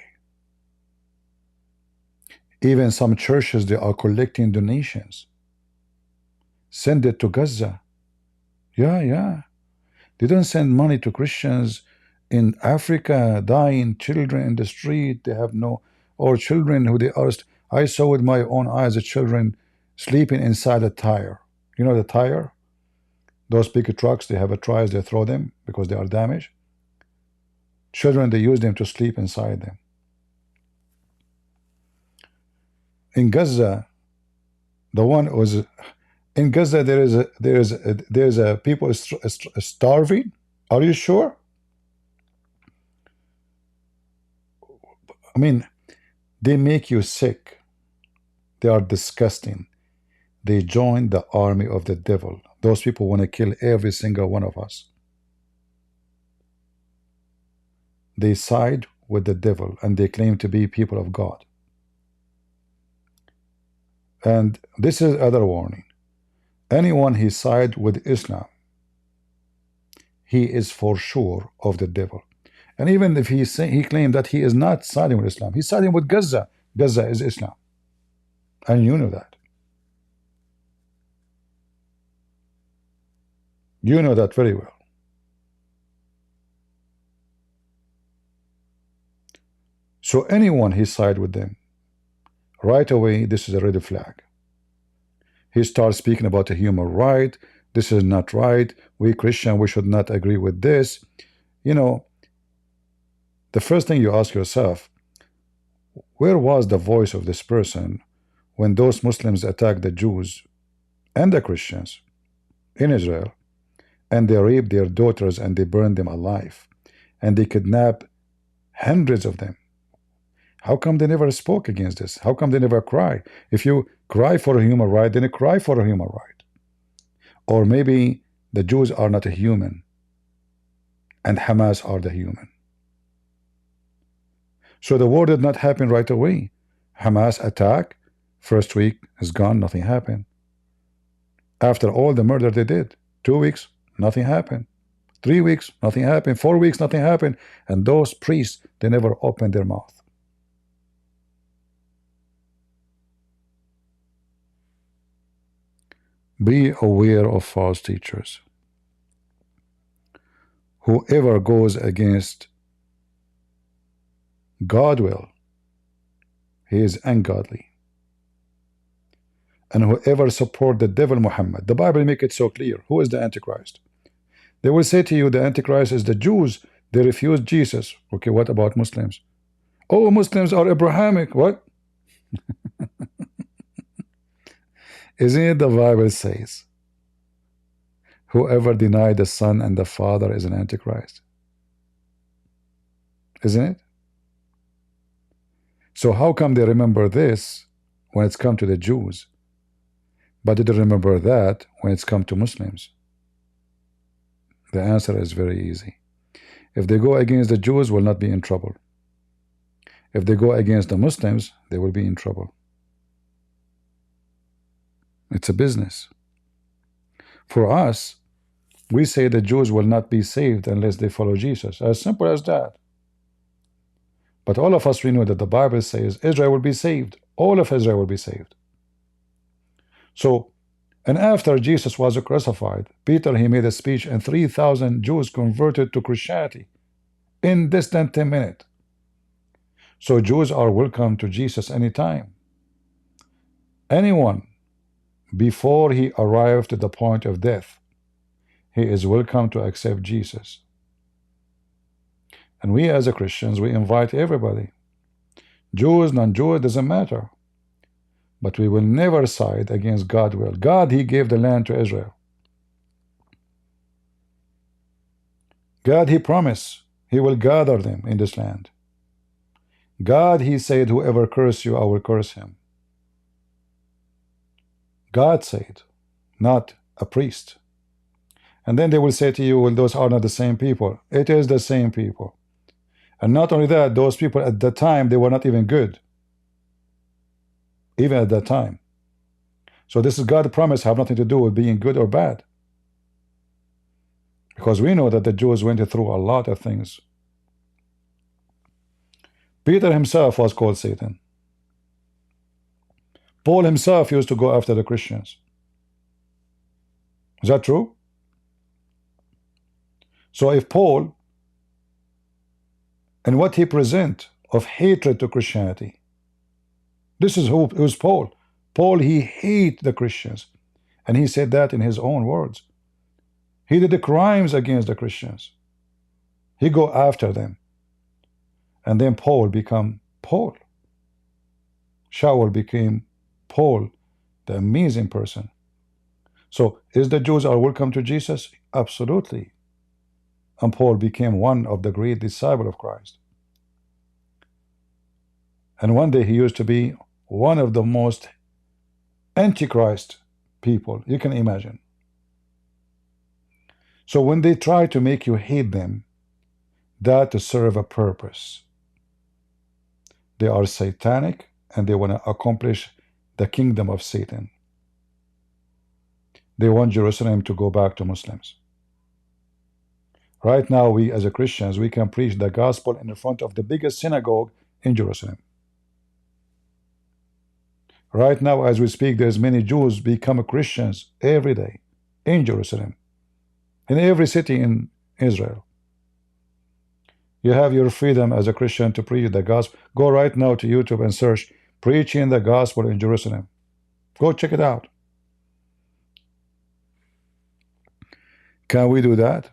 A: Even some churches, they are collecting donations. Send it to Gaza. Yeah. They don't send money to Christians in Africa, dying children in the street. They have no, or children who they are. I saw with my own eyes the children sleeping inside a tire. You know the tire? Those big trucks, they have a tires, they throw them because they are damaged. Children, they use them to sleep inside them. In Gaza, the one was in Gaza, there's a people starving. Are you sure? I mean, they make you sick. They are disgusting. They join the army of the devil. Those people want to kill every single one of us. They side with the devil and they claim to be people of God. And this is other warning. Anyone he side with Islam, he is for sure of the devil. And even if he claimed that he is not siding with Islam, he's siding with Gaza. Gaza is Islam. And you know that. You know that very well. So anyone he side with them, right away, this is a red flag. He starts speaking about a human right. This is not right. We Christian, we should not agree with this. You know, the first thing you ask yourself, where was the voice of this person when those Muslims attacked the Jews and the Christians in Israel, and they raped their daughters and they burned them alive, and they kidnapped hundreds of them? How come they never spoke against this? How come they never cry? If you cry for a human right, then you cry for a human right. Or maybe the Jews are not a human and Hamas are the human. So the war did not happen right away. Hamas attack, first week is gone, nothing happened. After all the murder they did, 2 weeks, nothing happened. 3 weeks, nothing happened. 4 weeks, nothing happened. And those priests, they never opened their mouth. Be aware of false teachers. Whoever goes against God will, he is ungodly. and whoever support the devil Muhammad. The Bible make it so clear. Who is the Antichrist? They will say to you the Antichrist is the Jews. They refuse Jesus. Okay, what about Muslims? Oh, Muslims are Abrahamic. What? Isn't it the Bible says, whoever denied the Son and the Father is an Antichrist? Isn't it? So how come they remember this when it's come to the Jews, but they don't remember that when it's come to Muslims? The answer is very easy. If they go against the Jews, will not be in trouble. If they go against the Muslims, they will be in trouble. It's a business. For us, we say the Jews will not be saved unless they follow Jesus. As simple as that. But all of us, we know that the Bible says Israel will be saved. All of Israel will be saved. So, and after Jesus was crucified, Peter, he made a speech, and 3,000 Jews converted to Christianity in less than 10 minutes. So Jews are welcome to Jesus anytime. Anyone, before he arrived to the point of death, he is welcome to accept Jesus. And we as a Christians, we invite everybody. Jews, non-Jews, doesn't matter. But we will never side against God's will. God, he gave the land to Israel. God, he promised he will gather them in this land. God, he said, whoever curse you, I will curse him. God said, not a priest. And then they will say to you, well, those are not the same people. It is the same people. And not only that, those people at the time, they were not even good. Even at that time. So this is God's promise, have nothing to do with being good or bad. Because we know that the Jews went through a lot of things. Peter himself was called Satan. Paul himself used to go after the Christians. Is that true? So if Paul, and what he present of hatred to Christianity, this is who was Paul. Paul, he hate the Christians. And he said that in his own words. He did the crimes against the Christians. He go after them. And then Paul become Paul. Shaul became Paul, the amazing person. So is the Jews are welcome to Jesus? Absolutely. And Paul became one of the great disciples of Christ. And one day he used to be one of the most antichrist people you can imagine. So when they try to make you hate them, that to serve a purpose. They are satanic and they want to accomplish the kingdom of Satan. They want Jerusalem to go back to Muslims. Right now, we as a Christians, we can preach the gospel in front of the biggest synagogue in Jerusalem. Right now, as we speak, there's many Jews become Christians every day in Jerusalem, in every city in Israel. You have your freedom as a Christian to preach the gospel. Go right now to YouTube and search preaching the gospel in Jerusalem. Go check it out. Can we do that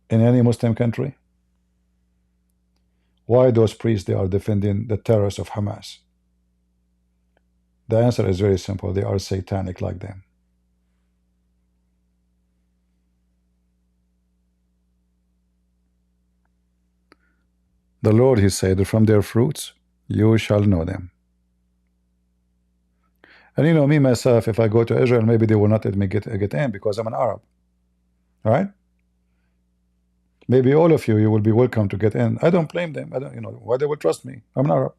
A: in any Muslim country? Why those priests, they are defending the terrorists of Hamas? The answer is very simple. They are satanic like them. The Lord, he said, from their fruits you shall know them. And you know, me myself, if I go to Israel, maybe they will not let me get in because I'm an Arab. All right? Maybe all of you, you will be welcome to get in. I don't blame them. I don't, you know, why they will trust me? I'm an Arab.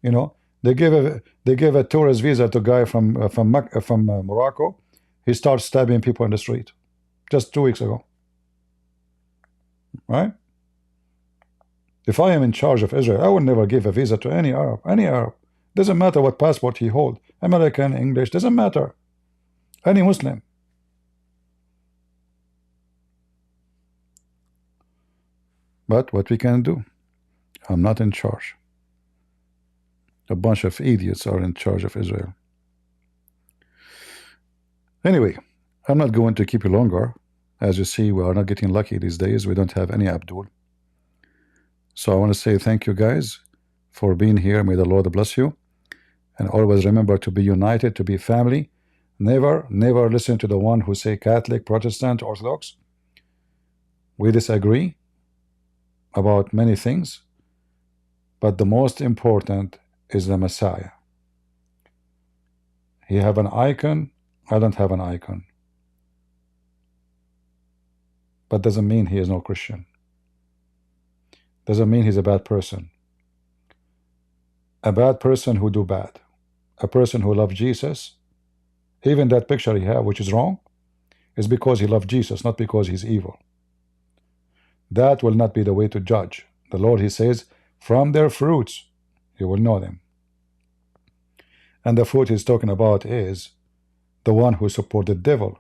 A: You know, they give a tourist visa to a guy from Morocco. He starts stabbing people in the street just 2 weeks ago. Right? If I am in charge of Israel, I will never give a visa to any Arab. Any Arab. Doesn't matter what passport he holds. American, English, doesn't matter. Any Muslim. But what we can do, I'm not in charge. A bunch of idiots are in charge of Israel. Anyway, I'm not going to keep you longer. As you see, we are not getting lucky these days. We don't have any Abdul. So I want to say thank you guys for being here. May the Lord bless you. And always remember to be united, to be family. Never listen to the one who say Catholic, Protestant, Orthodox. We disagree about many things, but the most important is the Messiah. He have an icon, I don't have an icon. But doesn't mean he is no Christian. Doesn't mean he's a bad person. A bad person who do bad. A person who loves Jesus, even that picture he have, which is wrong, is because he loved Jesus, not because he's evil. That will not be the way to judge. The Lord, he says, from their fruits you will know them. And the fruit he's talking about is the one who support the devil,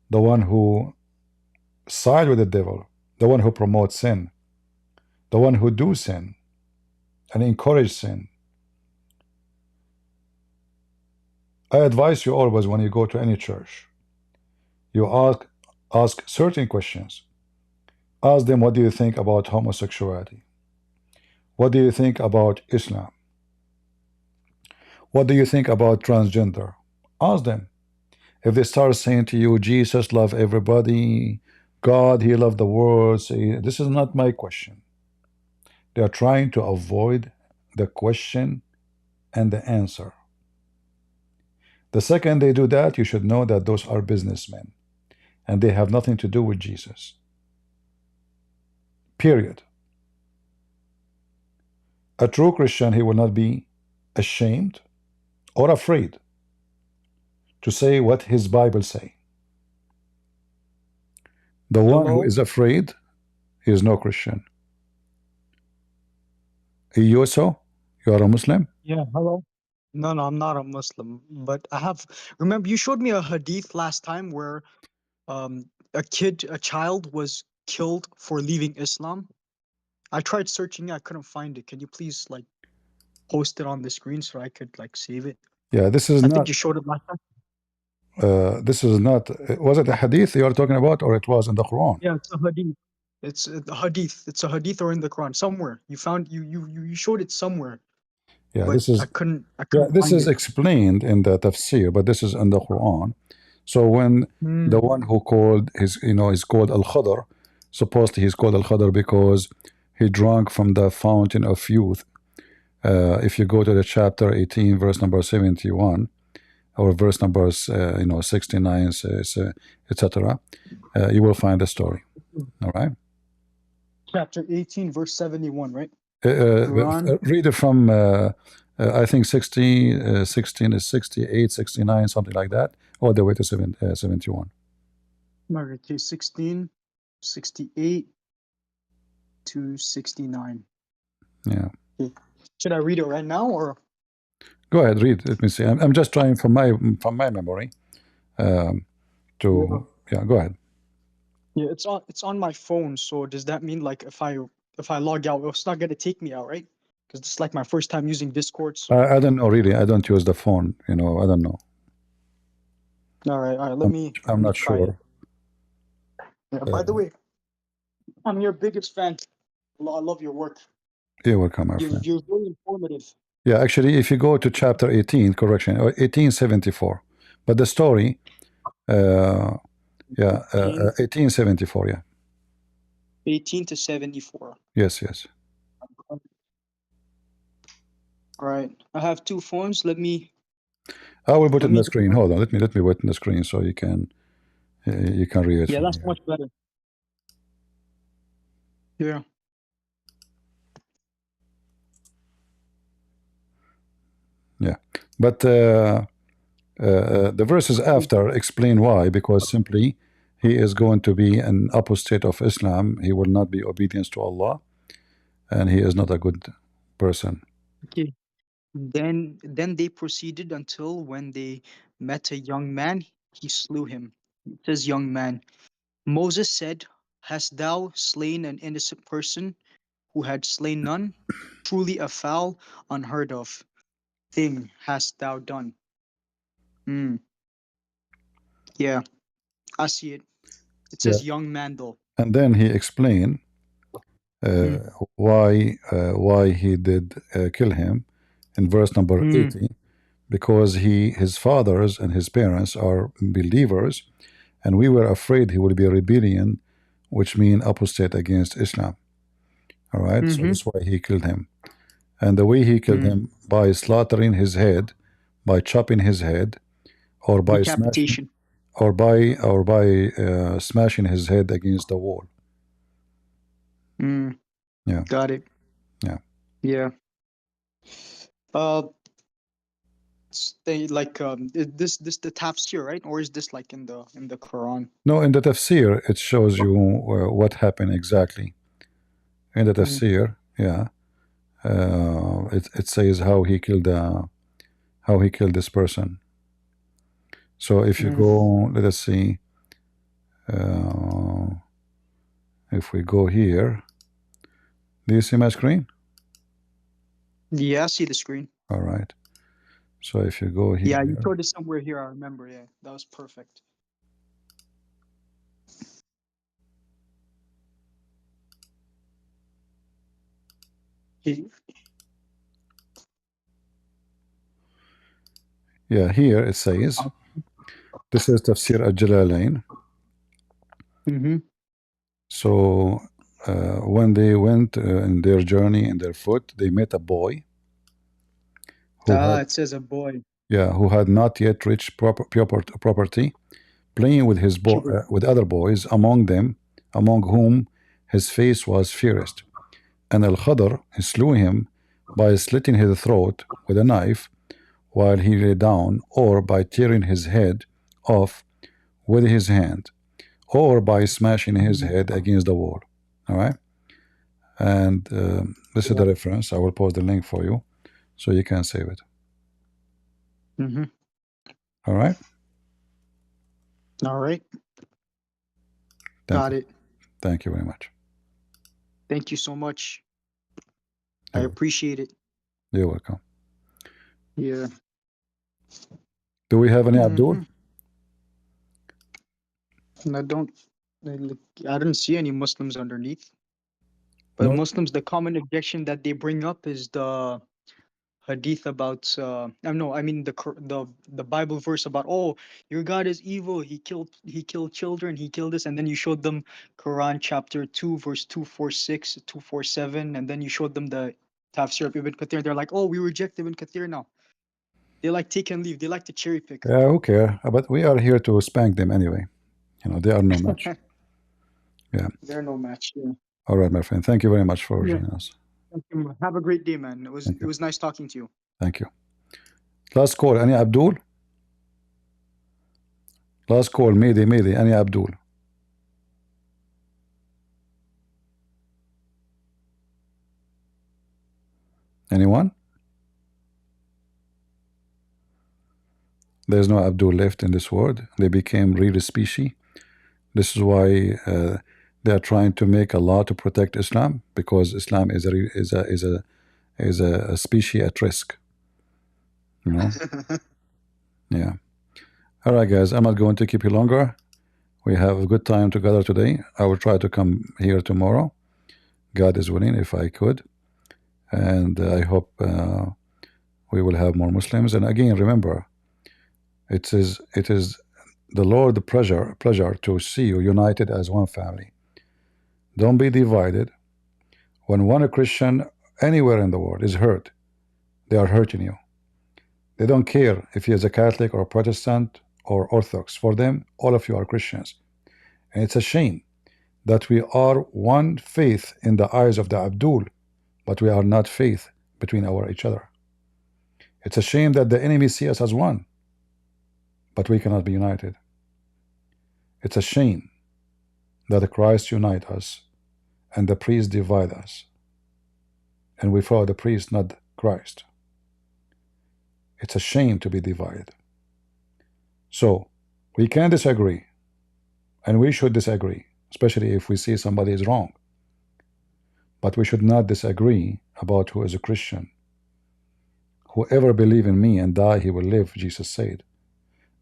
A: the one who side with the devil, the one who promotes sin, the one who do sin and encourage sin. I advise you always when you go to any church, you ask certain questions. Ask them, what do you think about homosexuality? What do you think about Islam? What do you think about transgender? Ask them. If they start saying to you, Jesus loved everybody, God, he loved the world, say, this is not my question. They are trying to avoid the question and the answer. The second they do that, you should know that those are businessmen and they have nothing to do with Jesus. Period. A true Christian, he will not be ashamed or afraid to say what his Bible say. The one who is afraid is no Christian. You also? You are a Muslim?
I: Yeah, hello. No, I'm not a Muslim, but remember you showed me a hadith last time where a child was killed for leaving Islam. I tried searching it, I couldn't find it. Can you please like post it on the screen so I could like save it?
A: Yeah, this is
I: I
A: not.
I: think you showed it last time.
A: This is not. Was it a hadith you are talking about, or it was in the Quran?
I: Yeah, it's a hadith. It's a hadith. It's a hadith or in the Quran somewhere. You found you showed it somewhere.
A: Yeah,
I: but
A: this is.
I: I couldn't
A: This
I: find
A: is
I: it.
A: explained in the tafsir, but this is in the Quran. So when the one who called his, he's called Al-Khadr, supposedly he's called Al-Khadr because he drank from the fountain of youth. If you go to the chapter 18, verse number 71, or verse numbers, 69, etc., you will find the story. All right.
I: Chapter 18, verse 71, right?
A: Read it from, I think 16 is 68, 69, something like that, all the way to 71.
I: Okay, 16, 68 to 69.
A: Yeah.
I: Okay. Should I read it right now or?
A: Go ahead, read. Let me see. I'm just trying from my memory. Go ahead.
I: Yeah, it's on my phone. So does that mean like if I log out, it's not gonna take me out, right? Because it's like my first time using Discord. So
A: I don't know really. I don't use the phone. I don't know.
I: all right.
A: I'm not sure.
I: Yeah, by the way, I'm your biggest fan. I love your work.
A: You're welcome, my friend.
I: You're very informative.
A: Yeah, actually, if you go to chapter 18, correction, 1874, but the story, 1874, yeah.
I: 18 to 74.
A: Yes.
I: All right. I have two phones. I
A: will put it in the screen. Hold on. Let me put it in the screen so you can read it.
I: Yeah, that's much better. Yeah.
A: Yeah, but the verses after explain why, because simply he is going to be an apostate of Islam. He will not be obedient to Allah, and he is not a good person.
I: Okay. Then they proceeded until when they met a young man, he slew him. It says young man. Moses said, "Hast thou slain an innocent person who had slain none? Truly a foul unheard of." thing hast thou done? Yeah, I see it. It
A: Yeah.
I: says young man though.
A: And then he explained why he did kill him in verse number 80, because his fathers and his parents are believers, and we were afraid he would be a rebellion, which mean apostate against Islam. All right, so that's why he killed him. And the way he killed him, by slaughtering his head, by chopping his head, or by smashing,
I: Decapitation.
A: or by smashing his head against the wall. Yeah.
I: Got it.
A: Yeah.
I: Yeah. They like is this the tafsir, right? Or is this like in the Quran?
A: No, in the tafsir it shows you what happened exactly. In the tafsir, yeah, it says how he killed this person. So if you go, let us see, if we go here, do you see my screen?
I: Yeah, I see the screen.
A: All right. So if you go here,
I: Yeah, you showed it somewhere here. I remember. Yeah, that was perfect.
A: yeah, here it says, this is Tafsir al-Jalalain. So when they went in their journey in their foot, they met a boy who had,
I: It says a boy.
A: yeah, who had not yet reached property, playing with his with other boys, among whom his face was fairest. And Al-Khadr slew him by slitting his throat with a knife while he lay down, or by tearing his head off with his hand, or by smashing his head against the wall. All right. And this is the reference. I will post the link for you so you can save it. All right.
I: All right.
A: Thank you.
I: It.
A: Thank you very much.
I: Thank you so much. I appreciate it.
A: You're welcome.
I: Yeah.
A: Do we have any Abdul?
I: I didn't see any Muslims underneath. But
A: No.
I: Muslims, the common objection that they bring up is the hadith about no, I mean the Bible verse about, oh, your God is evil, he killed children, he killed this, and then you showed them Quran chapter 2 verse 246 247, and then you showed them the tafsir of Ibn Kathir. They're like, oh, we reject Ibn Kathir now. They like take and leave, they like to cherry pick.
A: Yeah, who care? But we are here to spank them anyway. You know, they are no match. Yeah.
I: They're no match. Yeah.
A: All right, my friend. Thank you very much for joining us.
I: Thank you. Have a great day, man. It was nice talking to you.
A: Thank you. Last call. Any Abdul? Last call. Mayday. Any Abdul? Anyone? There's no Abdul left in this world. They became really species. This is why they are trying to make a law to protect Islam, because Islam is a species at risk. You know. Yeah. All right, guys. I'm not going to keep you longer. We have a good time together today. I will try to come here tomorrow. God is willing, if I could. And I hope we will have more Muslims. And again, remember, it is the Lord's pleasure to see you united as one family. Don't be divided. When one Christian anywhere in the world is hurt, they are hurting you. They don't care if he is a Catholic or a Protestant or Orthodox. For them, all of you are Christians. And it's a shame that we are one faith in the eyes of the Abdul, but we are not faith between each other. It's a shame that the enemy see us as one, but we cannot be united. It's a shame that Christ unite us and the priest divide us, and we follow the priest, not Christ. It's a shame to be divided. So we can disagree, and we should disagree, especially if we see somebody is wrong. But we should not disagree about who is a Christian Whoever believe in me and die, he will live, Jesus said.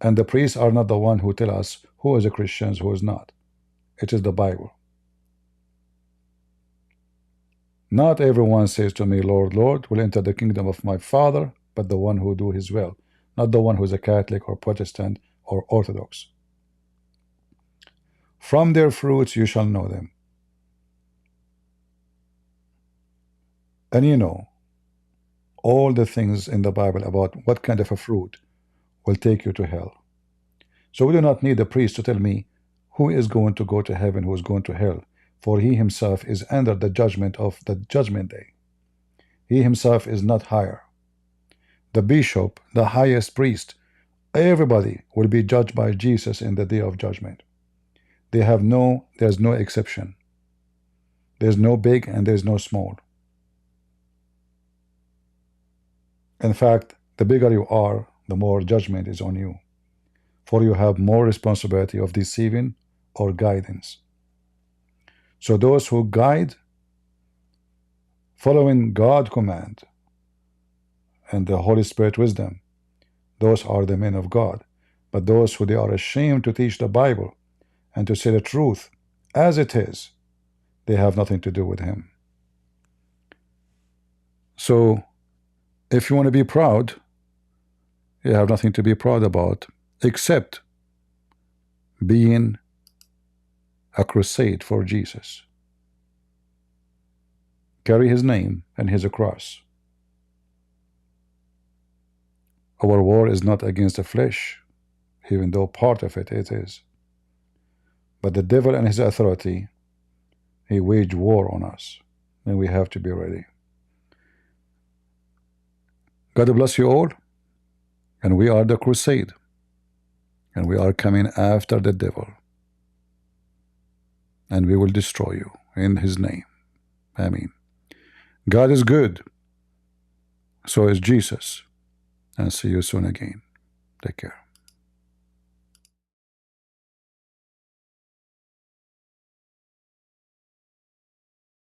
A: And the priests are not the one who tell us who is a Christian, who is not. It is the Bible. Not everyone says to me, Lord, Lord, will enter the kingdom of my Father, but the one who do his will, not the one who is a Catholic or Protestant or Orthodox. From their fruits you shall know them. And you know all the things in the Bible about what kind of a fruit will take you to hell. So we do not need a priest to tell me who is going to go to heaven, who is going to hell, for he himself is under the judgment of the judgment day. He himself is not higher. The bishop, the highest priest, everybody will be judged by Jesus in the day of judgment. There's no exception. There's no big and there's no small. In fact, the bigger you are, the more judgment is on you, for you have more responsibility of deceiving or guidance. So those who guide, following God's command and the Holy Spirit wisdom, those are the men of God. But those who they are ashamed to teach the Bible and to say the truth as it is, they have nothing to do with him. So if you want to be proud, you have nothing to be proud about except being a crusade for Jesus. Carry his name and his cross. Our war is not against the flesh, even though part of it is. But the devil and his authority, he waged war on us, and we have to be ready. God bless you all, and we are the crusade, and we are coming after the devil, and we will destroy you in his name. Amen. God is good, so is Jesus, and see you soon again. Take care.